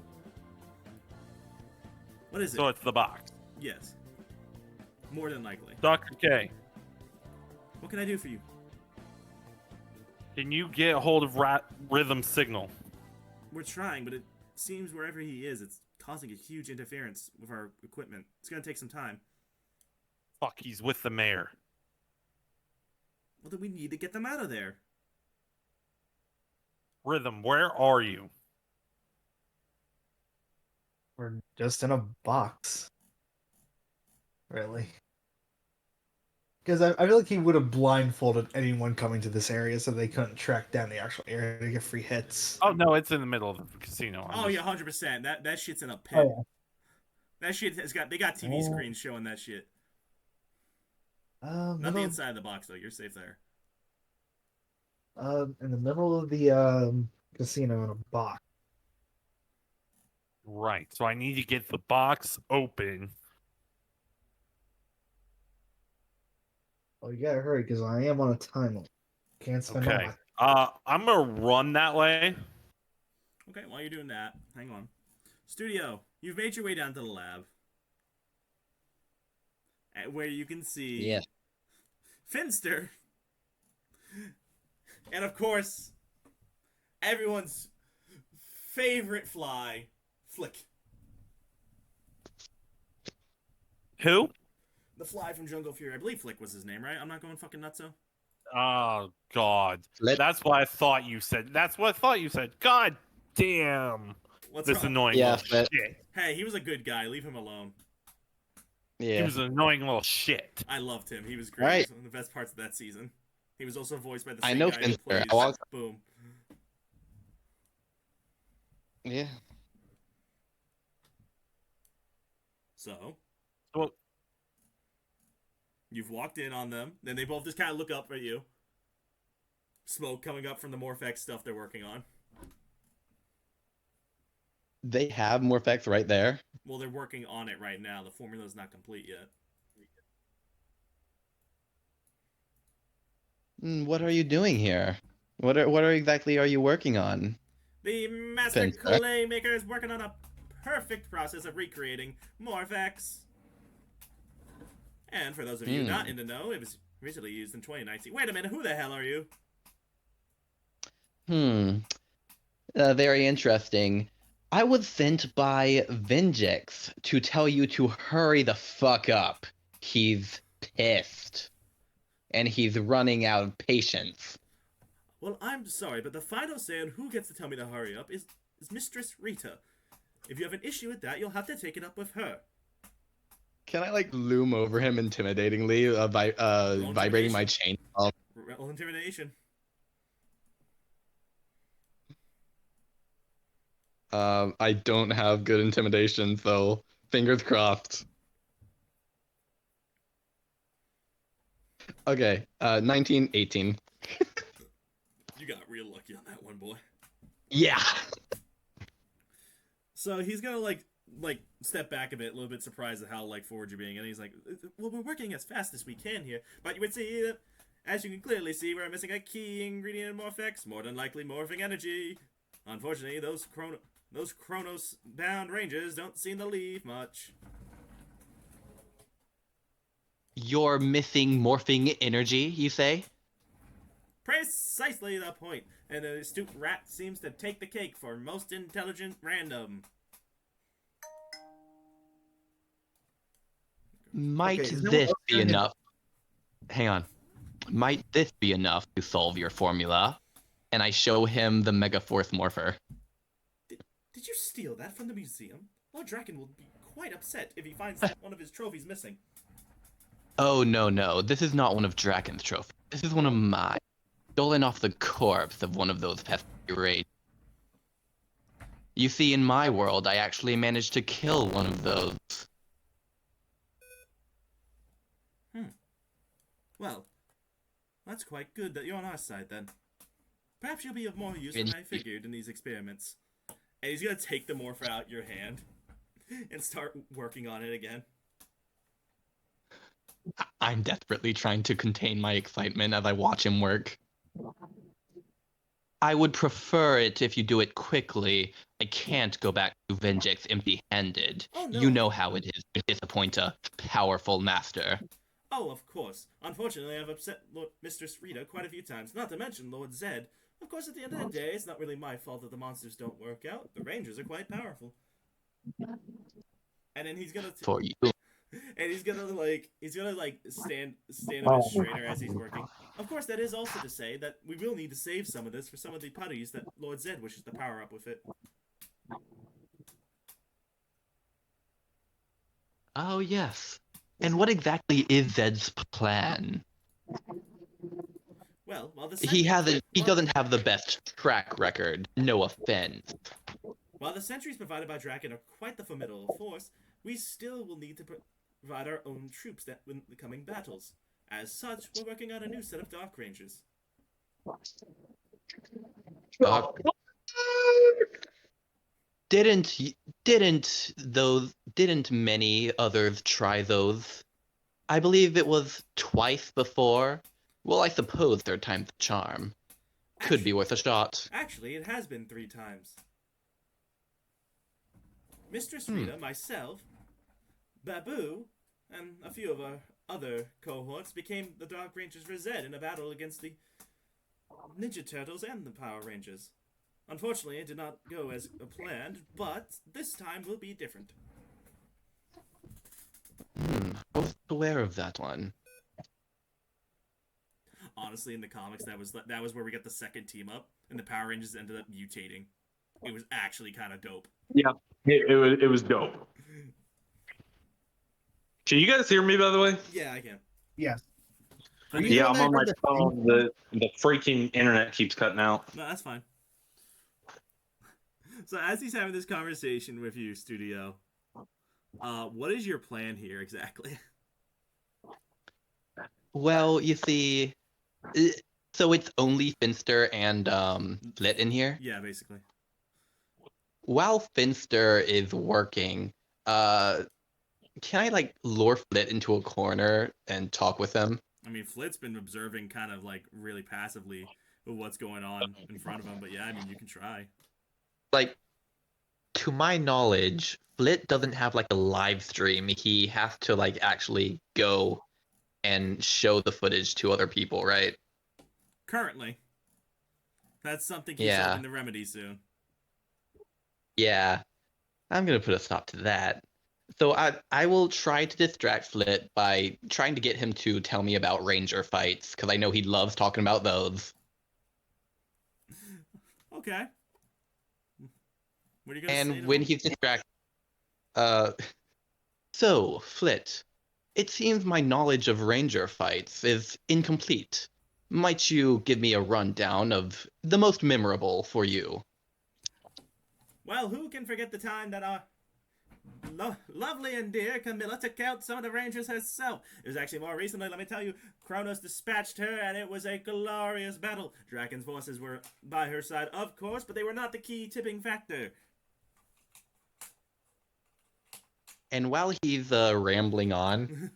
What is it? So it's the box. Yes. More than likely. Dr. K, What can I do for you? can you get a hold of Rhythm Signal? We're trying, but it seems wherever he is, it's causing a huge interference with our equipment. It's gonna take some time. Fuck, he's with the mayor. Well, then we need to get them out of there. Rhythm, where are you? We're just in a box. Really. Because I feel like he would have blindfolded anyone coming to this area so they couldn't track down the actual area to get free hits. Oh no, it's in the middle of the casino. Oh yeah, 100%. That shit's in a pit. Oh, That shit has got. They got TV Oh. screens showing that shit. yeah. Not the inside of the box though. You're safe there. In the middle of the casino in a box. Right. So I need to get the box open. Oh, you gotta hurry because I am on a time limit. Can't spend all Okay. my. I'm gonna run that way. Okay, while you're doing that, hang on. Studio, you've made your way down to the lab, where you can see Yeah. Finster, and of course, everyone's favorite fly, Flick. Who? The fly from Jungle Fury. I believe Flick was his name, right? I'm not going fucking nutso. Oh God. Let- That's what I thought you said. That's what I thought you said. God damn. What's This wrong? annoying Yeah, little but- shit. Hey, he was a good guy. Leave him alone. He Yeah. was an annoying little shit. I loved him. He was great. Right. He was one of the best parts of that season. He was also voiced by the I same know guy who Finster. plays I was- Boom. Yeah. So, Well, you've walked in on them. Then they both just kind of look up at you. Smoke coming up from the Morphex stuff they're working on. They have Morphex right there. Well, they're working on it right now. The formula's not complete yet. What are you doing here? What exactly are you working on? The Master Finster. Clay Maker is working on a perfect process of recreating Morphex. And for those of you not in the know, it was recently used in 2019. Wait a minute, who the hell are you? Very interesting. I was sent by Venjix to tell you to hurry the fuck up. He's pissed. And he's running out of patience. Well, I'm sorry, but the final say on who gets to tell me to hurry up is Mistress Rita. If you have an issue with that, you'll have to take it up with her. Can I like loom over him intimidatingly, vibrating my chain? Roll intimidation. I don't have good intimidation, so fingers crossed. Okay, 19, 18. You got real lucky on that one, boy. Yeah. So he's gonna like step back a bit, a little bit surprised at how like forward you're being, and he's like, "Well, we're working as fast as we can here, but you would see that, as you can clearly see, we're missing a key ingredient in Morphex, more than likely morphing energy. Unfortunately, those Chronos-bound ranges don't seem to leave much." You're missing morphing energy, you say? Precisely the point, and the astute rat seems to take the cake for most intelligent random. Might Okay, is no this one be else gonna- enough? Hang on. Might this be enough to solve your formula? And I show him the Mega Force Morpher. Did you steal that from the museum? Lord Draken will be quite upset if he finds one of his trophies missing. Oh, no. This is not one of Draken's trophies. This is one of mine. Stolen off the corpse of one of those pesky raids. You see, in my world, I actually managed to kill one of those. Well, that's quite good that you're on our side then. Perhaps you'll be of more use than I figured in these experiments. And he's gonna take the morph out your hand and start working on it again. I'm desperately trying to contain my excitement as I watch him work. I would prefer it if you do it quickly. I can't go back to Venjix empty-handed. Oh, no. You know how it is to disappoint a powerful master. Oh, of course. Unfortunately, I've upset Mistress Rita quite a few times, not to mention Lord Zed. Of course, at the end of the day, it's not really my fault that the monsters don't work out. The Rangers are quite powerful. And then he's gonna... For you. And he's gonna stand a bit straighter as he's working. Of course, that is also to say that we will need to save some of this for some of the putties that Lord Zed wishes to power up with it. Oh, yes. And what exactly is Zed's plan? Well, while the He doesn't have the best track record. No offense. While the sentries provided by Draken are quite the formidable force, we still will need to provide our own troops that in the coming battles. As such, we're working on a new set of Dark Rangers. Uh, didn't y- didn't many others try those? I believe it was twice before. Well, I suppose third time's the charm. Could be worth a shot. Actually, it has been 3 times. Mistress Rita, myself, Babu, and a few of our other cohorts became the Dark Rangers for Zed in a battle against the Ninja Turtles and the Power Rangers. Unfortunately, it did not go as planned, but this time will be different. I was aware of that one. Honestly, in the comics, that was where we got the second team up, and the Power Rangers ended up mutating. It was actually kind of dope. Yeah, it was dope. Can you guys hear me, by the way? Yeah, I can. Yes. I think- Yeah, I'm on my the phone. The freaking internet keeps cutting out. No, that's fine. So as he's having this conversation with you, Studio, what is your plan here exactly? Well, you see, so it's only Finster and Flit in here. Yeah, basically. While Finster is working, can I like lure Flit into a corner and talk with him? I mean, Flit's been observing kind of like really passively with what's going on in front of him, but yeah, I mean, you can try. Like, to my knowledge, Flit doesn't have like a live stream. He has to like actually go and show the footage to other people, right? Currently. That's something he's Yeah. hoping to remedy soon. Yeah, I'm gonna put a stop to that. So I will try to distract Flit by trying to get him to tell me about Ranger fights, because I know he loves talking about those. Okay. What are you gonna say to And when him? he's distracted, uh, so Flit, it seems my knowledge of Ranger fights is incomplete. Might you give me a rundown of the most memorable for you? Well, who can forget the time that our lovely and dear Camilla took out some of the Rangers herself? It was actually more recently, let me tell you, Kronos dispatched her, and it was a glorious battle. Draken's forces were by her side, of course, but they were not the key tipping factor. And while he's rambling on,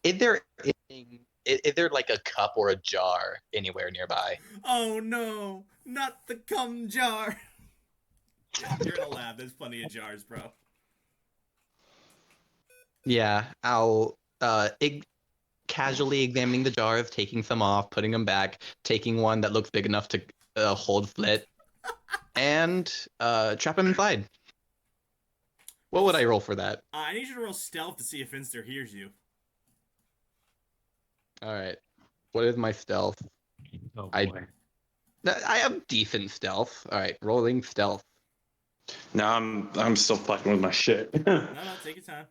is there anything? Is there like a cup or a jar anywhere nearby? Oh no, not the cum jar. You're in a lab. There's plenty of jars, bro. Yeah, I'll casually examining the jars, taking some off, putting them back, taking one that looks big enough to hold Flit, and trap him inside. What would I roll for that? I need you to roll stealth to see if Finster hears you. All right. What is my stealth? Oh I have decent stealth. All right, rolling stealth. No, I'm still fucking with my shit. No, take your time.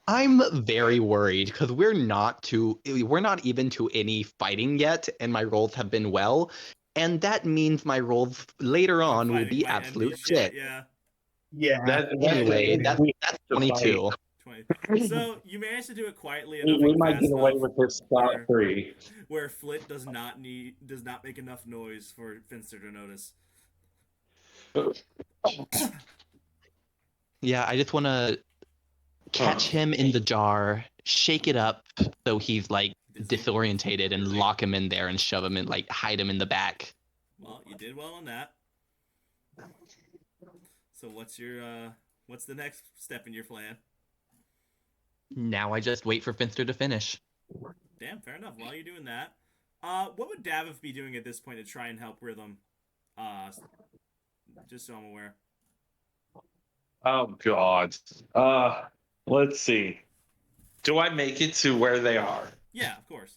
I'm very worried because we're not even to any fighting yet, and my rolls have been well, and that means my rolls later on will Fighting be might end absolute this shit. Yeah. Yeah. Anyway, that's to 22. 20. So you managed to do it quietly we, enough. we and might fast get away enough with this spot where- 3. where Flit does not make enough noise for Finster to notice. Yeah, I just want to catch him in the jar, shake it up so he's like Dizzy? disorientated, and lock him in there and shove him in, like hide him in the back. Well, you did well on that. So what's the next step in your plan? Now I just wait for Finster to finish. Damn, fair enough. While you're doing that, what would Davif be doing at this point to try and help Rhythm? Just so I'm aware. Oh God. Let's see. Do I make it to where they are? Yeah, of course.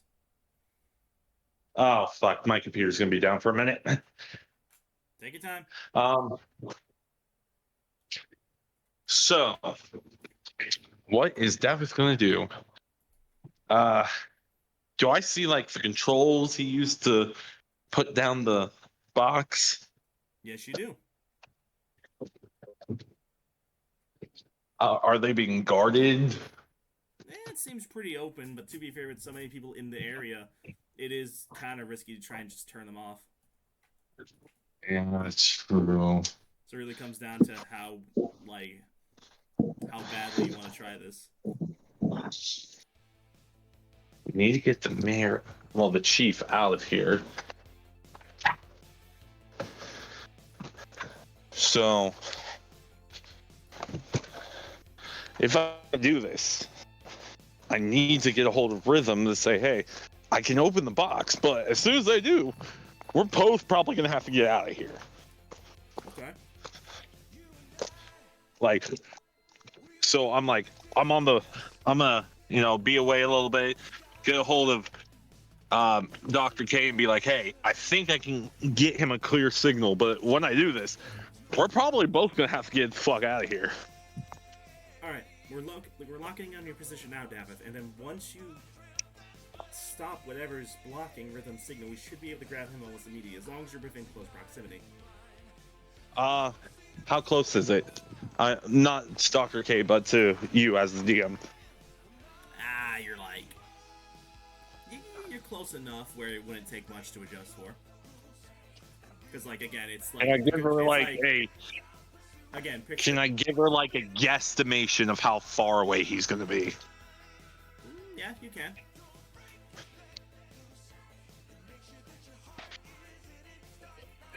Oh fuck, my computer's gonna be down for a minute. Take your time. Um. So, what is Davis gonna do? Uh, do I see like the controls he used to put down the box? Yes, you do. Are they being guarded? It seems pretty open, but to be fair, with so many people in the area, it is kind of risky to try and just turn them off. Yeah, that's true. So it really comes down to how badly you want to try this. We need to get the mayor, well, the chief out of here. So, if I do this, I need to get a hold of Rhythm to say, hey, I can open the box, but as soon as I do, we're both probably going to have to get out of here. Okay. Like, so I'm like, I'm gonna, be away a little bit, get a hold of Dr. K and be like, hey, I think I can get him a clear signal, but when I do this, we're probably both gonna have to get the fuck out of here. All right, we're locking on your position now, Davith, and then once you stop whatever's blocking Rhythm's signal, we should be able to grab him almost immediately, as long as you're within close proximity. How close is it? Not Dr. K, but to you as the DM. You're like... You're close enough where it wouldn't take much to adjust for. Because, like, again, it's like... Can I give her, Again, picture... Can I give her, like, a guesstimation of how far away he's gonna be? Yeah, you can.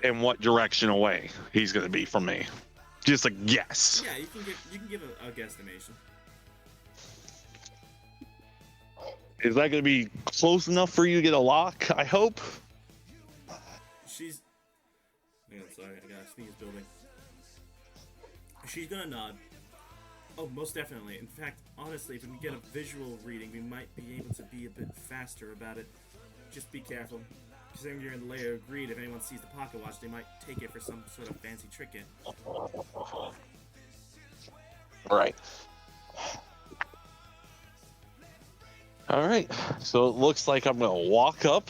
And what direction away he's gonna be from me? Just a guess. Yeah, you can give a guesstimation. Is that gonna be close enough for you to get a lock? I hope. She's... Hang on, sorry, I gotta sneeze building. She's gonna nod. Oh, most definitely. In fact, honestly, if we can get a visual reading, we might be able to be a bit faster about it. Just be careful. Considering you're in the layer of greed, if anyone sees the pocket watch, they might take it for some sort of fancy trick. Right. All right. So it looks like I'm gonna walk up.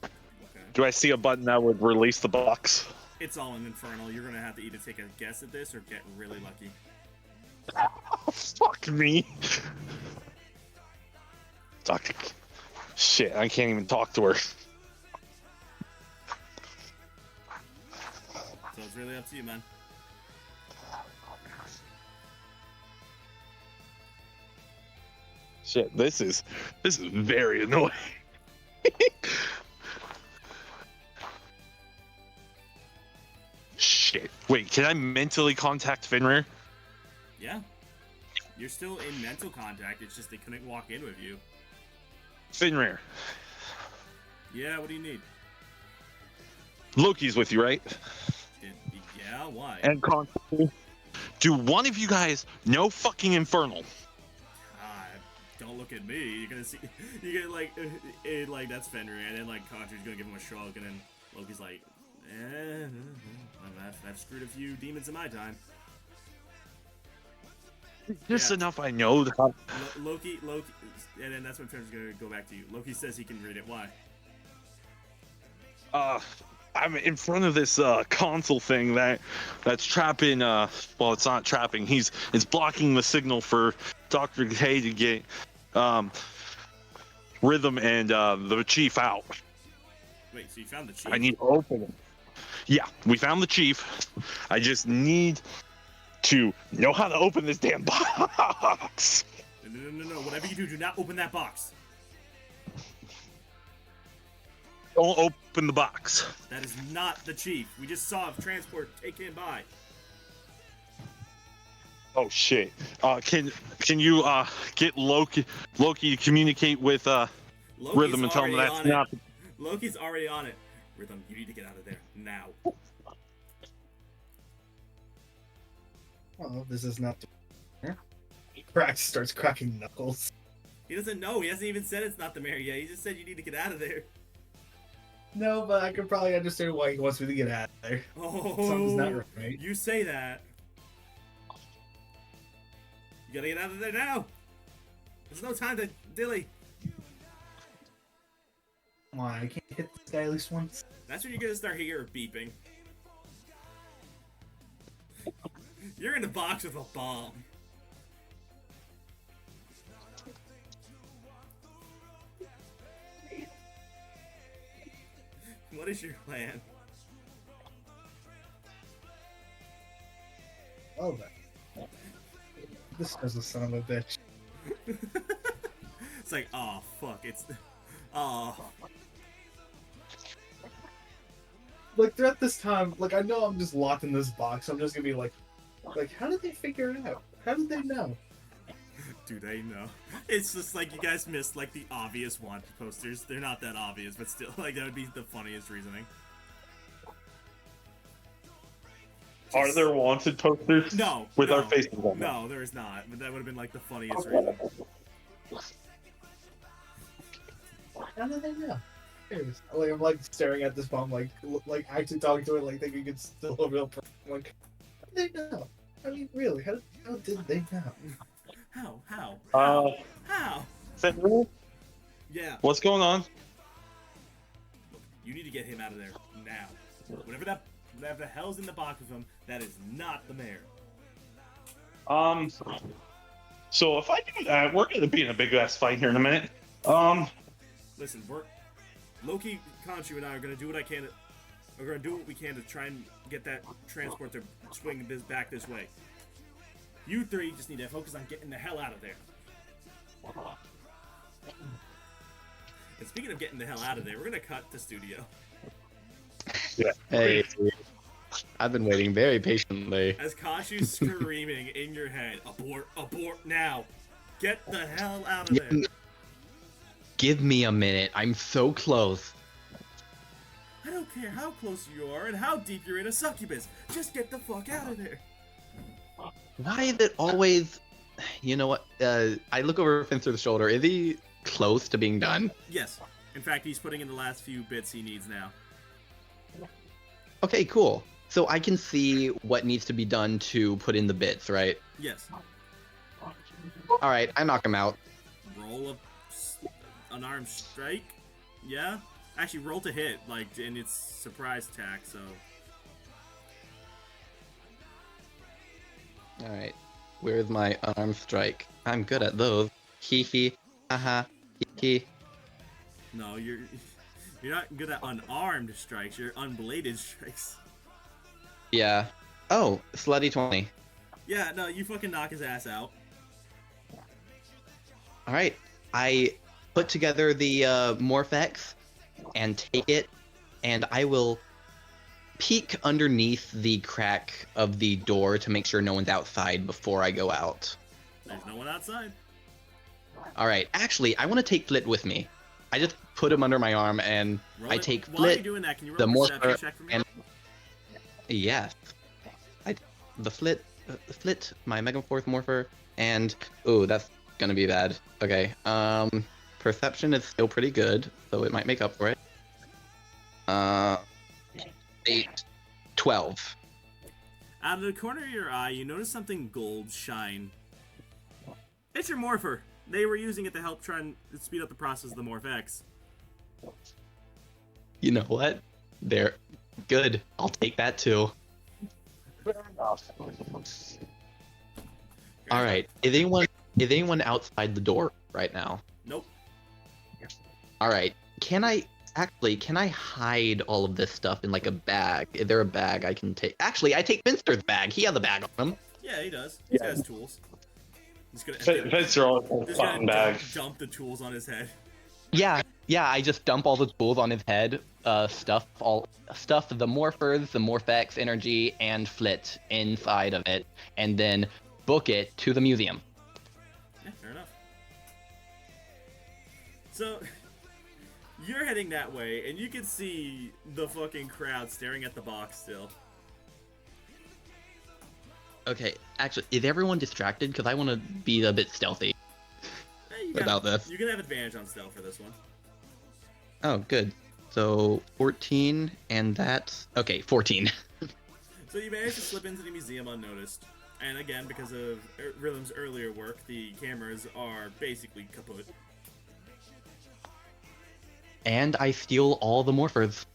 Okay. Do I see a button that would release the box? It's all in Infernal. You're gonna have to either take a guess at this or get really lucky. Oh, fuck me. Doctor. Shit, I can't even talk to her. So it's really up to you, man. Shit, this is very annoying. Shit. Wait, can I mentally contact Fenrir? Yeah. You're still in mental contact, it's just they couldn't walk in with you. Fenrir. Yeah, what do you need? Loki's with you, right? Yeah, why? And Constantine. Do one of you guys know fucking Infernal? Don't look at me. You're gonna see. You get like that's Fenrir, and then like Conjure's gonna give him a shrug, and then Loki's like, I've screwed a few demons in my time. Just Yeah. enough I know that. Loki, and then that's when Fenrir's gonna go back to you. Loki says he can read it. Why? I'm in front of this console thing that's trapping. Well, it's not trapping. It's blocking the signal for Dr. K to get Rhythm and the chief out. Wait, so you found the chief? I need to open it. Yeah, we found the chief. I just need to know how to open this damn box. No. Whatever you do not open that box. Don't open the box. That is not the chief. We just saw a transport take him by. Oh shit. Can you get Loki to communicate with Loki's Rhythm and tell him already that's on not. it. Loki's already on it. Rhythm, you need to get out of there now. Oh, this is not. Crack starts cracking knuckles. He doesn't know. He hasn't even said it's not the mayor yet. He just said you need to get out of there. No, but I could probably understand why he wants me to get out of there. Oh, Something's not right. You say that. You gotta get out of there now. There's no time to dilly. Come on, I can't hit this guy at least once. That's when you're gonna start hearing beeping. You're in the box with a bomb. What is your plan? Oh, that. This guy's a son of a bitch. It's like, oh fuck, it's, oh. Like, throughout this time, like, I know I'm just locked in this box. I'm just gonna be like, how did they figure it out? How did they know? Do they know? It's just like you guys missed like the obvious wanted posters. They're not that obvious, but still, like that would be the funniest reasoning. Are there wanted posters? No. With no, our faces on them? No, there is not. But that would have been like the funniest reason. How did they know? Serious. Like, I'm like staring at this bomb, like actually talking to it, like thinking it's still a real person. Like, how did they know? I mean, really, how did they know? How? How? Fenrir, Yeah. what's going on? You need to get him out of there now. Whatever the hell's in the box of him, that is not the mayor. So if I do that, we're gonna be in a big ass fight here in a minute. Listen, Loki, Khonshu, and I are gonna do what we're gonna do what we can to try and get that transport to swing this back this way. You three just need to focus on getting the hell out of there. And speaking of getting the hell out of there, we're gonna cut the studio. Yeah. Hey, I've been waiting very patiently. As Khonshu's screaming in your head, abort, abort now. Get the hell out of there. Give me a minute. I'm so close. I don't care how close you are and how deep you're in a succubus. Just get the fuck out of there. Why is it always... You know what? I look over Finster's shoulder. Is he close to being done? Yes. In fact, he's putting in the last few bits he needs now. Okay, cool. So I can see what needs to be done to put in the bits, right? Yes. Alright, I knock him out. Roll an armed strike. Yeah. Actually, roll to hit, like, and it's surprise attack. So. Alright. Where's my unarmed strike? I'm good at those. Hee hee. Haha. Hee hee. No, you're not good at unarmed strikes. You're unbladed strikes. Yeah. Oh, slutty 20. Yeah, no, you fucking knock his ass out. Alright. I put together the Morphex and take it, and I will peek underneath the crack of the door to make sure no one's outside before I go out. There's no one outside. Alright, actually, I want to take Flit with me. I just put him under my arm, and I take While you're Flit, doing that, can you the roll a perception Morpher, check for me? and... Yes. The Flit, my Megaforce Morpher, and... Ooh, that's gonna be bad. Okay, Perception is still pretty good, so it might make up for it. 8, 12. Out of the corner of your eye, you notice something gold shine. It's your Morpher. They were using it to help try and speed up the process of the Morph-X. You know what? They're good. I'll take that too. Fair enough. All right. Is anyone outside the door right now? Nope. All right. Can I hide all of this stuff in like a bag? Is there a bag I can take? Actually, I take Finster's bag. He has a bag on him. Yeah, he does. He's got his tools. He's gonna Fits are all just fucking gonna bag. dump the tools on his head. Yeah. I just dump all the tools on his head. Stuff the Morphers, the Morphex energy, and Flit inside of it, and then book it to the museum. Yeah, fair enough. So, you're heading that way, and you can see the fucking crowd staring at the box still. Okay, actually, is everyone distracted? Because I want to be a bit stealthy about this. You can have advantage on stealth for this one. Oh, good. So 14, and that's okay. 14. So you managed to slip into the museum unnoticed. And again, because of Rhythm's earlier work, the cameras are basically kaput. And I steal all the morphers.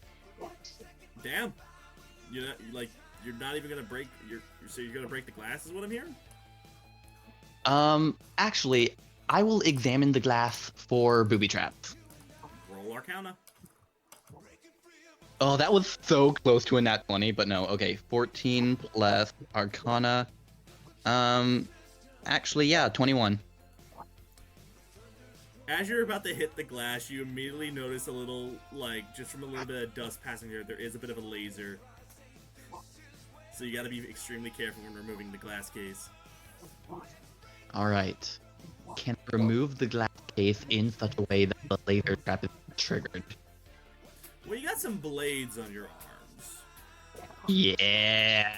Damn. You're not even gonna break so you're gonna break the glass is what I'm hearing? Actually, I will examine the glass for booby traps. Roll Arcana. Oh, that was so close to a nat 20, but no. Okay, 14 plus Arcana. Actually, yeah, 21. As you're about to hit the glass, you immediately notice a little, just from a little bit of dust passing there is a bit of a laser. So you gotta be extremely careful when removing the glass case. Alright. Can I remove the glass case in such a way that the laser trap is triggered? Well, you got some blades on your arms. Yeah,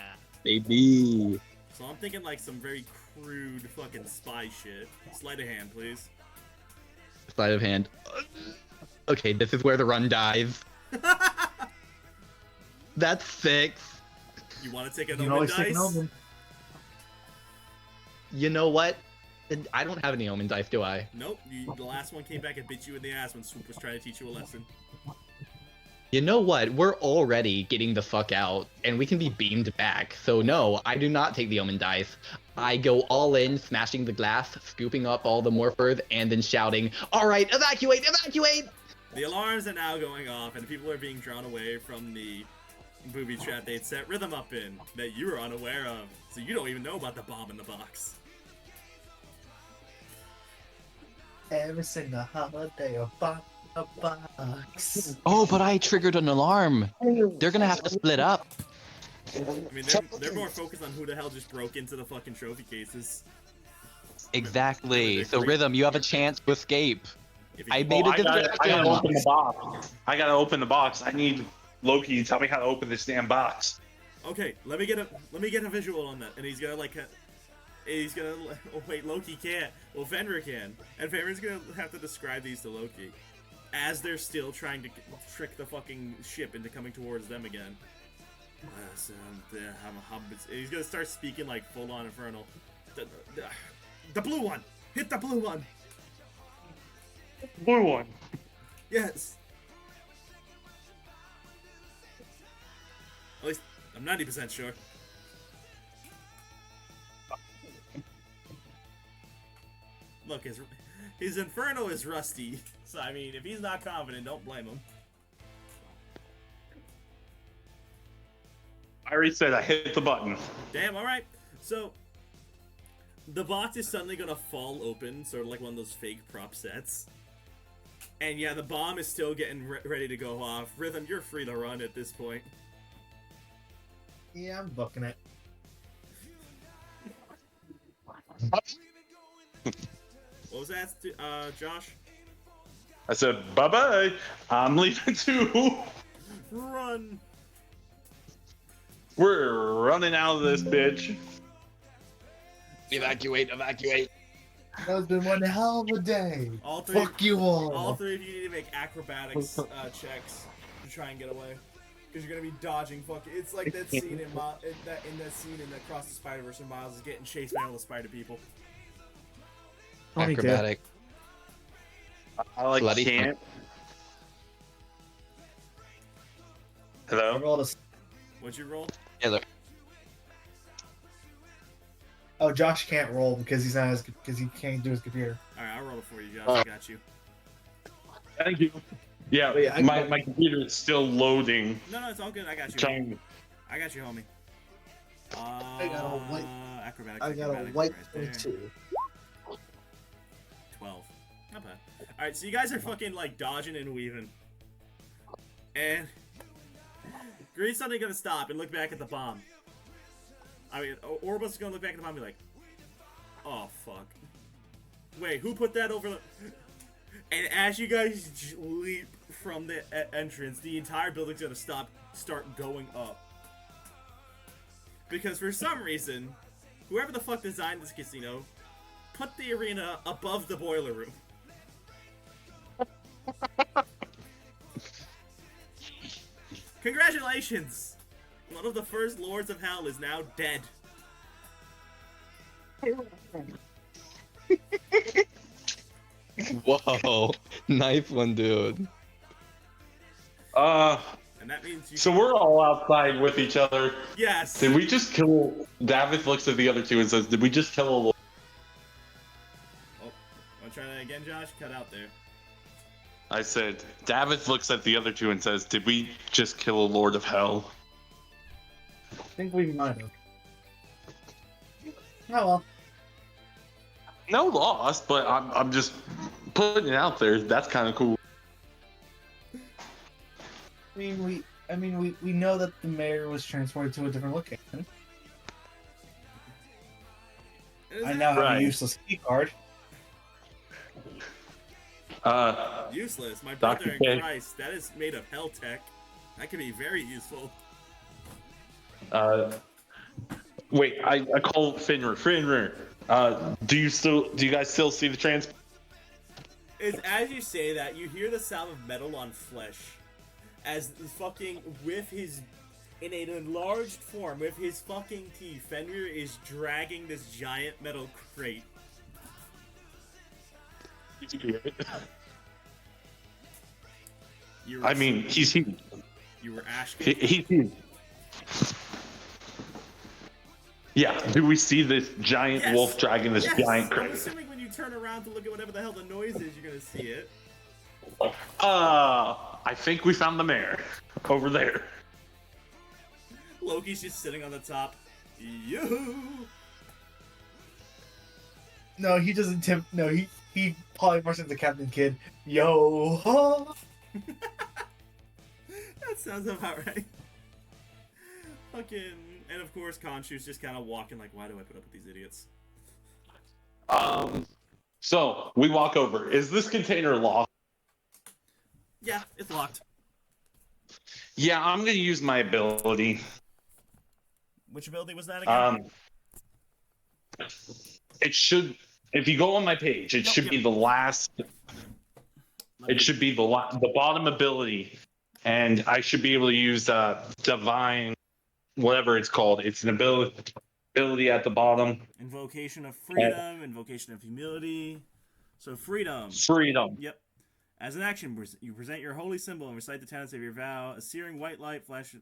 baby. So I'm thinking some very crude fucking spy shit. Sleight of hand, please. Sleight of hand. Okay, this is where the run dies. That's 6. You want to take an You can omen always take dice? an omen. You know what? I don't have any omen dice, do I? Nope. The last one came back and bit you in the ass when Swoop was trying to teach you a lesson. You know what? We're already getting the fuck out, and we can be beamed back. So no, I do not take the omen dice. I go all in, smashing the glass, scooping up all the morphers, and then shouting, "Alright, evacuate, evacuate!" The alarms are now going off, and people are being drawn away from the booby trap they'd set Rhythm up in that you were unaware of. So you don't even know about the bomb in the box. Every single holiday, a box. Oh, but I triggered an alarm. They're gonna have to split up. I mean, they're more focused on who the hell just broke into the fucking trophy cases. Exactly. So Rhythm, you have a chance to escape. If you I can- made a I gotta distraction. open the box. I gotta open the box. I need Loki to tell me how to open this damn box. Okay, let me get a visual on that, and he's gonna oh wait, Loki can't. Well, Fenrir can, and Fenrir's gonna have to describe these to Loki as they're still trying to trick the fucking ship into coming towards them again. He's gonna start speaking like full on infernal. The blue one, hit the blue one. Blue one. Yes. At least I'm 90% sure. Look, his Inferno is rusty, so I mean, if he's not confident, don't blame him. I already said I hit the button. Damn, alright. So, the box is suddenly gonna fall open, sort of like one of those fake prop sets. And yeah, the bomb is still getting ready to go off. Rhythm, you're free to run at this point. Yeah, I'm booking it. What was that, Josh? I said, bye-bye. I'm leaving too. Run! We're running out of this bitch. Evacuate, evacuate. That has been one hell of a day. All three, Fuck you all. all three of you need to make acrobatics checks to try and get away, because you're gonna be dodging. It's like that scene in that scene in Across the Spider-Verse where Miles is getting chased by all the spider people. Acrobatic. I like Bloody can't. I Hello? rolled a... What'd you roll? Yeah, Oh, Josh can't roll because he's not as because he can't do his computer. All right, I'll roll it for you, Josh. I got you. Thank you. Yeah, Wait, I- my computer is still loading. No, it's all good. I got you. Trying. I got you, homie. I got a white. Acrobatics. I got a acrobatics white right there. 22. 12. Not bad. Alright, so you guys are fucking dodging and weaving. And Green's suddenly gonna stop and look back at the bomb. I mean, Orbus is gonna look back at the bomb and be like, oh fuck. Wait, who put that over the... And as you guys leap from the entrance, the entire building's gonna start going up. Because for some reason, whoever the fuck designed this casino, put the arena above the boiler room. Congratulations! One of the first Lords of Hell is now dead. Whoa, nice one, dude. And that means you. So we're all outside with each other. Yes. Did we just kill? David looks at the other two and says, "Did we just kill a lord?" Oh, want to try that again, Josh? Cut out there. I said, David looks at the other two and says, "Did we just kill a lord of hell?" I think we might have. Oh well. No loss, but I'm just putting it out there. That's kind of cool. We know that the mayor was transported to a different location. I now have a useless key card. Useless. My Dr. brother K. in Christ. That is made of hell tech. That could be very useful. Wait, I call Finrir. Finrir, do you guys still see the As you say that, you hear the sound of metal on flesh. As fucking, with his, in an enlarged form, with his fucking teeth, Fenrir is dragging this giant metal crate. You were, I mean, he's huge. you were asking. He's huge. Yeah, do we see this giant Yes. wolf dragging this Yes. giant I'm crate? assuming when you turn around to look at whatever the hell the noise is, you're gonna see it. I think we found the mayor over there. Loki's just sitting on the top. Yoo-hoo! No, he doesn't no, he polymorphs into Captain Kidd. Yo ho! That sounds about right. Fucking, and of course, Khonshu's just kind of walking like, why do I put up with these idiots? So we walk over. Is this container locked? Yeah, it's locked. Yeah, I'm gonna use my ability. Which ability was that again? It should. If you go on my page, it should be the last. It should be the bottom ability, and I should be able to use divine, whatever it's called. It's an ability at the bottom. Invocation of freedom, invocation of humility. So freedom. Freedom. Yep. As an action, you present your holy symbol and recite the tenets of your vow. A searing white light flashes.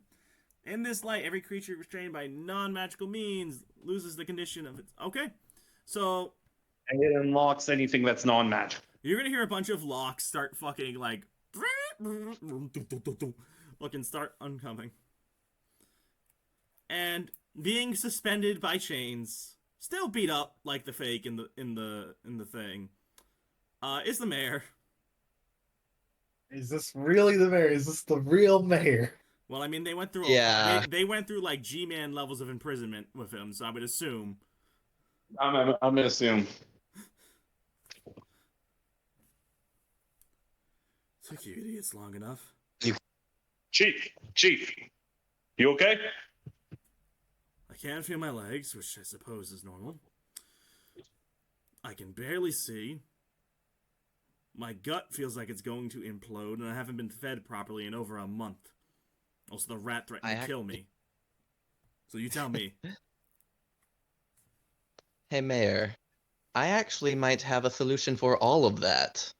In this light, every creature restrained by non-magical means loses the condition of its. Okay, so. And it unlocks anything that's non-magic. You're gonna hear a bunch of locks start fucking like. Fucking start uncoming. And being suspended by chains, still beat up like the fake in the thing, is the mayor. Is this really the mayor? Is this the real mayor? Well, I mean, they went through they went through like G-Man levels of imprisonment with him, so I would assume. I'm gonna assume. Took you idiots long enough. Chief, you okay? I can't feel my legs, which I suppose is normal. I can barely see. My gut feels like it's going to implode, and I haven't been fed properly in over a month. Also, the rat threatened to kill me. So you tell me. Hey, Mayor. I actually might have a solution for all of that.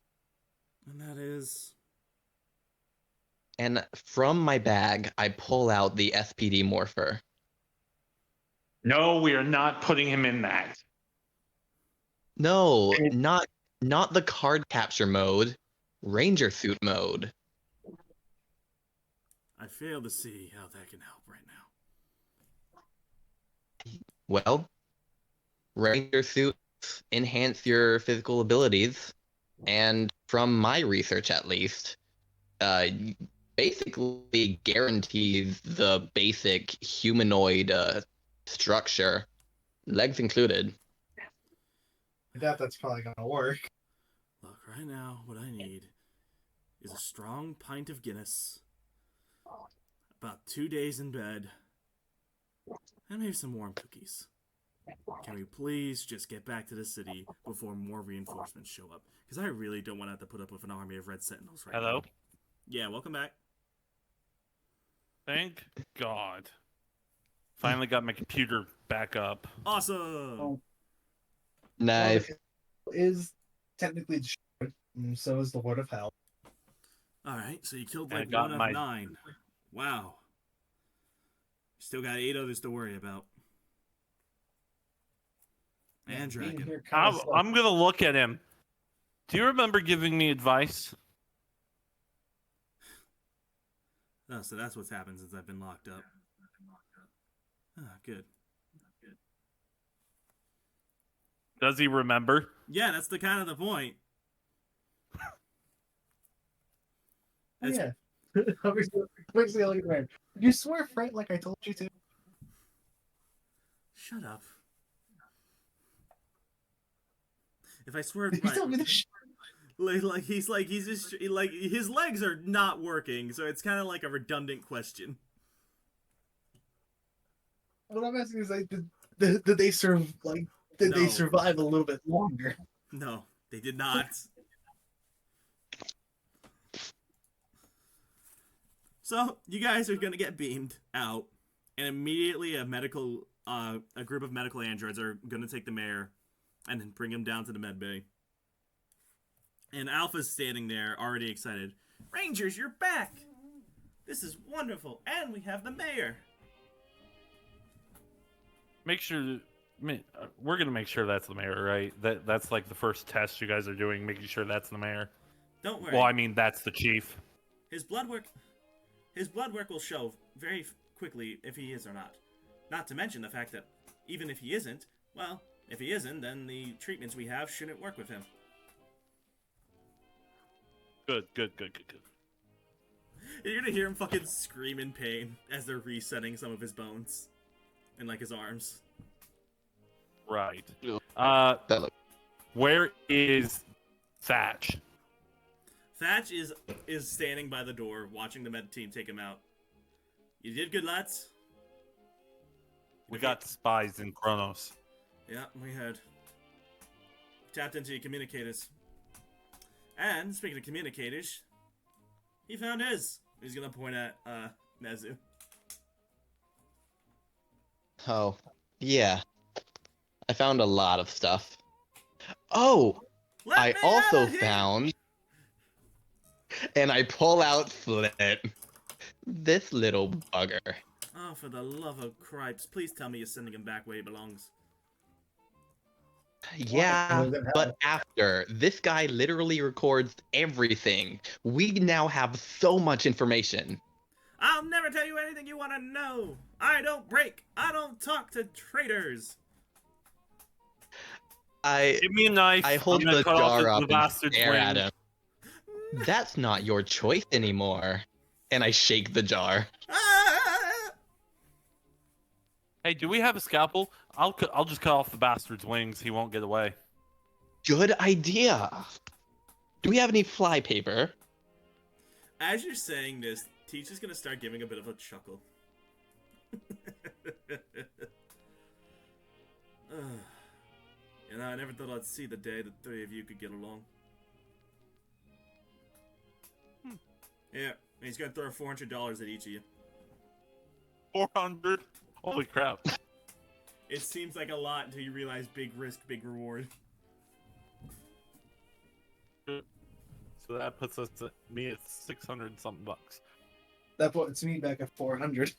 And that is... And from my bag, I pull out the SPD morpher. No, we are not putting him in that. No, not the card capture mode. Ranger suit mode. I fail to see how that can help right now. Well, Ranger suits enhance your physical abilities, and from my research at least, basically guarantees the basic humanoid structure, legs included. I doubt that's probably gonna work. Look, right now, what I need is a strong pint of Guinness, about 2 days in bed, and maybe some warm cookies. Can we please just get back to the city before more reinforcements show up? Because I really don't want to have to put up with an army of red sentinels right Hello? now. Yeah, welcome back. Thank God. Finally got my computer back up. Awesome! Oh. Nice. Is technically destroyed, and so is the Lord of Hell. Alright, so you killed I like got 1 of my- 9. Wow. Still got 8 others to worry about. And Being Dragon. here kinda sucks. I'm gonna look at him. Do you remember giving me advice? Oh, so that's what's happened since I've been locked up. Ah, good. Does he remember? Yeah, that's the kind of the point. Oh, It's- yeah. Obviously, I'll get married. You swear, Frank, like I told you to. Shut up. If I swear, You told me this. like he's just like his legs are not working, so it's kind of like a redundant question. What I'm asking is, like, did they serve like? Did they No. survive a little bit longer? No, they did not. So you guys are gonna get beamed out, and immediately a group of medical androids are gonna take the mayor, and then bring him down to the med bay. And Alpha's standing there, already excited. Rangers, you're back! This is wonderful, and we have the mayor. Make sure. We're gonna make sure that's the mayor, right? That's like the first test you guys are doing, making sure that's the mayor. Don't worry. Well, I mean that's the chief. His blood work will show very quickly if he is or not. Not to mention the fact that even if he isn't, well, if he isn't, then the treatments we have shouldn't work with him. Good. You're gonna hear him fucking scream in pain as they're resetting some of his bones and like his arms. Right. That look- Where is Thatch? Thatch is standing by the door, watching the med team take him out. You did good, lads. We got spies in Kronos. Yeah, we heard. Tapped into your communicators. And speaking of communicators, he found his. He's gonna point at Nezu. Oh, yeah. I found a lot of stuff. Oh, Let I me also out of here! found. And I pull out Flit. This little bugger. Oh, for the love of cripes, please tell me you're sending him back where he belongs. Yeah, More than hell. but after, this guy literally records everything. We now have so much information. I'll never tell you anything you want to know. I don't break. I don't talk to traitors. Give me a knife. I hold I'm gonna the cut off jar up and bastard's stare at wing. him. That's not your choice anymore. And I shake the jar. Ah! Hey, do we have a scalpel? I'll just cut off the bastard's wings. He won't get away. Good idea. Do we have any fly paper? As you're saying this, Teach is gonna start giving a bit of a chuckle. You know, I never thought I'd see the day the three of you could get along. Yeah, he's gonna throw $400 at each of you. 400. Holy crap. It seems like a lot until you realize big risk, big reward. So that puts us at me at 600 something bucks. That puts me back at 400.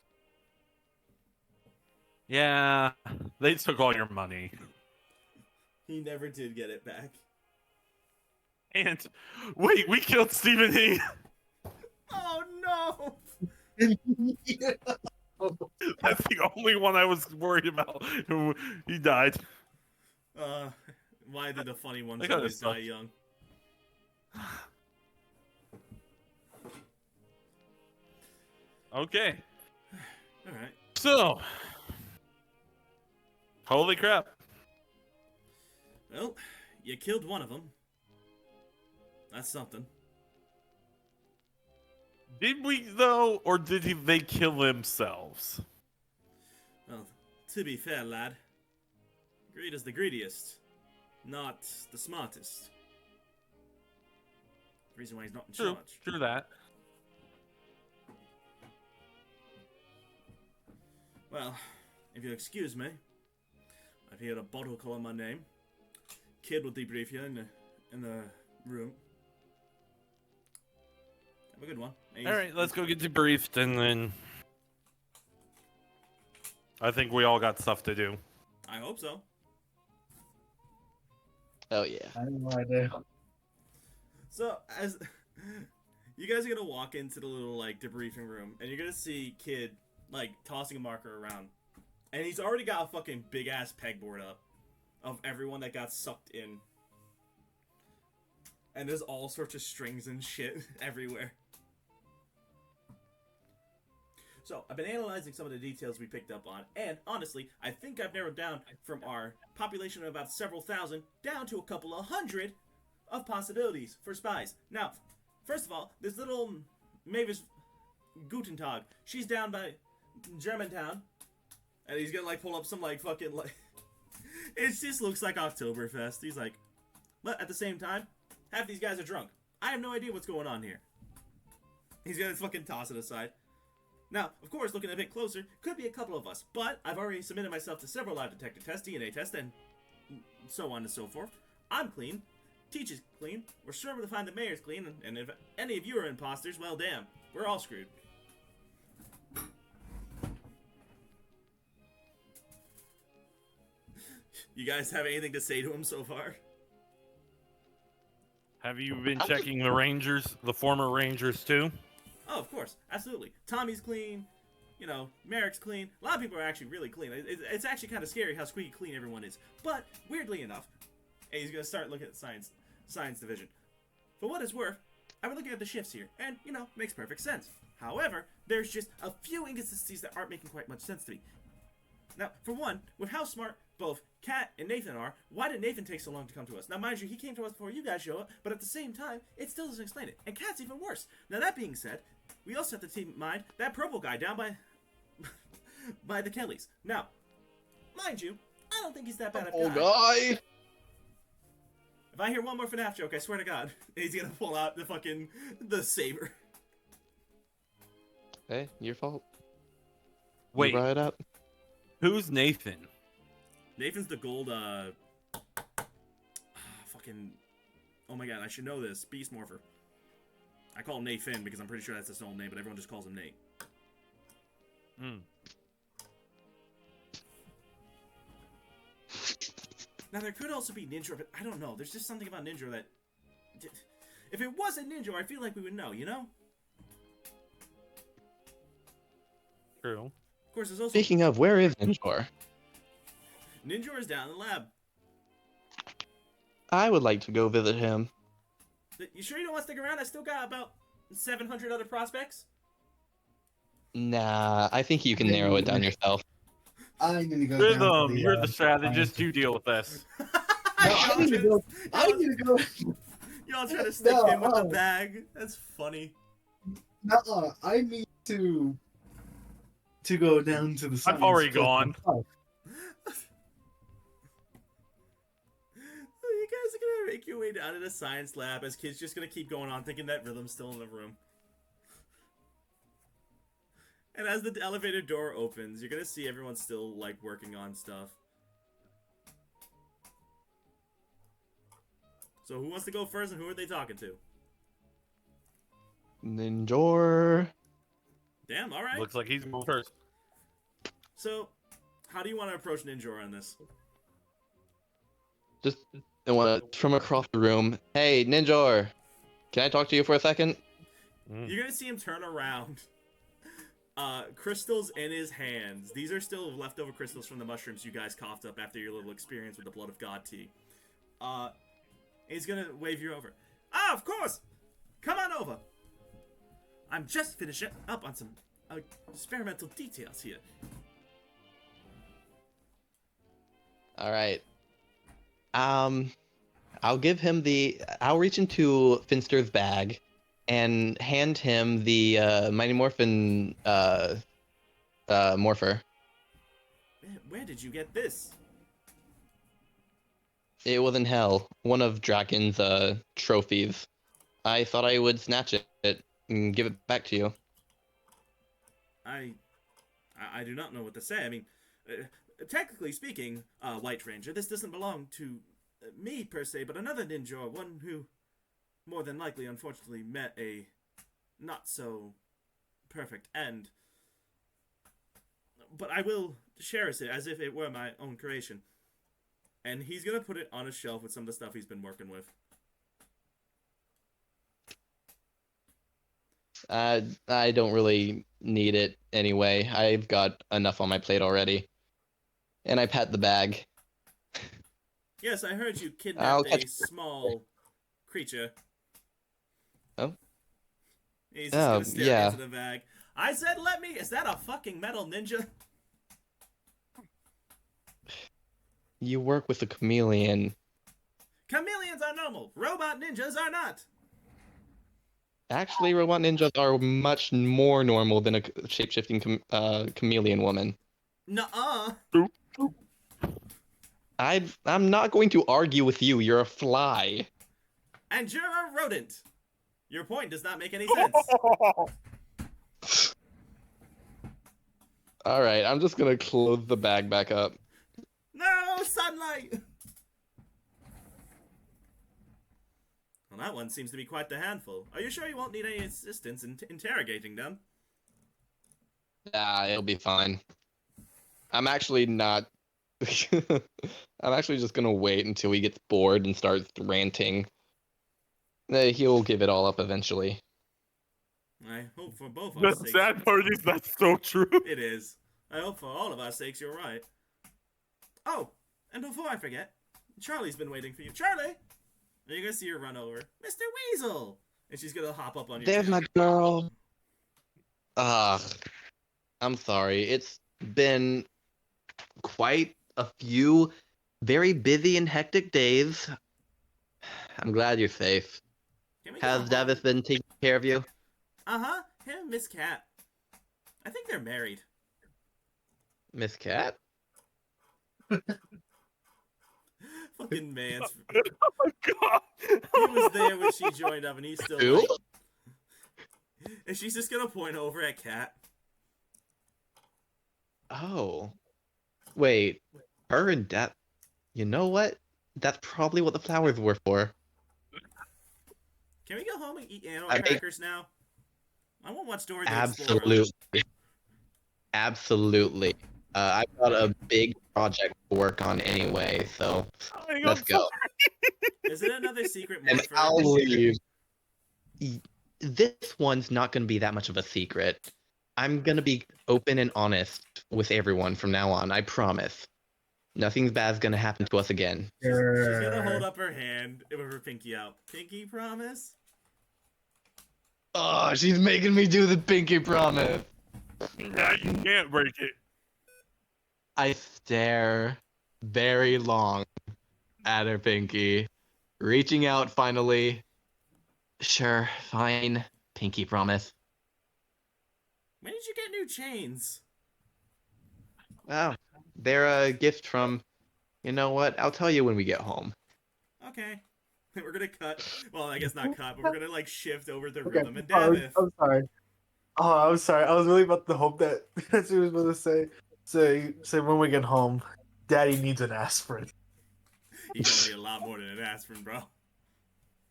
Yeah, they took all your money. He never did get it back. And wait, we killed Stephen He. Oh no! That's the only one I was worried about. He died. Why did the funny ones I gotta always stop. die young? Okay, Alright. so holy crap. Well, you killed one of them. That's something. Did we though, or did they kill themselves? Well, to be fair, lad, Greed is the greediest, not the smartest. Reason why he's not in True. charge. True that. Well, if you'll excuse me, I've here a bottle calling my name. Kid will debrief you in the room. Have a good one. All right, let's go get debriefed, and then I think we all got stuff to do. I hope so. Oh yeah. I have no idea. So as you guys are gonna walk into the little like debriefing room, and you're gonna see Kid like tossing a marker around, and he's already got a fucking big ass pegboard up of everyone that got sucked in, and there's all sorts of strings and shit everywhere. So I've been analyzing some of the details we picked up on, and honestly, I think I've narrowed down from our population of about several thousand down to a couple of hundred of possibilities for spies. Now, first of all, this little Mavis Gutentag, she's down by Germantown, and he's gonna like pull up some like fucking like it just looks like Oktoberfest. He's like, but at the same time, half these guys are drunk. I have no idea what's going on here. He's gonna fucking toss it aside. Now, of course, looking a bit closer, could be a couple of us, but I've already submitted myself to several lie detector tests, DNA tests, and so on and so forth. I'm clean. Teach is clean. We're sure to find the mayor's clean, and if any of you are imposters, well, damn, we're all screwed. You guys have anything to say to him so far? Have you been checking the Rangers, the former Rangers, too? Oh, of course, absolutely. Tommy's clean, you know, Merrick's clean. A lot of people are actually really clean. It's actually kind of scary how squeaky clean everyone is. But, weirdly enough, and he's going to start looking at science division. For what it's worth, I've been looking at the shifts here, and, you know, makes perfect sense. However, there's just a few inconsistencies that aren't making quite much sense to me. Now, for one, with how smart both Kat and Nathan are, why did Nathan take so long to come to us? Now, mind you, he came to us before you guys show up, but at the same time, it still doesn't explain it. And Kat's even worse. Now, that being said, we also have to keep in mind that purple guy down by by the Kellys. Now, mind you, I don't think he's that bad of a guy. guy. If I hear one more FNAF joke, I swear to God, he's gonna pull out the saber. Hey, your fault. Wait, You brought it up. who's Nathan? Nathan's the gold, fucking, oh my God, I should know this, Beast Morpher. I call him Nathan because I'm pretty sure that's his own name, but everyone just calls him Nate. Hmm. Now, there could also be Ninja, but I don't know. There's just something about Ninja that... If it wasn't Ninja, I feel like we would know, you know? True. Of course, there's also... Speaking of, where is Ninjor? Ninja is down in the lab. I would like to go visit him. You sure you don't want to stick around? I still got about 700 other prospects. Nah, I think you can narrow it down yourself. I need to go. Rhythm, down to you're the science. strategist. You deal with this. No, I need to go. I need to go. Y'all trying to stick No, him with the no. bag? That's funny. No, I need to go down to the. I've science already club gone. myself. You guys are gonna make your way down to the science lab as Kid's just gonna keep going on thinking that Rhythm's still in the room. And as the elevator door opens, you're gonna see everyone still, like, working on stuff. So who wants to go first and who are they talking to? Ninjor. Damn, alright. Looks like he's moving first. So, how do you want to approach Ninjor on this? Just I want to from across the room. Hey, Ninjor. Can I talk to you for a second? You're gonna see him turn around. Crystals in his hands. These are still leftover crystals from the mushrooms you guys coughed up after your little experience with the Blood of God tea. He's gonna wave you over. Ah, of course! Come on over! I'm just finishing up on some experimental details here. All right. I'll give him I'll reach into Finster's bag and hand him the Mighty Morphin morpher. Where did you get this? It was in hell. One of Draken's trophies. I thought I would snatch it and give it back to you. I do not know what to say. I mean, technically speaking, White Ranger, this doesn't belong to me per se, but another ninja, one who more than likely, unfortunately, met a not so perfect end. But I will cherish it as if it were my own creation. And he's gonna put it on a shelf with some of the stuff he's been working with. I don't really need it anyway. I've got enough on my plate already. And I pat the bag. Yes, I heard you I'll kidnapped catch- a small creature. Oh? He's just gonna stare yeah. into the bag. I said, let me. Is that a fucking metal ninja? You work with a chameleon. Chameleons are normal. Robot ninjas are not. Actually, robot ninjas are much more normal than a shape-shifting chameleon woman. Nuh-uh. I'm not going to argue with you. You're a fly. And you're a rodent. Your point does not make any sense. All right, I'm just gonna close the bag back up. No sunlight. Well, that one seems to be quite the handful. Are you sure you won't need any assistance in interrogating them? It'll be fine. I'm actually not. I'm actually just gonna wait until he gets bored and starts ranting. He'll give it all up eventually. I hope for both our The sakes. sad part is that's so true. It is. I hope for all of our sakes you're right. Oh, and before I forget, Charlie's been waiting for you. Charlie! Are you gonna see her run over? Mr. Weasel! And she's gonna hop up on your There's tail. my girl. I'm sorry. It's been quite a few very busy and hectic days. I'm glad you're safe. Can we Has go home? Davis been taking care of you? Uh-huh. Him and Miss Cat. I think they're married. Miss Cat? Fucking man's. Oh my god. He was there when she joined up and he's still Who? like... And she's just gonna point over at Cat. Oh. Wait. Her and Dad. You know what? That's probably what the flowers were for. Can we go home and eat animal I think- crackers now? I won't watch Dora the Explorer. Absolutely. Absolutely. I've got a big project to work on anyway, so let's go. Is it another secret And morpher? I'll leave. This one's not going to be that much of a secret. I'm going to be open and honest with everyone from now on. I promise. Nothing bad's going to happen to us again. She's gonna hold up her hand with her pinky out. Pinky promise? Oh, she's making me do the pinky promise. Yeah, you can't break it. I stare very long at her pinky, reaching out finally. Sure, fine. Pinky promise. When did you get new chains? Oh, they're a gift from. You know what? I'll tell you when we get home. Okay. We're gonna cut. Well, I guess not cut, but we're gonna like shift over to Okay, Rhythm and I'm Davith. sorry. Oh, I'm sorry. I was really about to hope that that's what he was going to say when we get home, Daddy needs an aspirin. He's gonna need a lot more than an aspirin, bro.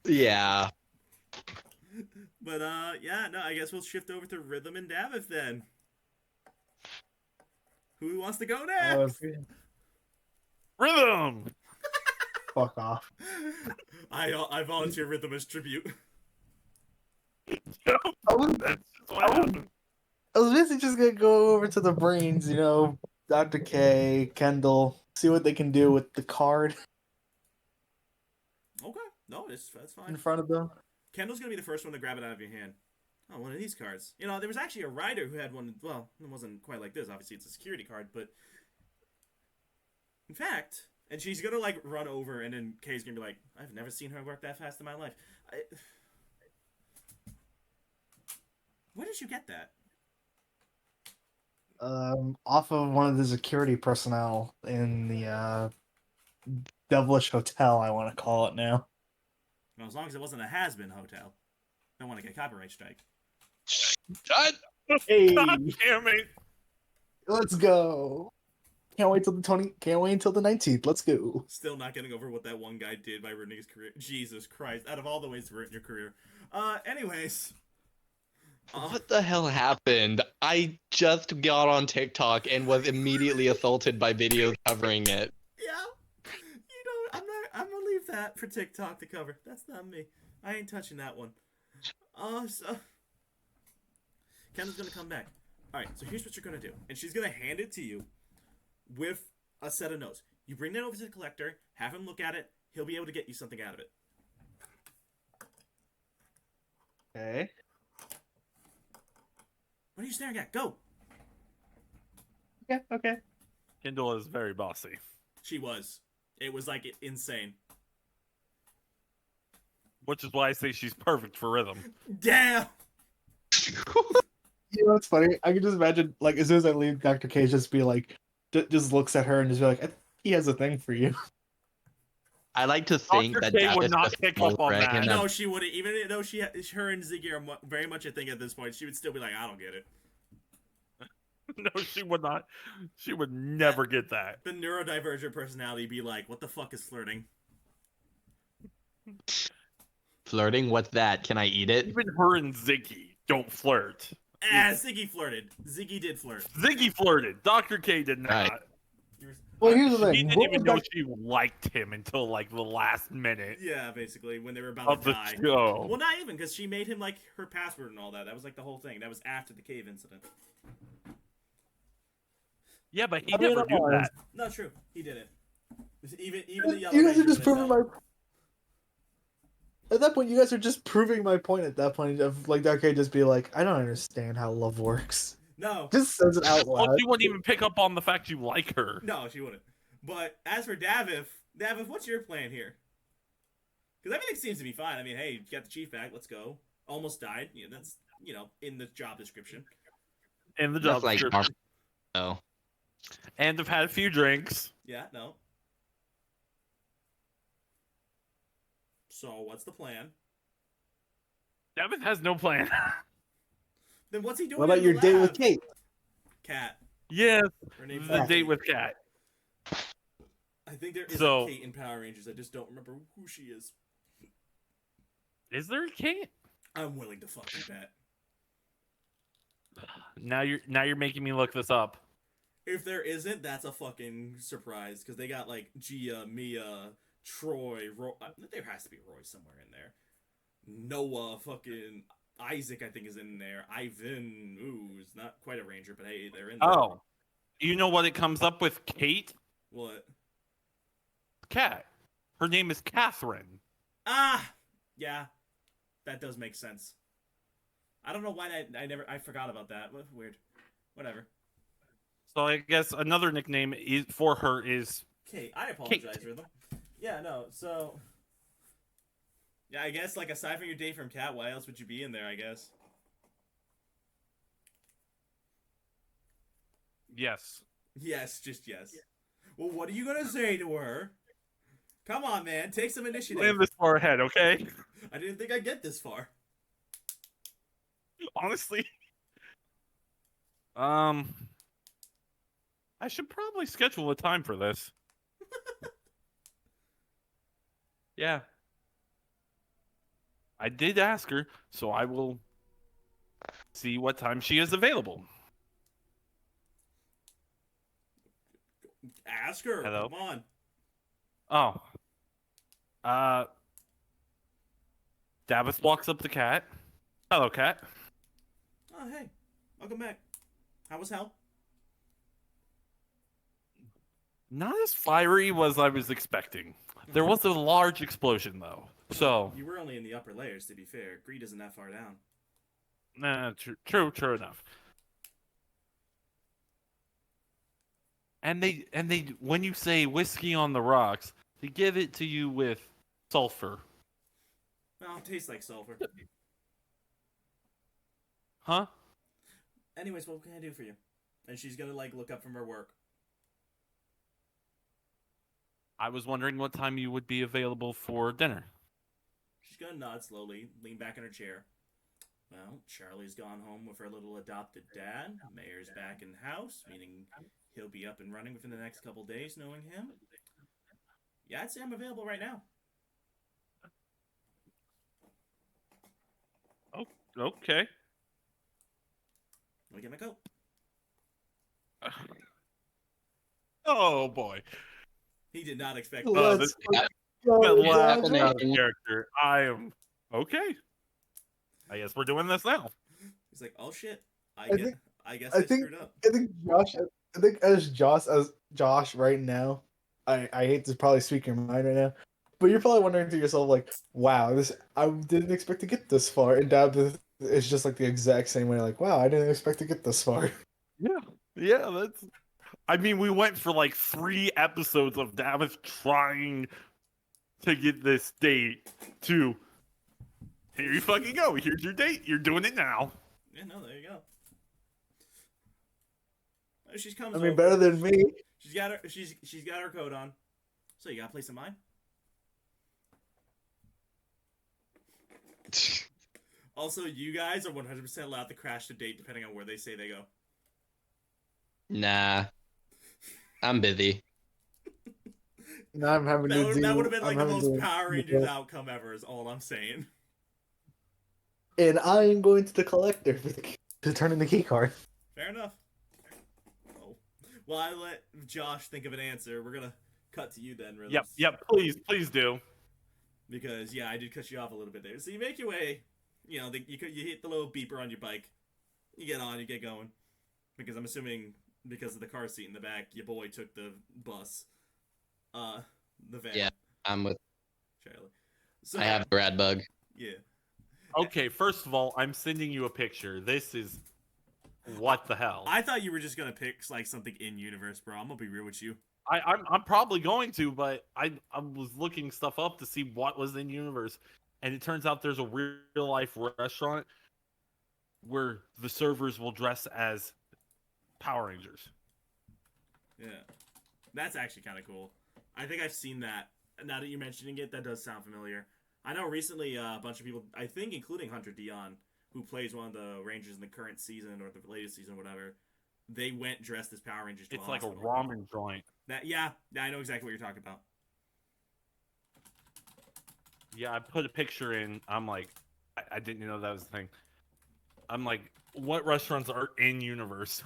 Yeah. But yeah, no, I guess we'll shift over to Rhythm and Davith then. Who wants to go next? Rhythm. Fuck off. I volunteer Rhythm as tribute. I was, That's just what happened. I was basically just going to go over to the brains, Dr. K, Kendall, see what they can do with the card Okay, no, that's in fine. front of them. Kendall's gonna be the first one to grab it out of your hand. Oh, one of these cards. There was actually a rider who had one. Well, it wasn't quite like this. Obviously, it's a security card, but in fact, and she's gonna like run over, and then Kay's gonna be like, "I've never seen her work that fast in my life." Where did you get that? Off of one of the security personnel in the devilish hotel, I want to call it now. Well, as long as it wasn't a has-been hotel. Don't want to get copyright strike. God, Hey, God damn it! let's go. Can't wait till the 20. Can't wait until the 19th. Let's go. Still not getting over what that one guy did by ruining his career. Jesus Christ! Out of all the ways to ruin your career. Anyways. What the hell happened? I just got on TikTok and was immediately assaulted by videos covering it. Yeah. You know, I'm gonna leave that for TikTok to cover. That's not me. I ain't touching that one. So Kendall's gonna come back. Alright, so here's what you're gonna do. And she's gonna hand it to you with a set of notes. You bring that over to the collector, have him look at it, he'll be able to get you something out of it. Okay. What are you staring at? Go! Okay. Kindle is very bossy. She was. It was like insane. Which is why I say she's perfect for rhythm. Damn! You know what's funny? I can just imagine, like, as soon as I leave, Dr. K just be like, just looks at her and just be like, he has a thing for you. I like to think Dr. that K would Davis not just pick up on that. recognize- No, she wouldn't. Even though her and Ziggy are very much a thing at this point, she would still be like, I don't get it. No, she would not. She would never get that. The neurodivergent personality be like, what the fuck is flirting? Flirting? What's that? Can I eat it? Even her and Ziggy don't flirt. Ziggy flirted. Ziggy did flirt. Ziggy flirted. Dr. K did not. Right. Well, here's the She thing. didn't What even would know Doc- she liked him until like the last minute Yeah, basically, when they were about of to the die. show. Well, not even, because she made him, like, her password and all that. That was, like, the whole thing. That was after the cave incident. Yeah, but he I mean, never did that. No, true. He did it. Even the yellow You guys are Ranger just when proving it's my. out. At that point, you guys are just proving my point. At that point, of like Dr. K just be like, I don't understand how love works. No. Just says it out Well, loud. she wouldn't even pick up on the fact you like her. No, she wouldn't. But as for Daviv, what's your plan here? Because everything seems to be fine. I mean, hey, you got the chief back. Let's go. Almost died. Yeah, that's, in the job description. In the job Just like description. Oh. And have had a few drinks. Yeah, no. So, what's the plan? Devin has no plan. Then what's he doing What about in your the date lab? with Kate? Kat. Yes, Her name's the Kat. date with Kat. I think there is So- a Kate in Power Rangers. I just don't remember who she is. Is there a Kate? I'm willing to fucking bet. Now you're making me look this up. If there isn't, that's a fucking surprise. Because they got, like, Gia, Mia, Troy, there has to be Roy somewhere in there. Noah, fucking Isaac, I think, is in there. Ivan, ooh, is not quite a ranger, but hey, they're in there. Oh, you know what it comes up with? Kate? What? Kat. Her name is Catherine. Ah! Yeah. That does make sense. I don't know why I forgot about that. Weird. Whatever. So I guess another nickname for her is Kate, I apologize, Kate. Rhythm. Yeah, no, so... Yeah, I guess, like, aside from your date from Kat, why else would you be in there, I guess? yes. Yes, just yes. Well, what are you gonna say to her? Come on, man, take some initiative. Plan this far ahead, okay? I didn't think I'd get this far. Honestly. I should probably schedule a time for this. Yeah. I did ask her, so I will see what time she is available. Ask her. Hello? Come on. Oh. Davis walks up to Kat. Hello, Kat. Oh, hey. Welcome back. How was hell? Not as fiery as I was expecting. There was a large explosion, though. So, You were only in the upper layers, to be fair. Greed isn't that far down. true enough. And they, when you say whiskey on the rocks, they give it to you with sulfur. Well, it tastes like sulfur. Huh? Anyways, what can I do for you? And she's gonna, like, look up from her work. I was wondering what time you would be available for dinner. She's gonna nod slowly, lean back in her chair. Well, Charlie's gone home with her little adopted dad. Mayor's back in the house, meaning he'll be up and running within the next couple days, knowing him. Yeah, I'd say I'm available right now. Oh, okay. Let me get my coat. Oh boy. He did not expect Let's Yeah. go, That last Josh. happening. character. I am okay. I guess we're doing this now. He's like, oh shit. I think- I guess I I think- screwed up. I think as Josh right now, I hate to probably speak your mind right now, but you're probably wondering to yourself like, wow, this I didn't expect to get this far. And Dab is just like the exact same way, like, wow, I didn't expect to get this far. Yeah, that's. I mean, we went for like 3 episodes of Davis trying to get this date to. Here you fucking go. Here's your date. You're doing it now. Yeah, no, there you go. Oh, she's comes I mean, over. better than me. She's got her coat on. So you got a place in mind? Also, you guys are 100% allowed to crash the date depending on where they say they go. Nah. I'm busy. Now I'm having to do. That would have been like the I'm having most to- Power Rangers outcome ever. Is all I'm saying. And I am going to the collector to turn in the key card. Fair enough. Oh, well, I let Josh think of an answer. We're gonna cut to you then, Rhythms. Yep. Please do. Because yeah, I did cut you off a little bit there. So you make your way. You know, you hit the little beeper on your bike. You get on, you get going. Because I'm assuming because of the car seat in the back, your boy took the bus. The van. Yeah. I'm with. Charlie. So I have a rad bug. yeah. Okay, first of all, I'm sending you a picture. This is. What the hell? I thought you were just gonna pick like something in universe, bro. I'm gonna be real with you. I'm probably going to, but I was looking stuff up to see what was in universe, and it turns out there's a real life restaurant where the servers will dress as Power Rangers. Yeah, that's actually kind of cool. I think I've seen that. Now that you're mentioning it, that does sound familiar. I know recently a bunch of people, I think including Hunter Dion, who plays one of the Rangers in the current season or the latest season, whatever. They went dressed as Power Rangers. To It's a like a hospital. ramen joint. Yeah, I know exactly what you're talking about. Yeah, I put a picture in. I'm like, I didn't know that was a thing. I'm like, what restaurants are in universe?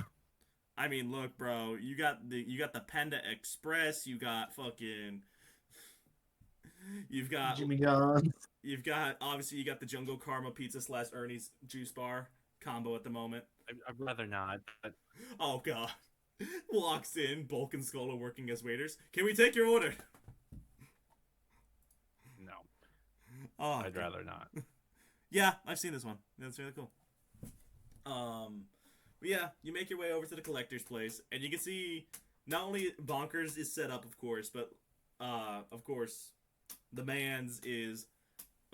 I mean, look, bro, you got the Panda Express, you got fucking, you've got Jimmy John's. You've got obviously you got the Jungle Karma Pizza / Ernie's Juice Bar combo at the moment. I'd rather not. But Oh god. Walks in, Bulk and Skull are working as waiters. Can we take your order? no, Oh, I'd rather not. Yeah, I've seen this one. That's really cool. But yeah, you make your way over to the collector's place, and you can see not only Bonkers is set up, of course, but of course, the man's is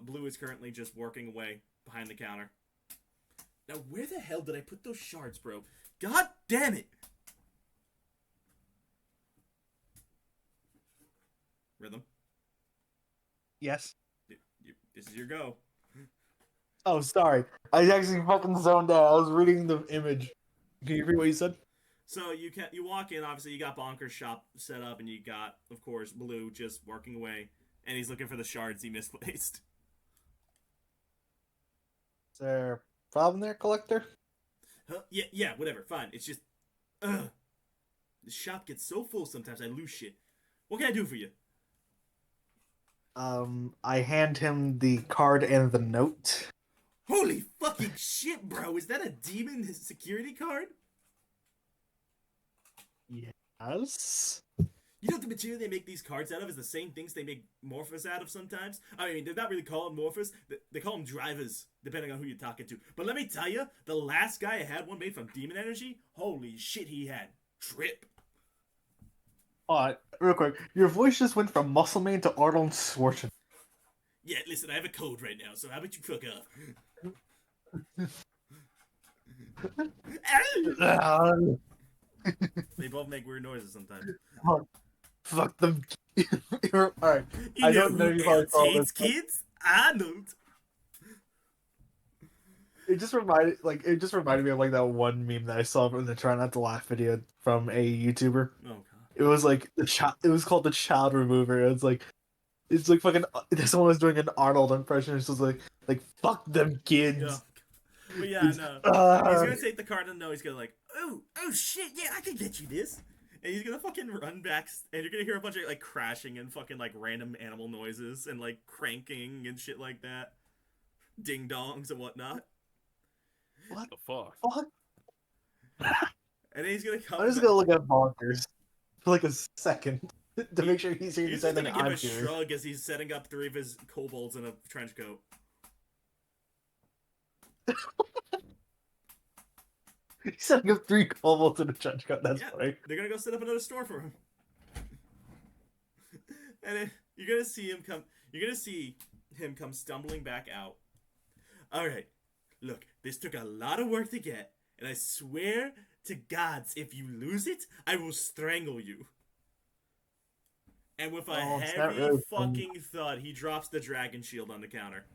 Blue is currently just working away behind the counter. Now, where the hell did I put those shards, bro? God damn it! Rhythm, Yes. this is your go. Oh, sorry. I actually fucking zoned out. I was reading the image. Can you read what you said? So you walk in. Obviously, you got Bonker's shop set up, and you got, of course, Blue just working away, and he's looking for the shards he misplaced. Is there a problem there, collector? Huh? Yeah, whatever. Fine. It's just, the shop gets so full sometimes I lose shit. What can I do for you? I hand him the card and the note. Holy fucking shit, bro! Is that a demon security card? Yes. You know the material they make these cards out of is the same things they make Morphos out of sometimes? I mean, they're not really called Morphos. They call them drivers, depending on who you're talking to. But let me tell you, the last guy I had one made from demon energy, holy shit he had. Trip. Real quick, your voice just went from Muscle Man to Arnold Schwarzenegger. Yeah, listen, I have a code right now, so how about you fuck up? They both make weird noises sometimes. Fuck them. Alright. You I know don't know who if I else saw hates this, but kids? I don't. it just reminded me of like that one meme that I saw from the Try Not to Laugh video from a YouTuber. Oh god. It was like it was called the child remover. It's like fucking someone was doing an Arnold impression. It's just like fuck them kids. Yeah. But yeah, It's, no. uh, He's gonna take the card and no, he's gonna like, oh shit, yeah, I can get you this. And he's gonna fucking run back, and you're gonna hear a bunch of like crashing and fucking like random animal noises and like cranking and shit like that, ding dongs and whatnot. The fuck? fuck. And then he's gonna come. I'm just gonna look at Bonkers for like a second to make sure he's here to He's say just gonna that give I'm a here. shrug as he's setting up 3 of his kobolds in a trench coat. He's setting up 3 kobolds in a trench coat. That's Yeah, funny. they're gonna go set up another store for him. And then you're gonna see him come. You're gonna see him come stumbling back out. All right, look, this took a lot of work to get, and I swear to gods, if you lose it, I will strangle you. And with a Oh, it's not heavy really funny. fucking thud, he drops the dragon shield on the counter.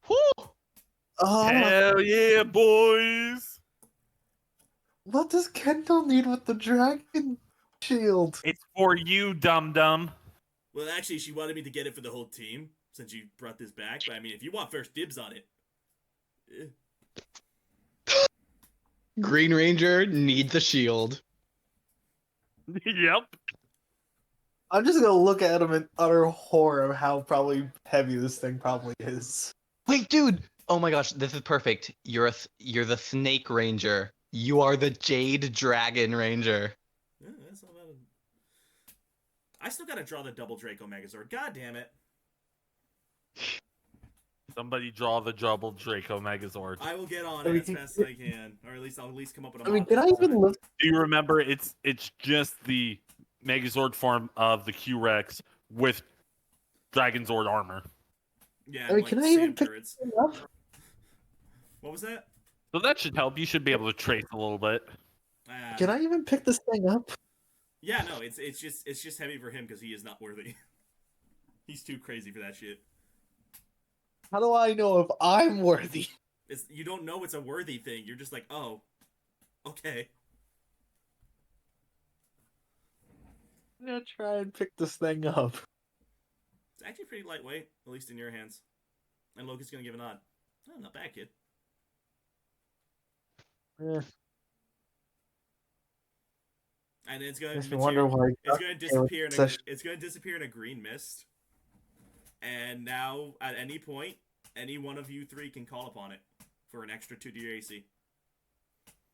Whew! Hell yeah, boys! What does Kendall need with the dragon shield? It's for you, dum dum. Well, actually, she wanted me to get it for the whole team since you brought this back. But I mean, if you want first dibs on it, Green Ranger needs a shield. Yep. I'm just gonna look at him in utter horror of how probably heavy this thing probably is. Wait, dude! Oh my gosh, this is perfect. You're the Snake Ranger. You are the Jade Dragon Ranger. yeah, that's not bad. I still gotta draw the double Draco Megazord. God damn it! Somebody draw the double Draco Megazord. I will get on I it mean, as fast as I can, or at least I'll come up with a. I mean, model can I for even it. look? Do you remember? It's just the Megazord form of the Q-Rex with Dragonzord armor. Yeah, I and, mean, like can I Sam even pick turrets. it up? What was that? So that should help. You should be able to trace a little bit. Can I even pick this thing up? Yeah, no, it's just heavy for him because he is not worthy. He's too crazy for that shit. How do I know if I'm worthy? You don't know it's a worthy thing. You're just like, oh, okay. I'm gonna try and pick this thing up. It's actually pretty lightweight, at least in your hands. And Loki's gonna give a nod. Oh, not bad, kid. Eh, And it's gonna makes me wonder why. it's gonna disappear in a, such- it's gonna disappear in a green mist. And now, at any point, any one of you 3 can call upon it for an extra 2 to your AC.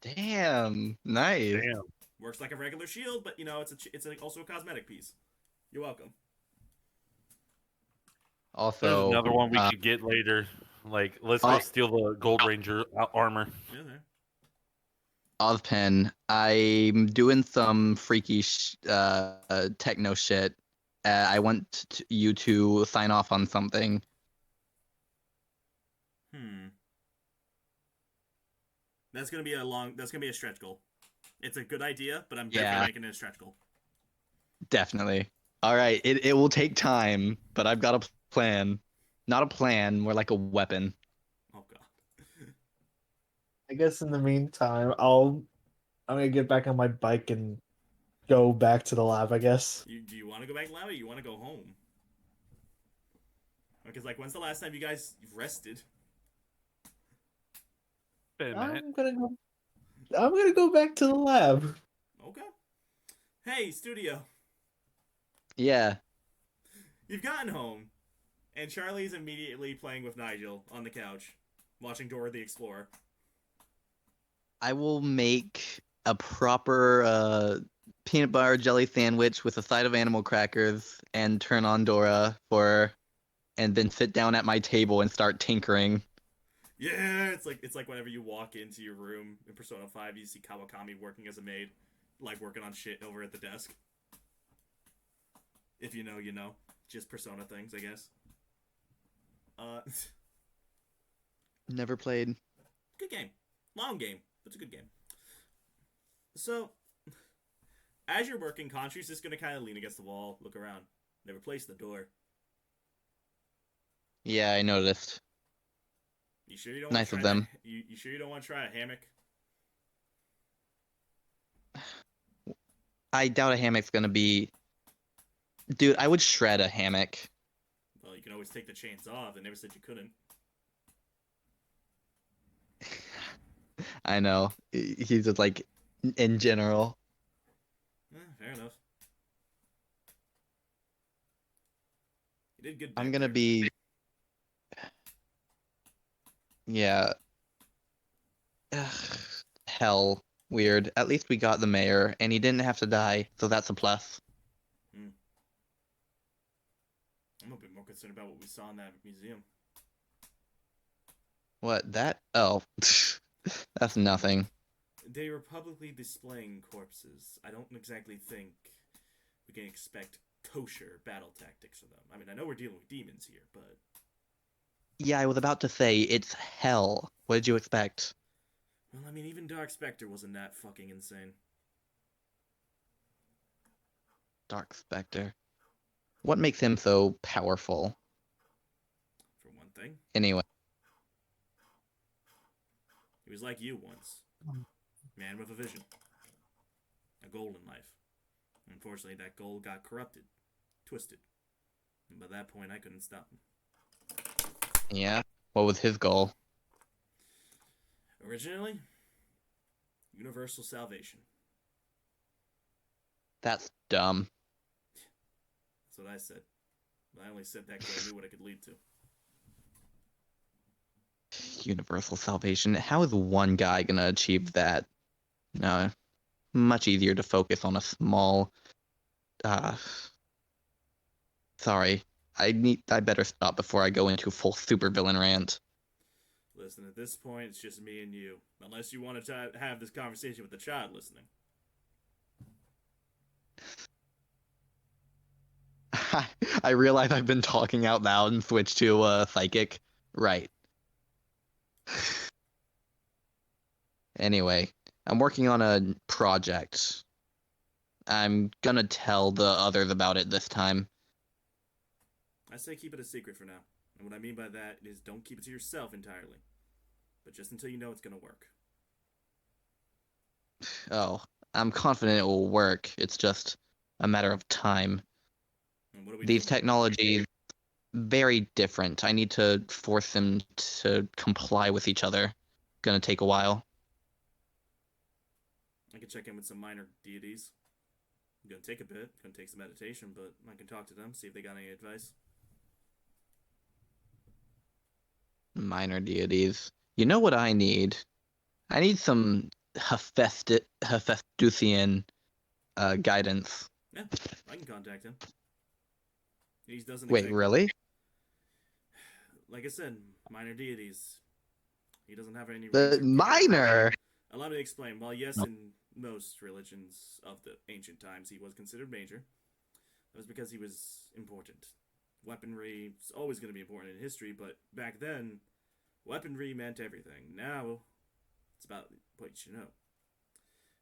Damn, nice. Damn. Works like a regular shield, but you know it's also a cosmetic piece. You're welcome. There's Also, another one we could get later. Like, let's go steal the Gold Ranger armor. Yeah, there. Ozpen, I'm doing some freaky techno shit. I want you to sign off on something. That's gonna be a stretch goal. It's a good idea, but I'm Yeah. definitely making it a stretch goal. Definitely. all right, it will take time, but I've got a plan. Not a plan, more like a weapon. Oh god. I guess in the meantime, I'm gonna get back on my bike and go back to the lab. I guess. Do you want to go back to lab or you want to go home? Because like, when's the last time you guys rested? Been a minute. I'm gonna go back to the lab. Okay. Hey, studio. Yeah. You've gotten home, and Charlie's immediately playing with Nigel on the couch, watching Dora the Explorer. I will make a proper peanut butter jelly sandwich with a side of animal crackers and turn on Dora and then sit down at my table and start tinkering. Yeah, it's like whenever you walk into your room in Persona 5, you see Kawakami working as a maid, like working on shit over at the desk. If you know, you know. Just Persona things, I guess. Never played. Good game. Long game, but it's a good game. So, as you're working, Contre's just gonna kind of lean against the wall, look around. Never place the door. Yeah, I noticed. You sure you don't want Nice to of try them. that? You sure you don't want to try a hammock? I doubt a hammock's gonna be. Dude, I would shred a hammock. Well, you can always take the chains off. They never said you couldn't. I know. He's just like, in general. Fair enough. You did good. I'm back gonna there. be. Yeah. Ugh, hell. Weird. At least we got the mayor, and he didn't have to die, so that's a plus. I'm a bit more concerned about what we saw in that museum. What? That? Oh. That's nothing. They were publicly displaying corpses. I don't exactly think we can expect kosher battle tactics from them. I mean, I know we're dealing with demons here, but Yeah, I was about to say, it's hell. What did you expect? well, I mean, even Dark Spectre wasn't that fucking insane. Dark Spectre. What makes him so powerful? For one thing, Anyway. he was like you once. Man with a vision. A goal in life. Unfortunately, that goal got corrupted. Twisted. And by that point, I couldn't stop him. Yeah? What was his goal? Originally, universal salvation. That's dumb. That's what I said. But I only said that because I knew what it could lead to. Universal salvation. How is one guy gonna achieve that? No. Much easier to focus on a small sorry. I better stop before I go into full supervillain rant. Listen, at this point, it's just me and you. Unless you want to have this conversation with the child listening. I realize I've been talking out loud and switched to psychic. Right. Anyway, I'm working on a project. I'm gonna tell the others about it this time. I say keep it a secret for now. And what I mean by that is don't keep it to yourself entirely. But just until you know it's going to work. Oh, I'm confident it will work. It's just a matter of time. And what are we These doing? technologies, very different. I need to force them to comply with each other. Gonna take a while. I can check in with some minor deities. Gonna take a bit. Gonna take some meditation, but I can talk to them, see if they got any advice. Minor deities. You know what I need? I need some Hephaestus'ian guidance. Yeah, I can contact him. He doesn't Wait, exactly... really? Like I said, minor deities. He doesn't have any The reason. minor. Allow me to explain. While yes, in most religions of the ancient times, he was considered major, that was because he was important. Weaponry is always going to be important in history, but back then, weaponry meant everything. Now, it's about what you should know.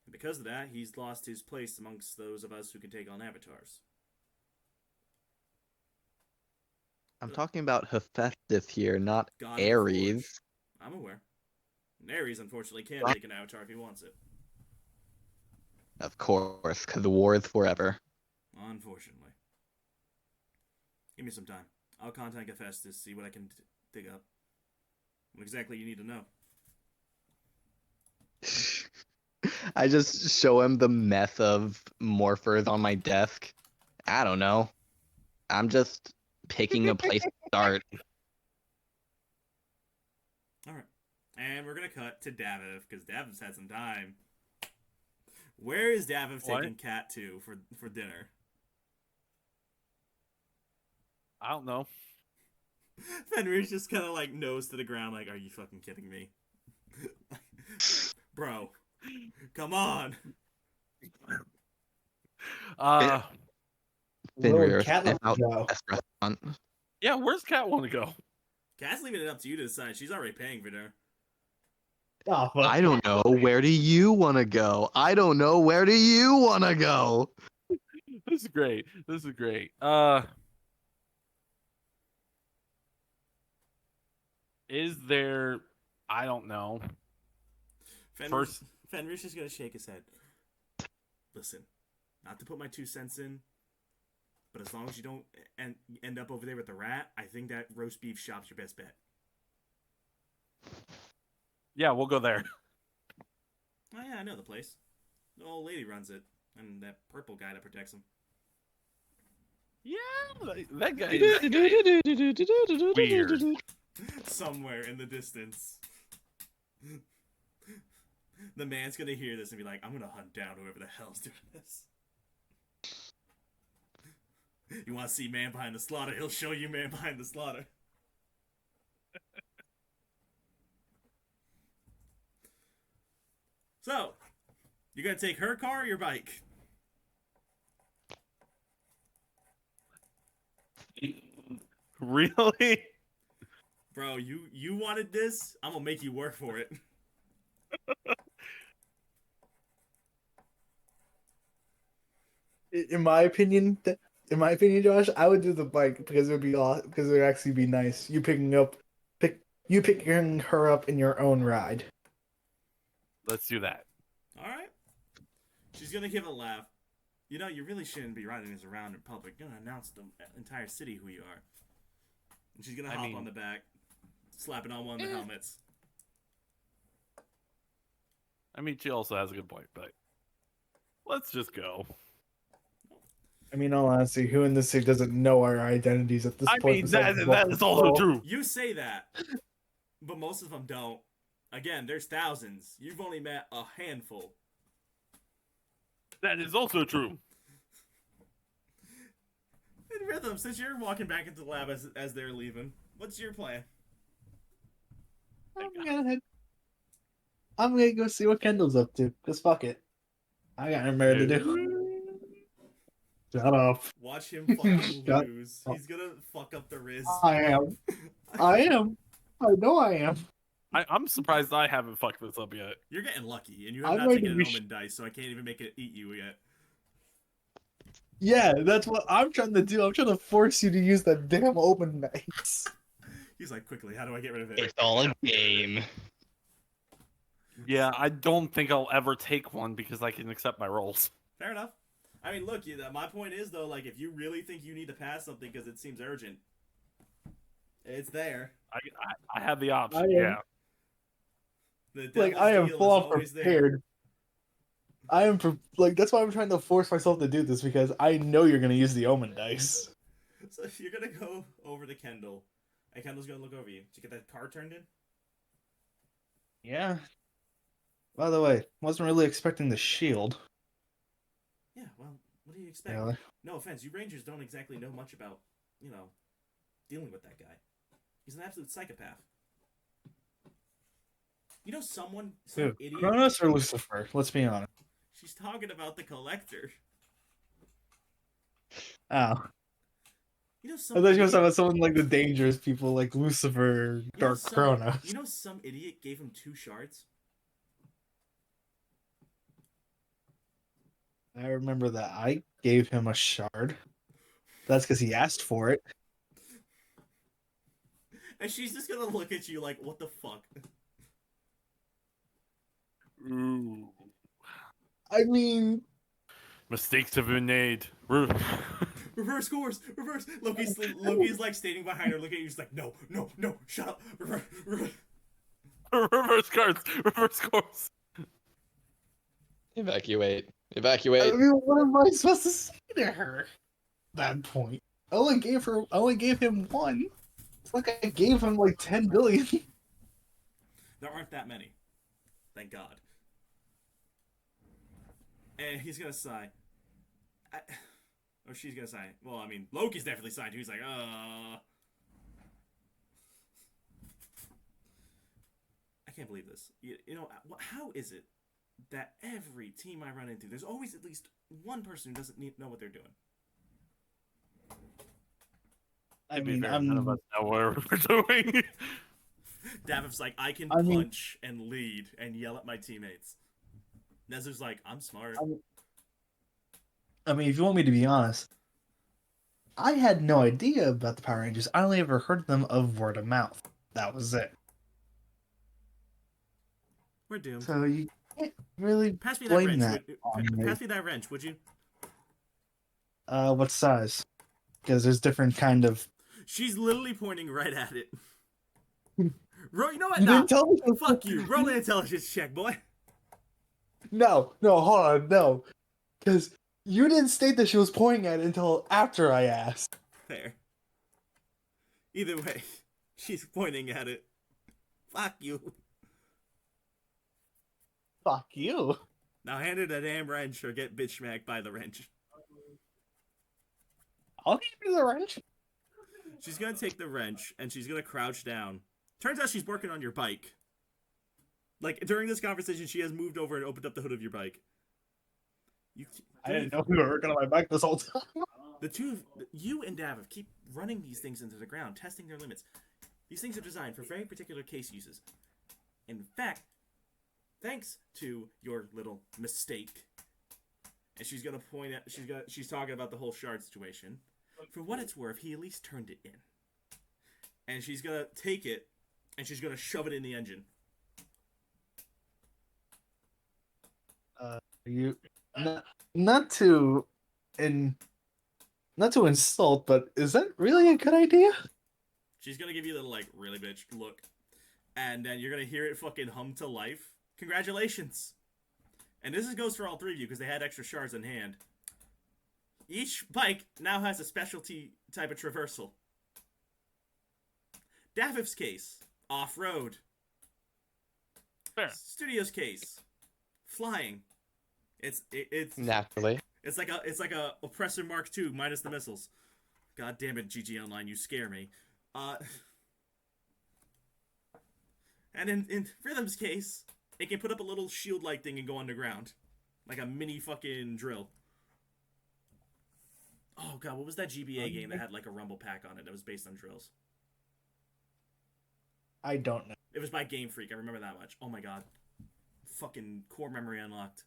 And because of that, he's lost his place amongst those of us who can take on avatars. I'm talking about Hephaestus here, not God of the Ares. Forge. I'm aware. And Ares, unfortunately, can't take an avatar if he wants it. Of course, because the war is forever. Unfortunately. Give me some time. I'll contact Hephaestus, see what I can dig up. What exactly you need to know. I just show him the mess of morphers on my desk. I don't know. I'm just picking a place to start. Alright. And we're going to cut to Daviv, because Daviv's had some time. Where is Daviv taking Cat to for dinner? I don't know. Fenrir's just kind of like nose to the ground, like, are you fucking kidding me? Bro, come on. Fenrir, Cat sniff out go. best restaurant. Yeah, where's Cat want to go? Cat's leaving it up to you to decide. She's already paying for dinner. Oh, fuck. I don't know. Where do you want to go? I don't know. Where do you want to go? This is great. This is great. Is there? I don't know. First- Fenrir's just gonna shake his head. Listen, not to put my 2 cents in, but as long as you don't end up over there with the rat, I think that roast beef shop's your best bet. Yeah, we'll go there. Oh yeah, I know the place. The old lady runs it, and that purple guy that protects him. Yeah, that guy is weird. Somewhere in the distance. The man's gonna hear this and be like, I'm gonna hunt down whoever the hell's doing this. You wanna see man behind the slaughter? He'll show you man behind the slaughter. So, you gonna take her car or your bike? Really? Bro, you wanted this? I'm gonna make you work for it. In my opinion, Josh, I would do the bike because it would be because it would actually be nice. You picking her up in your own ride. Let's do that. Alright. She's gonna give a laugh. You know, you really shouldn't be riding this around in public. You're gonna announce the entire city who you are. And she's gonna hop on the back, slapping on one of the helmets. I mean, she also has a good point, but let's just go. I mean, all honesty, who in this city doesn't know our identities at this I point? mean, besides that is also Buffalo? true. You say that, but most of them don't. Again, there's thousands. You've only met a handful. That is also true. And Rhythm, since you're walking back into the lab as they're leaving, what's your plan? I'm gonna go see what Kendall's up to. Cause fuck it, I got nothing better to do. Shut up. Watch him fucking Shut lose. up. He's gonna fuck up the Riz. I am. I know I am. I'm surprised I haven't fucked this up yet. You're getting lucky, and you have I'm not going taken to an be omen dice, so I can't even make it eat you yet. Yeah, that's what I'm trying to do. I'm trying to force you to use that damn open dice. He's like, quickly, how do I get rid of it? It's all a game. Yeah, I don't think I'll ever take one because I can accept my rolls. Fair enough. I mean, look, my point is, though, like, if you really think you need to pass something because it seems urgent, it's there. I have the option, I am- yeah. The Like devil's I am deal full is always there. prepared. I am that's why I'm trying to force myself to do this because I know you're gonna use the omen dice. So if you're gonna go over to Kendall, and Kendall's gonna look over you. Did you get that card turned in? Yeah. By the way, wasn't really expecting the shield. Yeah, well, what do you expect? Yeah. No offense, you Rangers don't exactly know much about, dealing with that guy. He's an absolute psychopath. You know some Dude, idiot... Kronos or Lucifer? Let's be honest. She's talking about the Collector. Oh. You know I some thought you were idiot... talking about someone like the dangerous people like Lucifer, Dark Kronos. You know some idiot gave him 2 shards? I remember that I gave him a shard. That's because he asked for it. And she's just gonna look at you like, what the fuck? Ooh. I mean, Mistakes have been made. Reverse course! Reverse! Loki's like standing behind her, looking at you, just like, no, shut up! Reverse. Reverse cards. Reverse course. Evacuate. I Evacuate. mean, what am I supposed to say to her? At that point, I only gave him 1. It's like I gave him like 10 billion. There aren't that many. Thank God. And he's gonna sigh. Or she's gonna sigh. Well, I mean, Loki's definitely sighing too. He's like, I can't believe this. You know, how is it that every team I run into, there's always at least one person who doesn't know what they're doing? I To be mean, fair, none of us know what we're doing. Daviv's like, I can I mean- punch and lead and yell at my teammates. Nezu's like, I'm smart. I mean, if you want me to be honest, I had no idea about the Power Rangers. I only ever heard them of word of mouth. That was it. We're doomed. So you can't really Pass me that blame wrench. that on me. Pass me that wrench, would you? What size? Because there's different kind of. She's literally pointing right at it. You know what? You Nah. didn't tell me. Fuck you. Roll an intelligence check, boy. No, hold on, no, because you didn't state that she was pointing at it until after I asked. Fair. Either way, she's pointing at it. Fuck you. Fuck you. Now hand her the damn wrench or get bitch smacked by the wrench. I'll give you the wrench. She's gonna take the wrench and she's gonna crouch down. Turns out she's working on your bike. Like, during this conversation, she has moved over and opened up the hood of your bike. I didn't know we were working on my bike this whole time. The two of you and Daviv keep running these things into the ground, testing their limits. These things are designed for very particular case uses. In fact, thanks to your little mistake, and she's gonna point at she's talking about the whole shard situation. For what it's worth, he at least turned it in. And she's gonna take it and she's gonna shove it in the engine. You not to insult, but is that really a good idea? She's gonna give you the like, really bitch look. And then you're gonna hear it fucking hum to life. Congratulations. And this goes for all three of you because they had extra shards in hand. Each bike now has a specialty type of traversal. Daviv's case, off-road. Fair. Studio's case, flying. It's Naturally. It's like a Oppressor Mark II minus the missiles. God damn it, GG Online, you scare me. And in Rhythm's case, it can put up a little shield-like thing and go underground. Like a mini fucking drill. Oh god, what was that GBA game that had like a rumble pack on it that was based on drills? I don't know. It was by Game Freak, I remember that much. Oh my god. Fucking core memory unlocked.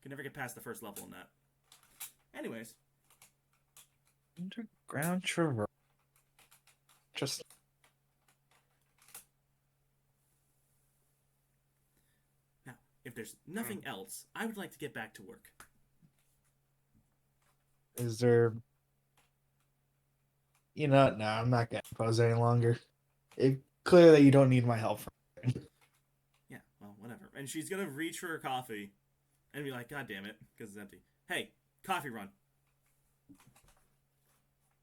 Can never get past the first level in that. Anyways. Underground traverse. Just Now, if there's nothing else, I would like to get back to work. is there? You know, no, I'm not gonna pose any longer. It clear that you don't need my help. Yeah, well, whatever. And she's gonna reach for her coffee and be like, God damn it, because it's empty. Hey, coffee run.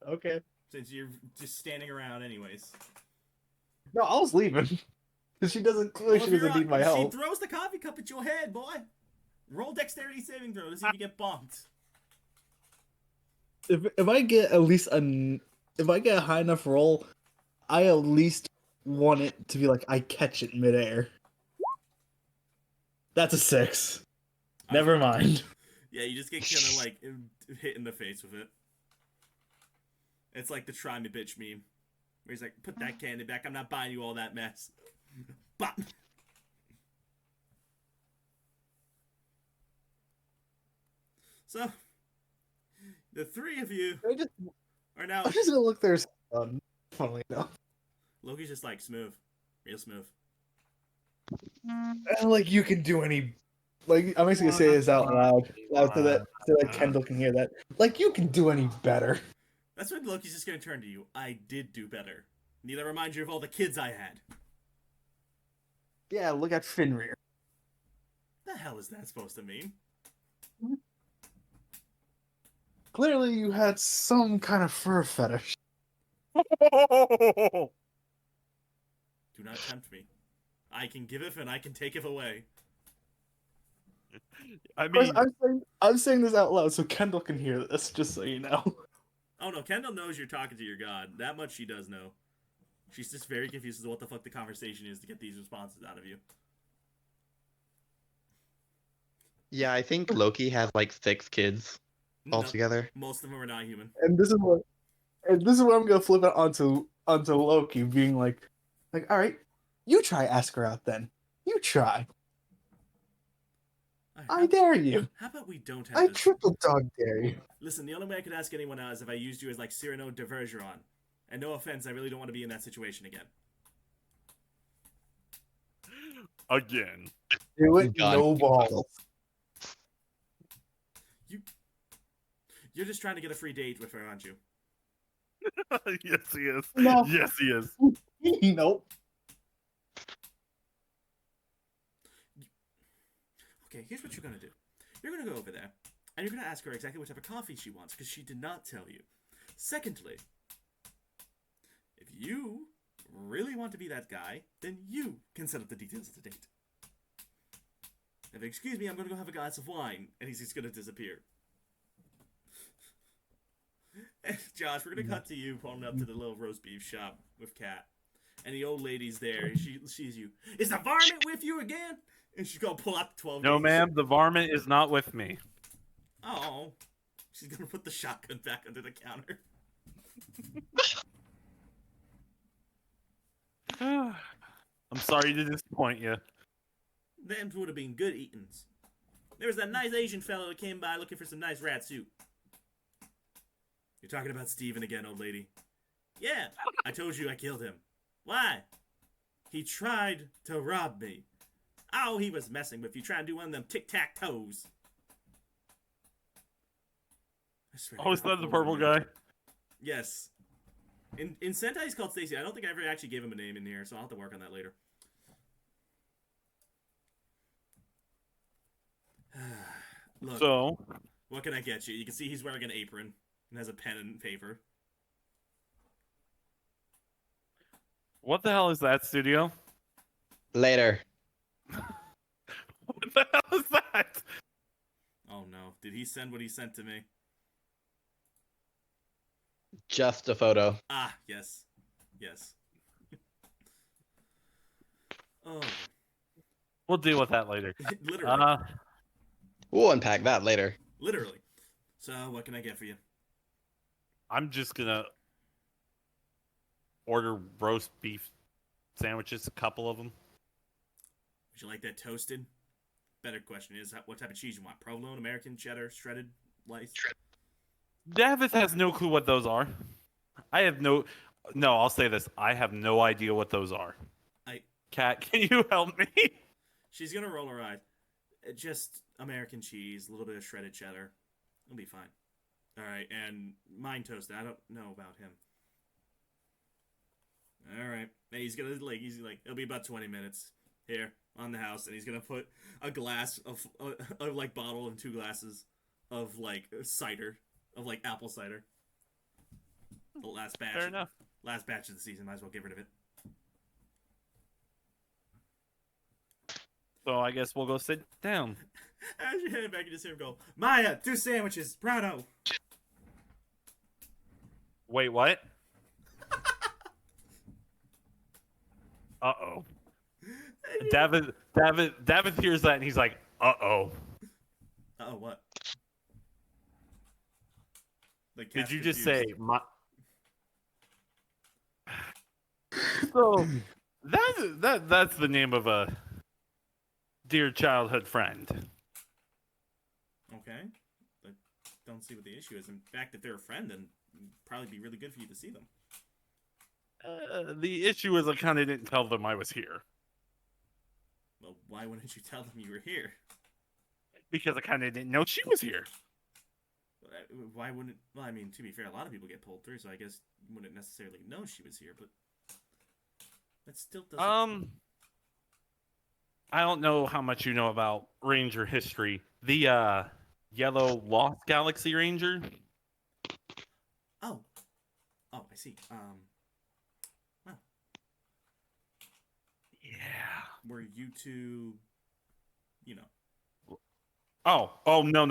Okay. Since you're just standing around anyways. No, I was leaving. Because she doesn't clearly Well, she if you're doesn't need my help. She throws the coffee cup at your head, boy. Roll dexterity saving throw to see if you get bumped. If I get at least if I get a high enough roll, I at least want it to be like I catch it midair. That's a 6. Never mind. Yeah, you just get kind of like hit in the face with it. It's like the try me bitch meme. Where he's like, put that candy back, I'm not buying you all that mess. Bop. So, the three of you are now... I'm just gonna look there. Funnily enough, Loki's just like, smooth. Real smooth. and like you can do any. Like I'm just gonna say this out loud, so that Kendall can hear that. Like you can do any better. That's when Loki's just gonna turn to you. I did do better. Need to remind you of all the kids I had. Yeah, look at Fenrir. The hell is that supposed to mean? Clearly, you had some kind of fur fetish. Do not tempt me. I can giveth and I can taketh away. I Of course, mean, I'm saying this out loud so Kendall can hear this, just so you know. Oh no, Kendall knows you're talking to your god. That much she does know. She's just very confused as to what the fuck the conversation is to get these responses out of you. Yeah, I think Loki has like 6 kids No, altogether. most of them are not human. And this is what I'm gonna flip it onto Loki, being like, Like, all right, you try ask her out then. You try. I dare you. How about we don't have I this? triple dog dare you. Listen, the only way I could ask anyone out is if I used you as like Cyrano de Bergeron. And no offense, I really don't want to be in that situation again. Again. Do it, Gone. no balls. You're just trying to get a free date with her, aren't you? Yes, he is. No. Yes, he is. Nope. Okay, here's what you're gonna do. You're gonna go over there, and you're gonna ask her exactly what type of coffee she wants, because she did not tell you. Secondly, if you really want to be that guy, then you can set up the details of the date. If excuse me, I'm gonna go have a glass of wine, and he's just gonna disappear. Josh, we're gonna cut to you pulling up to the little roast beef shop with Kat, and the old lady's there, and she sees you. Is the varmint with you again? And she's gonna pull out the 12 No, gauge. ma'am, the varmint is not with me. Oh, she's gonna put the shotgun back under the counter. I'm sorry to disappoint you. Them would have been good eatings. There was that nice Asian fellow that came by looking for some nice rat soup. You're talking about Steven again, old lady. Yeah, I told you I killed him. Why? He tried to rob me. Oh, he was messing with you, trying to do one of them tic-tac-toes. I swear Oh, is to God, that the old purple woman. guy? Yes. In Sentai, he's called Stacy. I don't think I ever actually gave him a name in here, so I'll have to work on that later. Look, So, what can I get you? You can see he's wearing an apron and has a pen and paper. what the hell is that, studio? Later. What the hell is that? Oh no. Did he send what he sent to me? Just a photo. Ah, yes. Yes. Oh. We'll deal with that later. Literally. We'll unpack that later. Literally. So, what can I get for you? I'm just gonna order roast beef sandwiches, a couple of them. Would you like that toasted? Better question is, what type of cheese you want? Provolone, American, cheddar, shredded, sliced? Davis has no clue what those are. I have no. No, I'll say this. I have no idea what those are. Kat, can you help me? She's gonna roll her eyes. Just American cheese, a little bit of shredded cheddar. It'll be fine. Alright, and mine toasted. I don't know about him. Alright. He's like, it'll be about 20 minutes here on the house, and he's gonna put a glass of like bottle and 2 glasses of like cider, of like apple cider. The last batch. Fair enough. Last batch of the season, might as well get rid of it. So I guess we'll go sit down. As you're heading back, you just hear him go, Maya, 2 sandwiches, Brado. Wait, what? Uh-oh. David hears that and he's like, uh-oh. Uh-oh, what? The Did cat's you just confused. say my... So that's the name of a dear childhood friend. Okay. I don't see what the issue is. In fact, if they're a friend, then it'd probably be really good for you to see them. The issue is I kind of didn't tell them I was here. Well, why wouldn't you tell them you were here? Because I kind of didn't know she was here. Why wouldn't... Well, I mean, to be fair, a lot of people get pulled through, so I guess you wouldn't necessarily know she was here, but... That still doesn't... I don't know how much you know about Ranger history. The, Yellow Lost Galaxy Ranger? Oh, I see. Wow. Yeah. Were you two... You know... Oh, no.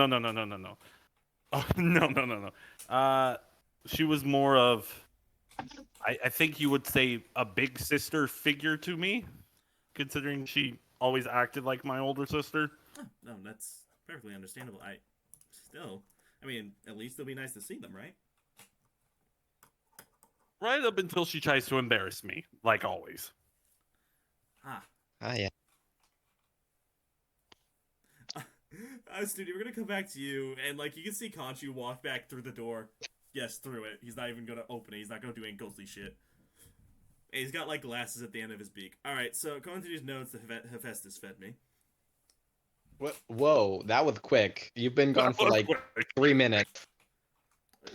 Oh, no. She was more of, I think you would say, a big sister figure to me, considering she always acted like my older sister. Oh, no, that's perfectly understandable. I mean, at least it'll be nice to see them, right? Right up until she tries to embarrass me, like always. Ah. yeah. Studio, we're gonna come back to you, and like you can see Conchu walk back through the door. Yes, through it. He's not even gonna open it. He's not gonna do any ghostly shit. And he's got like glasses at the end of his beak. All right, so going through these notes that Hephaestus fed me. What? Whoa, that was quick. You've been gone for like 3 minutes.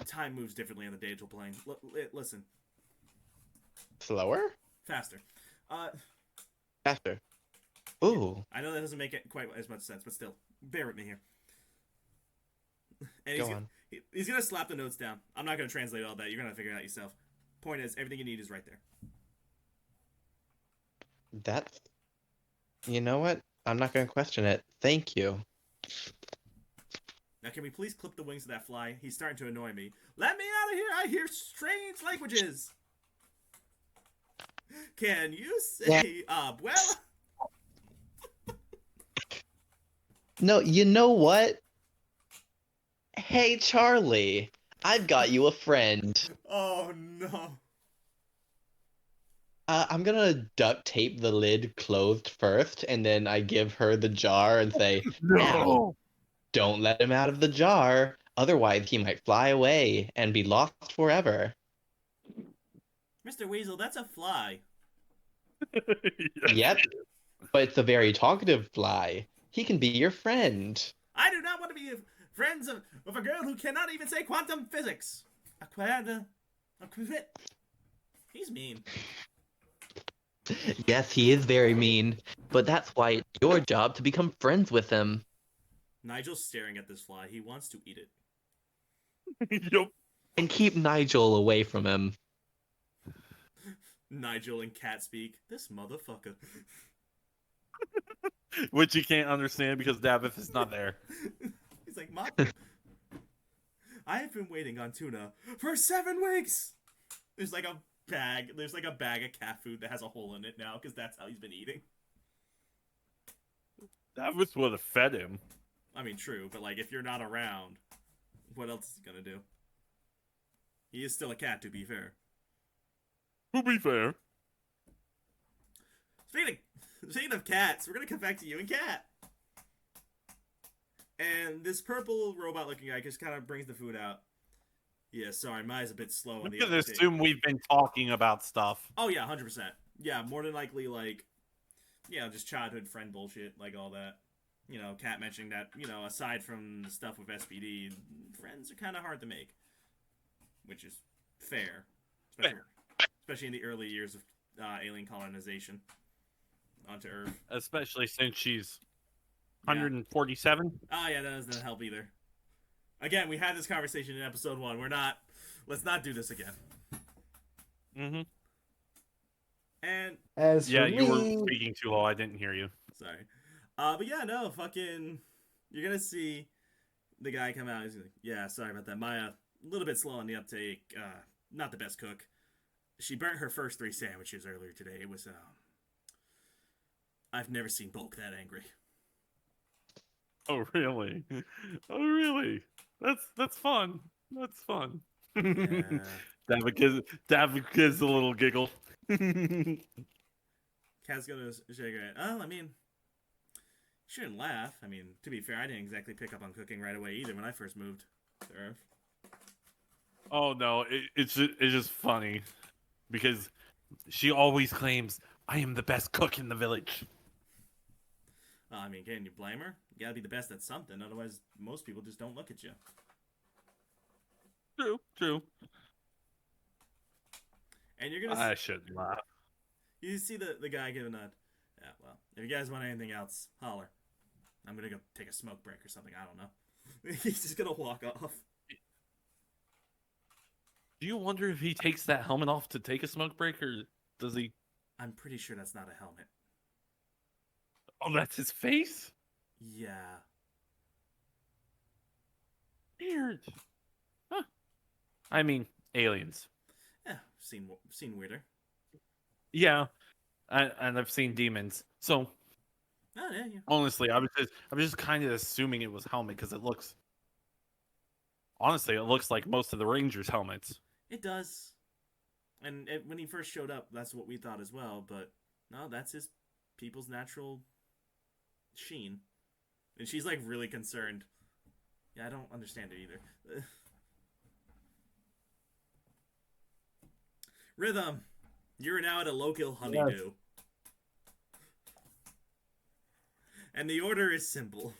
Time moves differently on the Daedal plane. Listen, Slower? faster. Faster. Ooh. I know that doesn't make it quite as much sense, but still, bear with me here. And Go on. He's gonna slap the notes down. I'm not gonna translate all that. You're gonna figure it out yourself. Point is, everything you need is right there. That's. You know what? I'm not gonna question it. Thank you. Now, can we please clip the wings of that fly? He's starting to annoy me. Let me out of here! I hear strange languages! Can you say, well? No, you know what? Hey, Charlie. I've got you a friend. Oh, no. I'm gonna duct tape the lid closed first, and then I give her the jar and say, "Now, don't let him out of the jar, otherwise he might fly away and be lost forever." Mr. Weasel, that's a fly. Yep, but it's a very talkative fly. He can be your friend. I do not want to be friends with a girl who cannot even say quantum physics. He's mean. Yes, he is very mean, but that's why it's your job to become friends with him. Nigel's staring at this fly. He wants to eat it. Yup. And keep Nigel away from him. Nigel and Cat speak. This motherfucker. Which you can't understand because Davith is not there. He's like, Mom, I have been waiting on tuna for 7 weeks. There's like a bag of cat food that has a hole in it now because that's how he's been eating. Davith would have fed him. I mean, true, but like if you're not around, what else is he gonna do? He is still a cat, to be fair. To be fair. Speaking of cats, we're gonna come back to you and Cat. And this purple robot-looking guy just kind of brings the food out. Yeah, sorry, Maya's a bit slow on I'm the gonna uptake. assume we've been talking about stuff. Oh yeah, 100%. Yeah, more than likely, like, just childhood friend bullshit, like all that. Cat mentioning that, aside from the stuff with SPD, friends are kind of hard to make, which is fair, especially in the early years of alien colonization onto Earth. Especially since she's 147. Oh yeah, that doesn't help either. Again, we had this conversation in episode 1. Let's not do this again. Mm-hmm. And As Yeah, for you were me, speaking too low. I didn't hear you. sorry. But yeah, no, fucking, you're gonna see the guy come out. He's like, yeah, sorry about that. Maya, a little bit slow on the uptake. Not the best cook. She burnt her first 3 sandwiches earlier today. It was, I've never seen Bulk that angry. Oh really? Oh really? That's fun. That's fun. Yeah. Davik gives a little giggle. Cat's gonna shake her head. Oh, I mean, you shouldn't laugh. I mean, to be fair, I didn't exactly pick up on cooking right away either when I first moved to Earth. Oh no, it's just funny because she always claims I am the best cook in the village. I mean, can you blame her? You gotta be the best at something, otherwise most people just don't look at you. True. And you're gonna I shouldn't laugh. you see the guy giving a, yeah, well, if you guys want anything else, holler. I'm gonna go take a smoke break or something, I don't know. He's just gonna walk off. Do you wonder if he takes that helmet off to take a smoke break, or does he? I'm pretty sure that's not a helmet. Oh, that's his face. Yeah. Weird. Huh. I mean, aliens. Yeah, seen weirder. Yeah, and I've seen demons. So Oh yeah. honestly, I was just kind of assuming it was helmet because it looks. Honestly, it looks like most of the Rangers' helmets. It does. And when he first showed up, that's what we thought as well. But no, that's his people's natural sheen. And she's like really concerned. Yeah, I don't understand it either. Rhythm, you're now at a local honeydew. And the order is simple.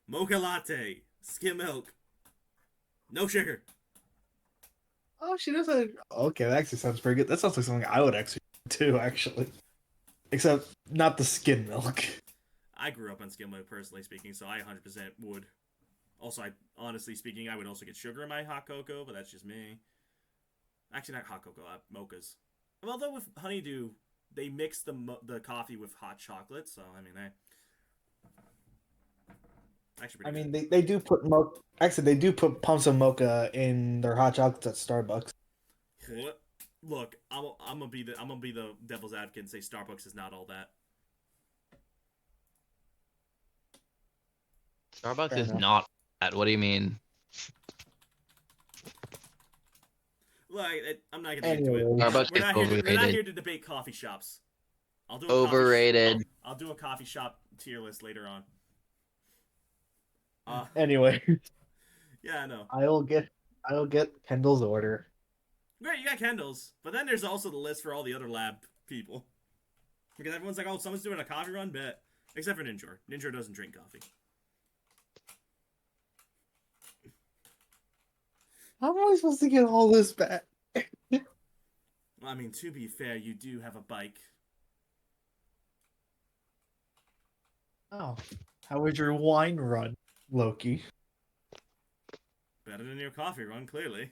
Mocha latte, skim milk, no sugar. Oh, she does that. Okay, that actually sounds pretty good. That sounds like something I would actually do, actually. Except not the skim milk. I grew up on skim milk, personally speaking, so I 100% would. Also, honestly speaking, I would also get sugar in my hot cocoa, but that's just me. Actually, not hot cocoa, mochas. Although with honeydew, they mix the coffee with hot chocolate, so I mean, actually I pretty mean, they do put mocha. Actually, they do put pumps of mocha in their hot chocolates at Starbucks. good. Look, I'm gonna be the devil's advocate and say Starbucks is not all that. Starbucks Fair is enough. not that. What do you mean? Like, I'm not gonna get into it. Anyway, Starbucks We're is not here. We're not overrated. here to debate coffee shops. I'll do a Overrated. I'll do a coffee shop tier list later on. anyway, Yeah, I know. I'll get Kendall's order. Great, you got Kendall's, but then there's also the list for all the other lab people. Because everyone's like, oh, someone's doing a coffee run, bet. Except for Ninjor. Ninjor doesn't drink coffee. How am I supposed to get all this back? Well, I mean, to be fair, you do have a bike. Oh, how was your wine run, Loki? Better than your coffee run, clearly.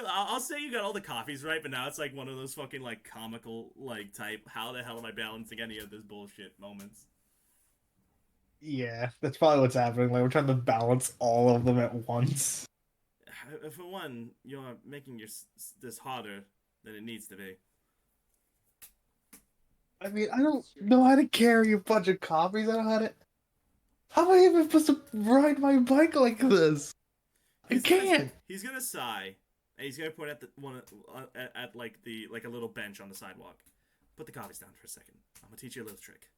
I'll say you got all the coffees right, but now it's like one of those fucking like comical like type. How the hell am I balancing any of this bullshit moments? Yeah, that's probably what's happening. Like we're trying to balance all of them at once. For one, you're making this harder than it needs to be. I mean, I don't know how to carry a bunch of copies. I don't know how to. How am I even supposed to ride my bike like this? I can't. He's gonna sigh, and he's gonna point at the one at like a little bench on the sidewalk. Put the copies down for a second. I'm gonna teach you a little trick.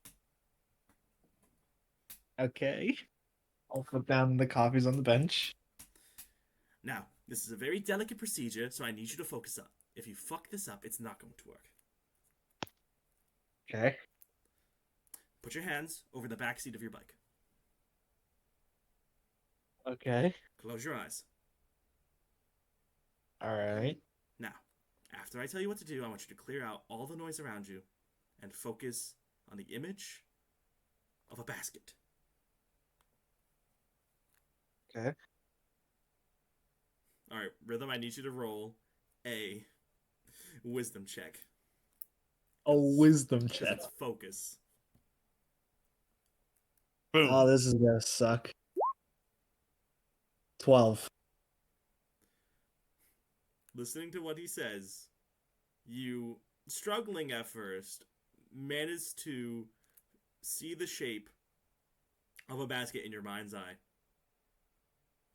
Okay. I'll put down the copies on the bench. Now, this is a very delicate procedure, so I need you to focus up. If you fuck this up, it's not going to work. Okay. Put your hands over the back seat of your bike. Okay. Close your eyes. All right. Now, after I tell you what to do, I want you to clear out all the noise around you and focus on the image of a basket. Okay. All right, Rhythm, I need you to roll a wisdom check. A wisdom 'Cause check. it's focus. Boom. Oh, this is gonna suck. 12. Listening to what he says, you, struggling at first, manage to see the shape of a basket in your mind's eye.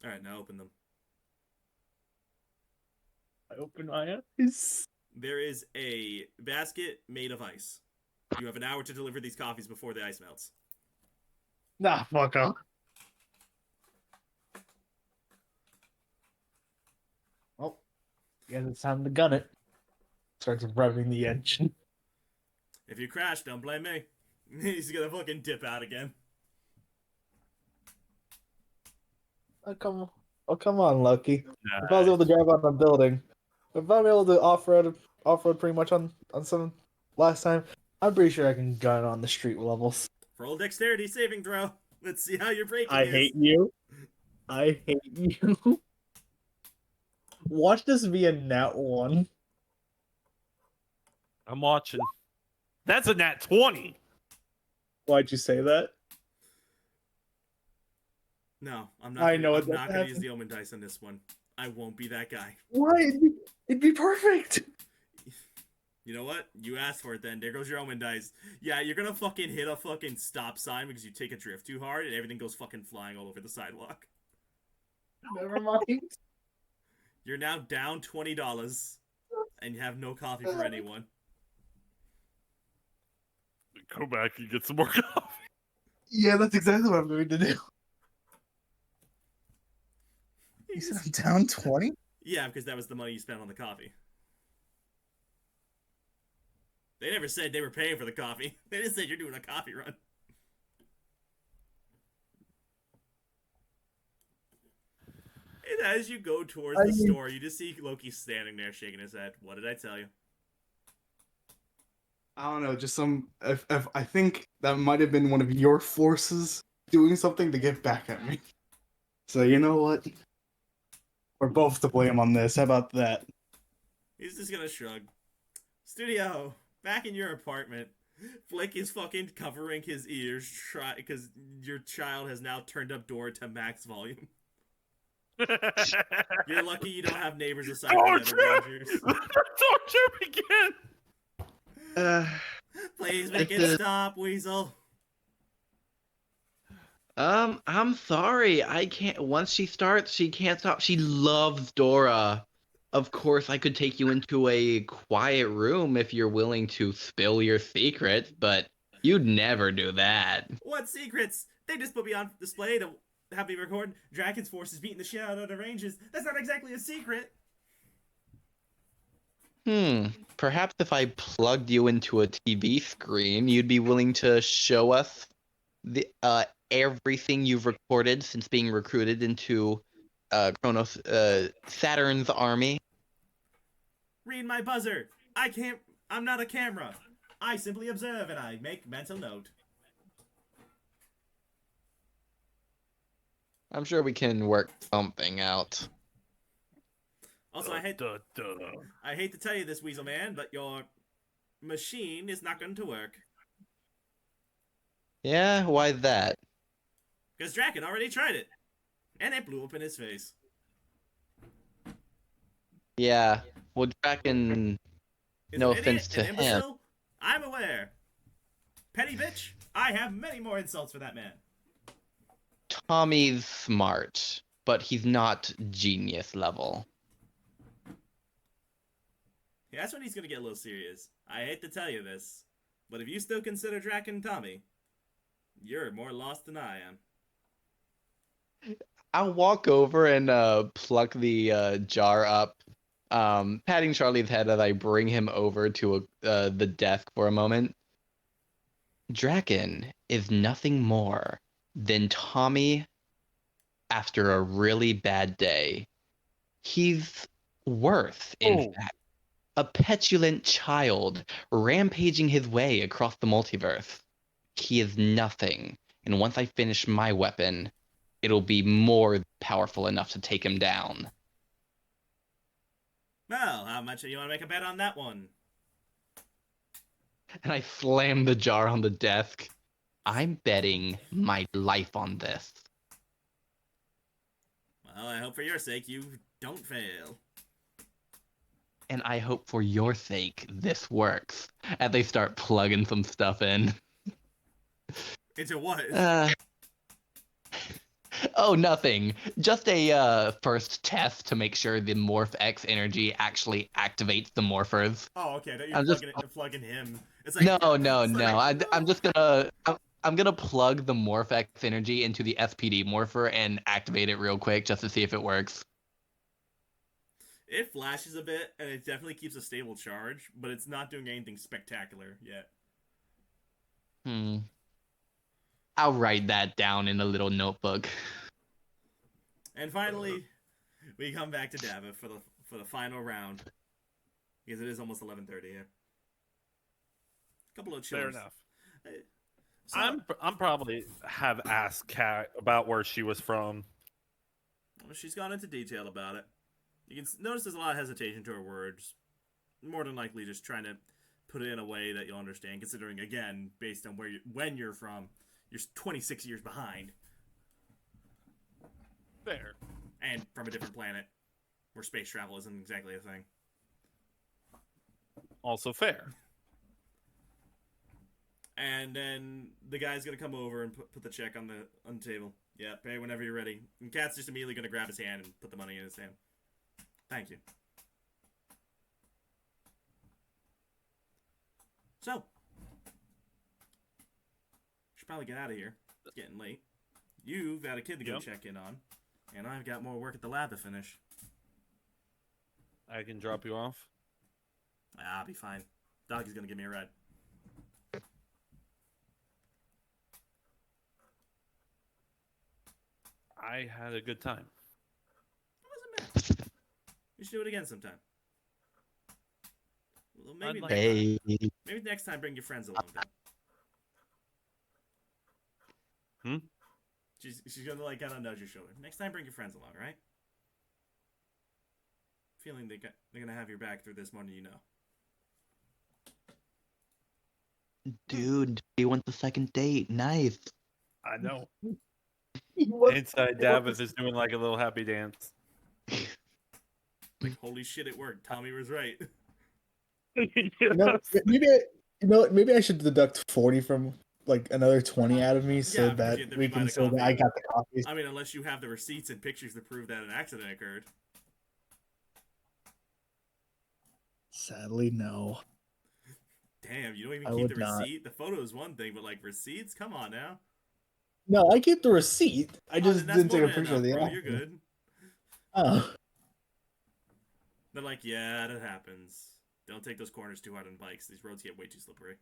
All right, now open them. I open my eyes. There is a basket made of ice. You have an hour to deliver these coffees before the ice melts. Nah, fuck off. Well, guess it's time to gun it. Starts revving the engine. If you crash, don't blame me. He's gonna fucking dip out again. Oh, come on, Loki. If I was able to drive on a building, if I'm able to off-road pretty much on some last time, I'm pretty sure I can gun on the street levels. Roll dexterity saving throw. Let's see how your braking I is. hate you. I hate you. Watch this be a nat 1. I'm watching. That's a nat 20. Why'd you say that? No, I'm not. I know I'm what not that gonna use happened. the omen dice on this one. I won't be that guy. Why? It'd be perfect. You know what? You asked for it then. There goes your omen dice. Yeah, you're gonna fucking hit a fucking stop sign because you take a drift too hard and everything goes fucking flying all over the sidewalk. Never mind. You're now down $20 and you have no coffee for anyone. Go back and get some more coffee. Yeah, that's exactly what I'm going to do. He You said just- I'm down 20? Yeah, because that was the money you spent on the coffee. They never said they were paying for the coffee. They just said you're doing a coffee run. And as you go towards the store, you just see Loki standing there shaking his head. What did I tell you? I don't know, just some. If I think that might have been one of your forces doing something to get back at me. So you know what? We're both to blame on this. How about that? He's just gonna shrug. Studio, back in your apartment. Flick is fucking covering his ears because your child has now turned up door to max volume. You're lucky you don't have neighbors aside from the other Rangers. Torture begin! Please make This it is- stop, Weasel. I'm sorry. I can't. Once she starts, she can't stop. She loves Dora. Of course, I could take you into a quiet room if you're willing to spill your secret, but you'd never do that. What secrets? They just put me on display to have me record Dragon's forces beating the shit out of the Rangers. That's not exactly a secret. Perhaps if I plugged you into a TV screen, you'd be willing to show us the everything you've recorded since being recruited into Kronos Saturn's army. Read my buzzer. I'm not a camera. I simply observe and I make mental note. I'm sure we can work something out. Also, I hate to tell you this, Weasel Man, but your machine is not going to work. Yeah, why that? Because Draken already tried it. And it blew up in his face. Yeah, well, Draken, Is no an offense idiot, to an him. imbecile? I'm aware. Petty bitch, I have many more insults for that man. Tommy's smart, but he's not genius level. Yeah, that's when he's going to get a little serious. I hate to tell you this, but if you still consider Draken Tommy, you're more lost than I am. I'll walk over and pluck the jar up, patting Charlie's head as I bring him over to the desk for a moment. Draken is nothing more than Tommy after a really bad day. He's worse, in fact. A petulant child rampaging his way across the multiverse. He is nothing, and once I finish my weapon, it'll be more powerful enough to take him down. Well, how much do you want to make a bet on that one? And I slam the jar on the desk. I'm betting my life on this. Well, I hope for your sake you don't fail. And I hope for your sake this works. As they start plugging some stuff in. Into what? Oh, nothing. Just a first test to make sure the Morph X energy actually activates the morphers. Oh, okay. That I'm you're just- plugging him. It's like No. it's like, I'm just I'm gonna plug the Morph X energy into the SPD morpher and activate it real quick just to see if it works. It flashes a bit, and it definitely keeps a stable charge, but it's not doing anything spectacular yet. I'll write that down in a little notebook. And finally, we come back to Davith for the final round, because it is almost 11:30 here. Couple of chills. Fair enough. So, I'm probably have asked Kat about where she was from. she's gone into detail about it. You can notice there's a lot of hesitation to her words. More than likely, just trying to put it in a way that you'll understand. Considering, again, based on when you're from, you're 26 years behind, Fair. and from a different planet, where space travel isn't exactly a thing. Also fair. And then the guy's gonna come over and put the check on the table. Yeah, pay whenever you're ready. And Cat's just immediately gonna grab his hand and put the money in his hand. Thank you. So, Should probably get out of here. It's getting late. You've got a kid to go Yep. check in on, and I've got more work at the lab to finish. I can drop you off. I'll be fine. Doggy's gonna give me a ride. I had a good time. It wasn't bad. We should do it again sometime. Well, maybe I'd like next Hey. maybe next time bring your friends along then. Hmm? She's gonna like kind of nudge your shoulder. Next time bring your friends along, right? Feeling they're gonna have your back through this more than you know. Dude, he went the second date. Nice. I know. What? Inside Davith is doing like a little happy dance. Holy shit, it worked. Tommy was right. No, maybe maybe I should deduct 40 from like another 20 out of me so Yeah, because that you we buy can the say that I coffee. got the copies. I mean, unless you have the receipts and pictures to prove that an accident occurred. Sadly, no. Damn, you don't even I keep would the not. receipt? The photo is one thing, but like receipts? Come on now. No, I keep the receipt. I Oh, just then that's didn't take more a than picture of enough, the bro. actor. You're good. Oh, They're like, yeah, that happens. Don't take those corners too hard on bikes. These roads get way too slippery.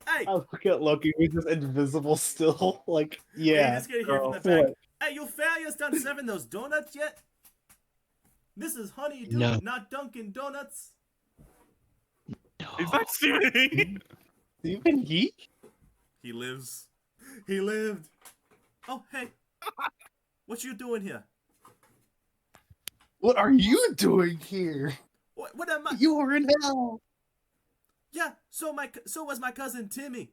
Hey! I look at Loki. He's just invisible still. Like, You yeah. just gonna hear from the girl, back. Hey, you failures done serving those donuts yet? This is Honeydew, No. not Dunkin' Donuts. Is that Stevie? Even he? He lives. He lived. Oh, hey. What you doing here? What are you doing here? What am I? You are in hell. Yeah, so was my cousin Timmy.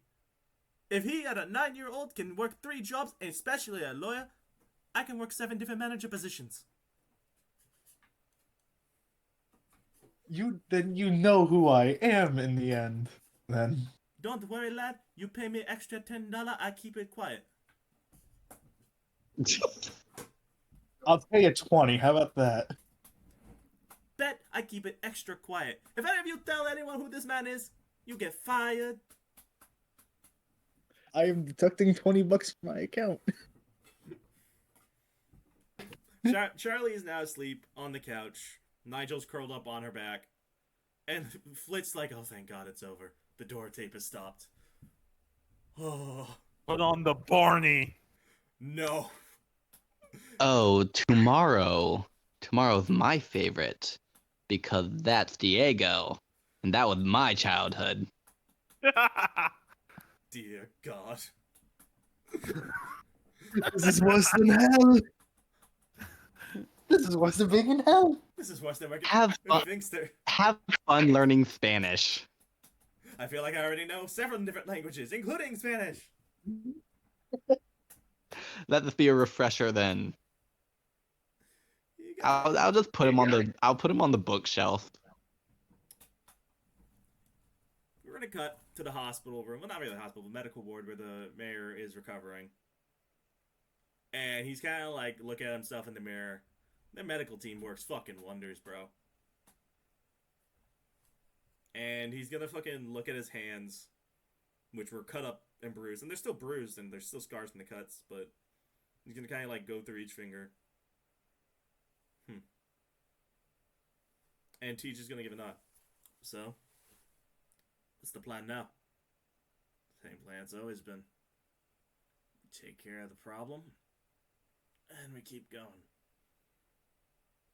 If he at a 9-year-old can work 3 jobs, and especially a lawyer, I can work 7 different manager positions. Then you know who I am in the end. Then Don't worry, lad. You pay me extra $10, I keep it quiet. I'll pay you 20. How about that? Bet I keep it extra quiet. If any of you tell anyone who this man is, you get fired. I am deducting $20 from my account. Charlie is now asleep on the couch. Nigel's curled up on her back. And Flit's like, oh, thank God it's over. The door tape has stopped. Oh, Put on the Barney. no. Oh, tomorrow. Tomorrow's my favorite because that's Diego, and that was my childhood. Dear God. This is worse than hell. This is worse than being in hell. This is worse than my Have fun. Have fun learning Spanish. I feel like I already know several different languages, including Spanish. Let this be a refresher then. You got I'll just put him on the bookshelf. We're gonna cut to the hospital room. Well, not really the hospital, the medical ward where the mayor is recovering. And he's kind of like looking at himself in the mirror. Their medical team works fucking wonders, bro. And he's gonna fucking look at his hands, which were cut up and bruised. And they're still bruised and there's still scars from the cuts, but he's gonna kind of like go through each finger. And Teach is gonna give a nod. So, what's the plan now? Same plan it's always been. Take care of the problem, and we keep going.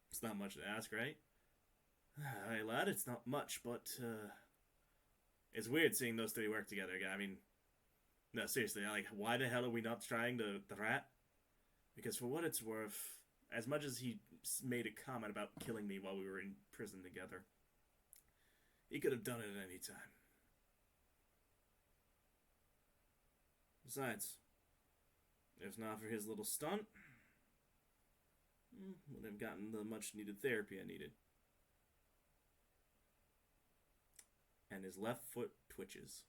It's not much to ask, right? Hey, lad, it's not much, but it's weird seeing those 3 work together again. I mean, no, seriously, like, why the hell are we not trying the rat? Because for what it's worth, as much as he made a comment about killing me while we were in prison together, he could have done it at any time. Besides, if not for his little stunt, would have gotten the much-needed therapy I needed. And his left foot twitches.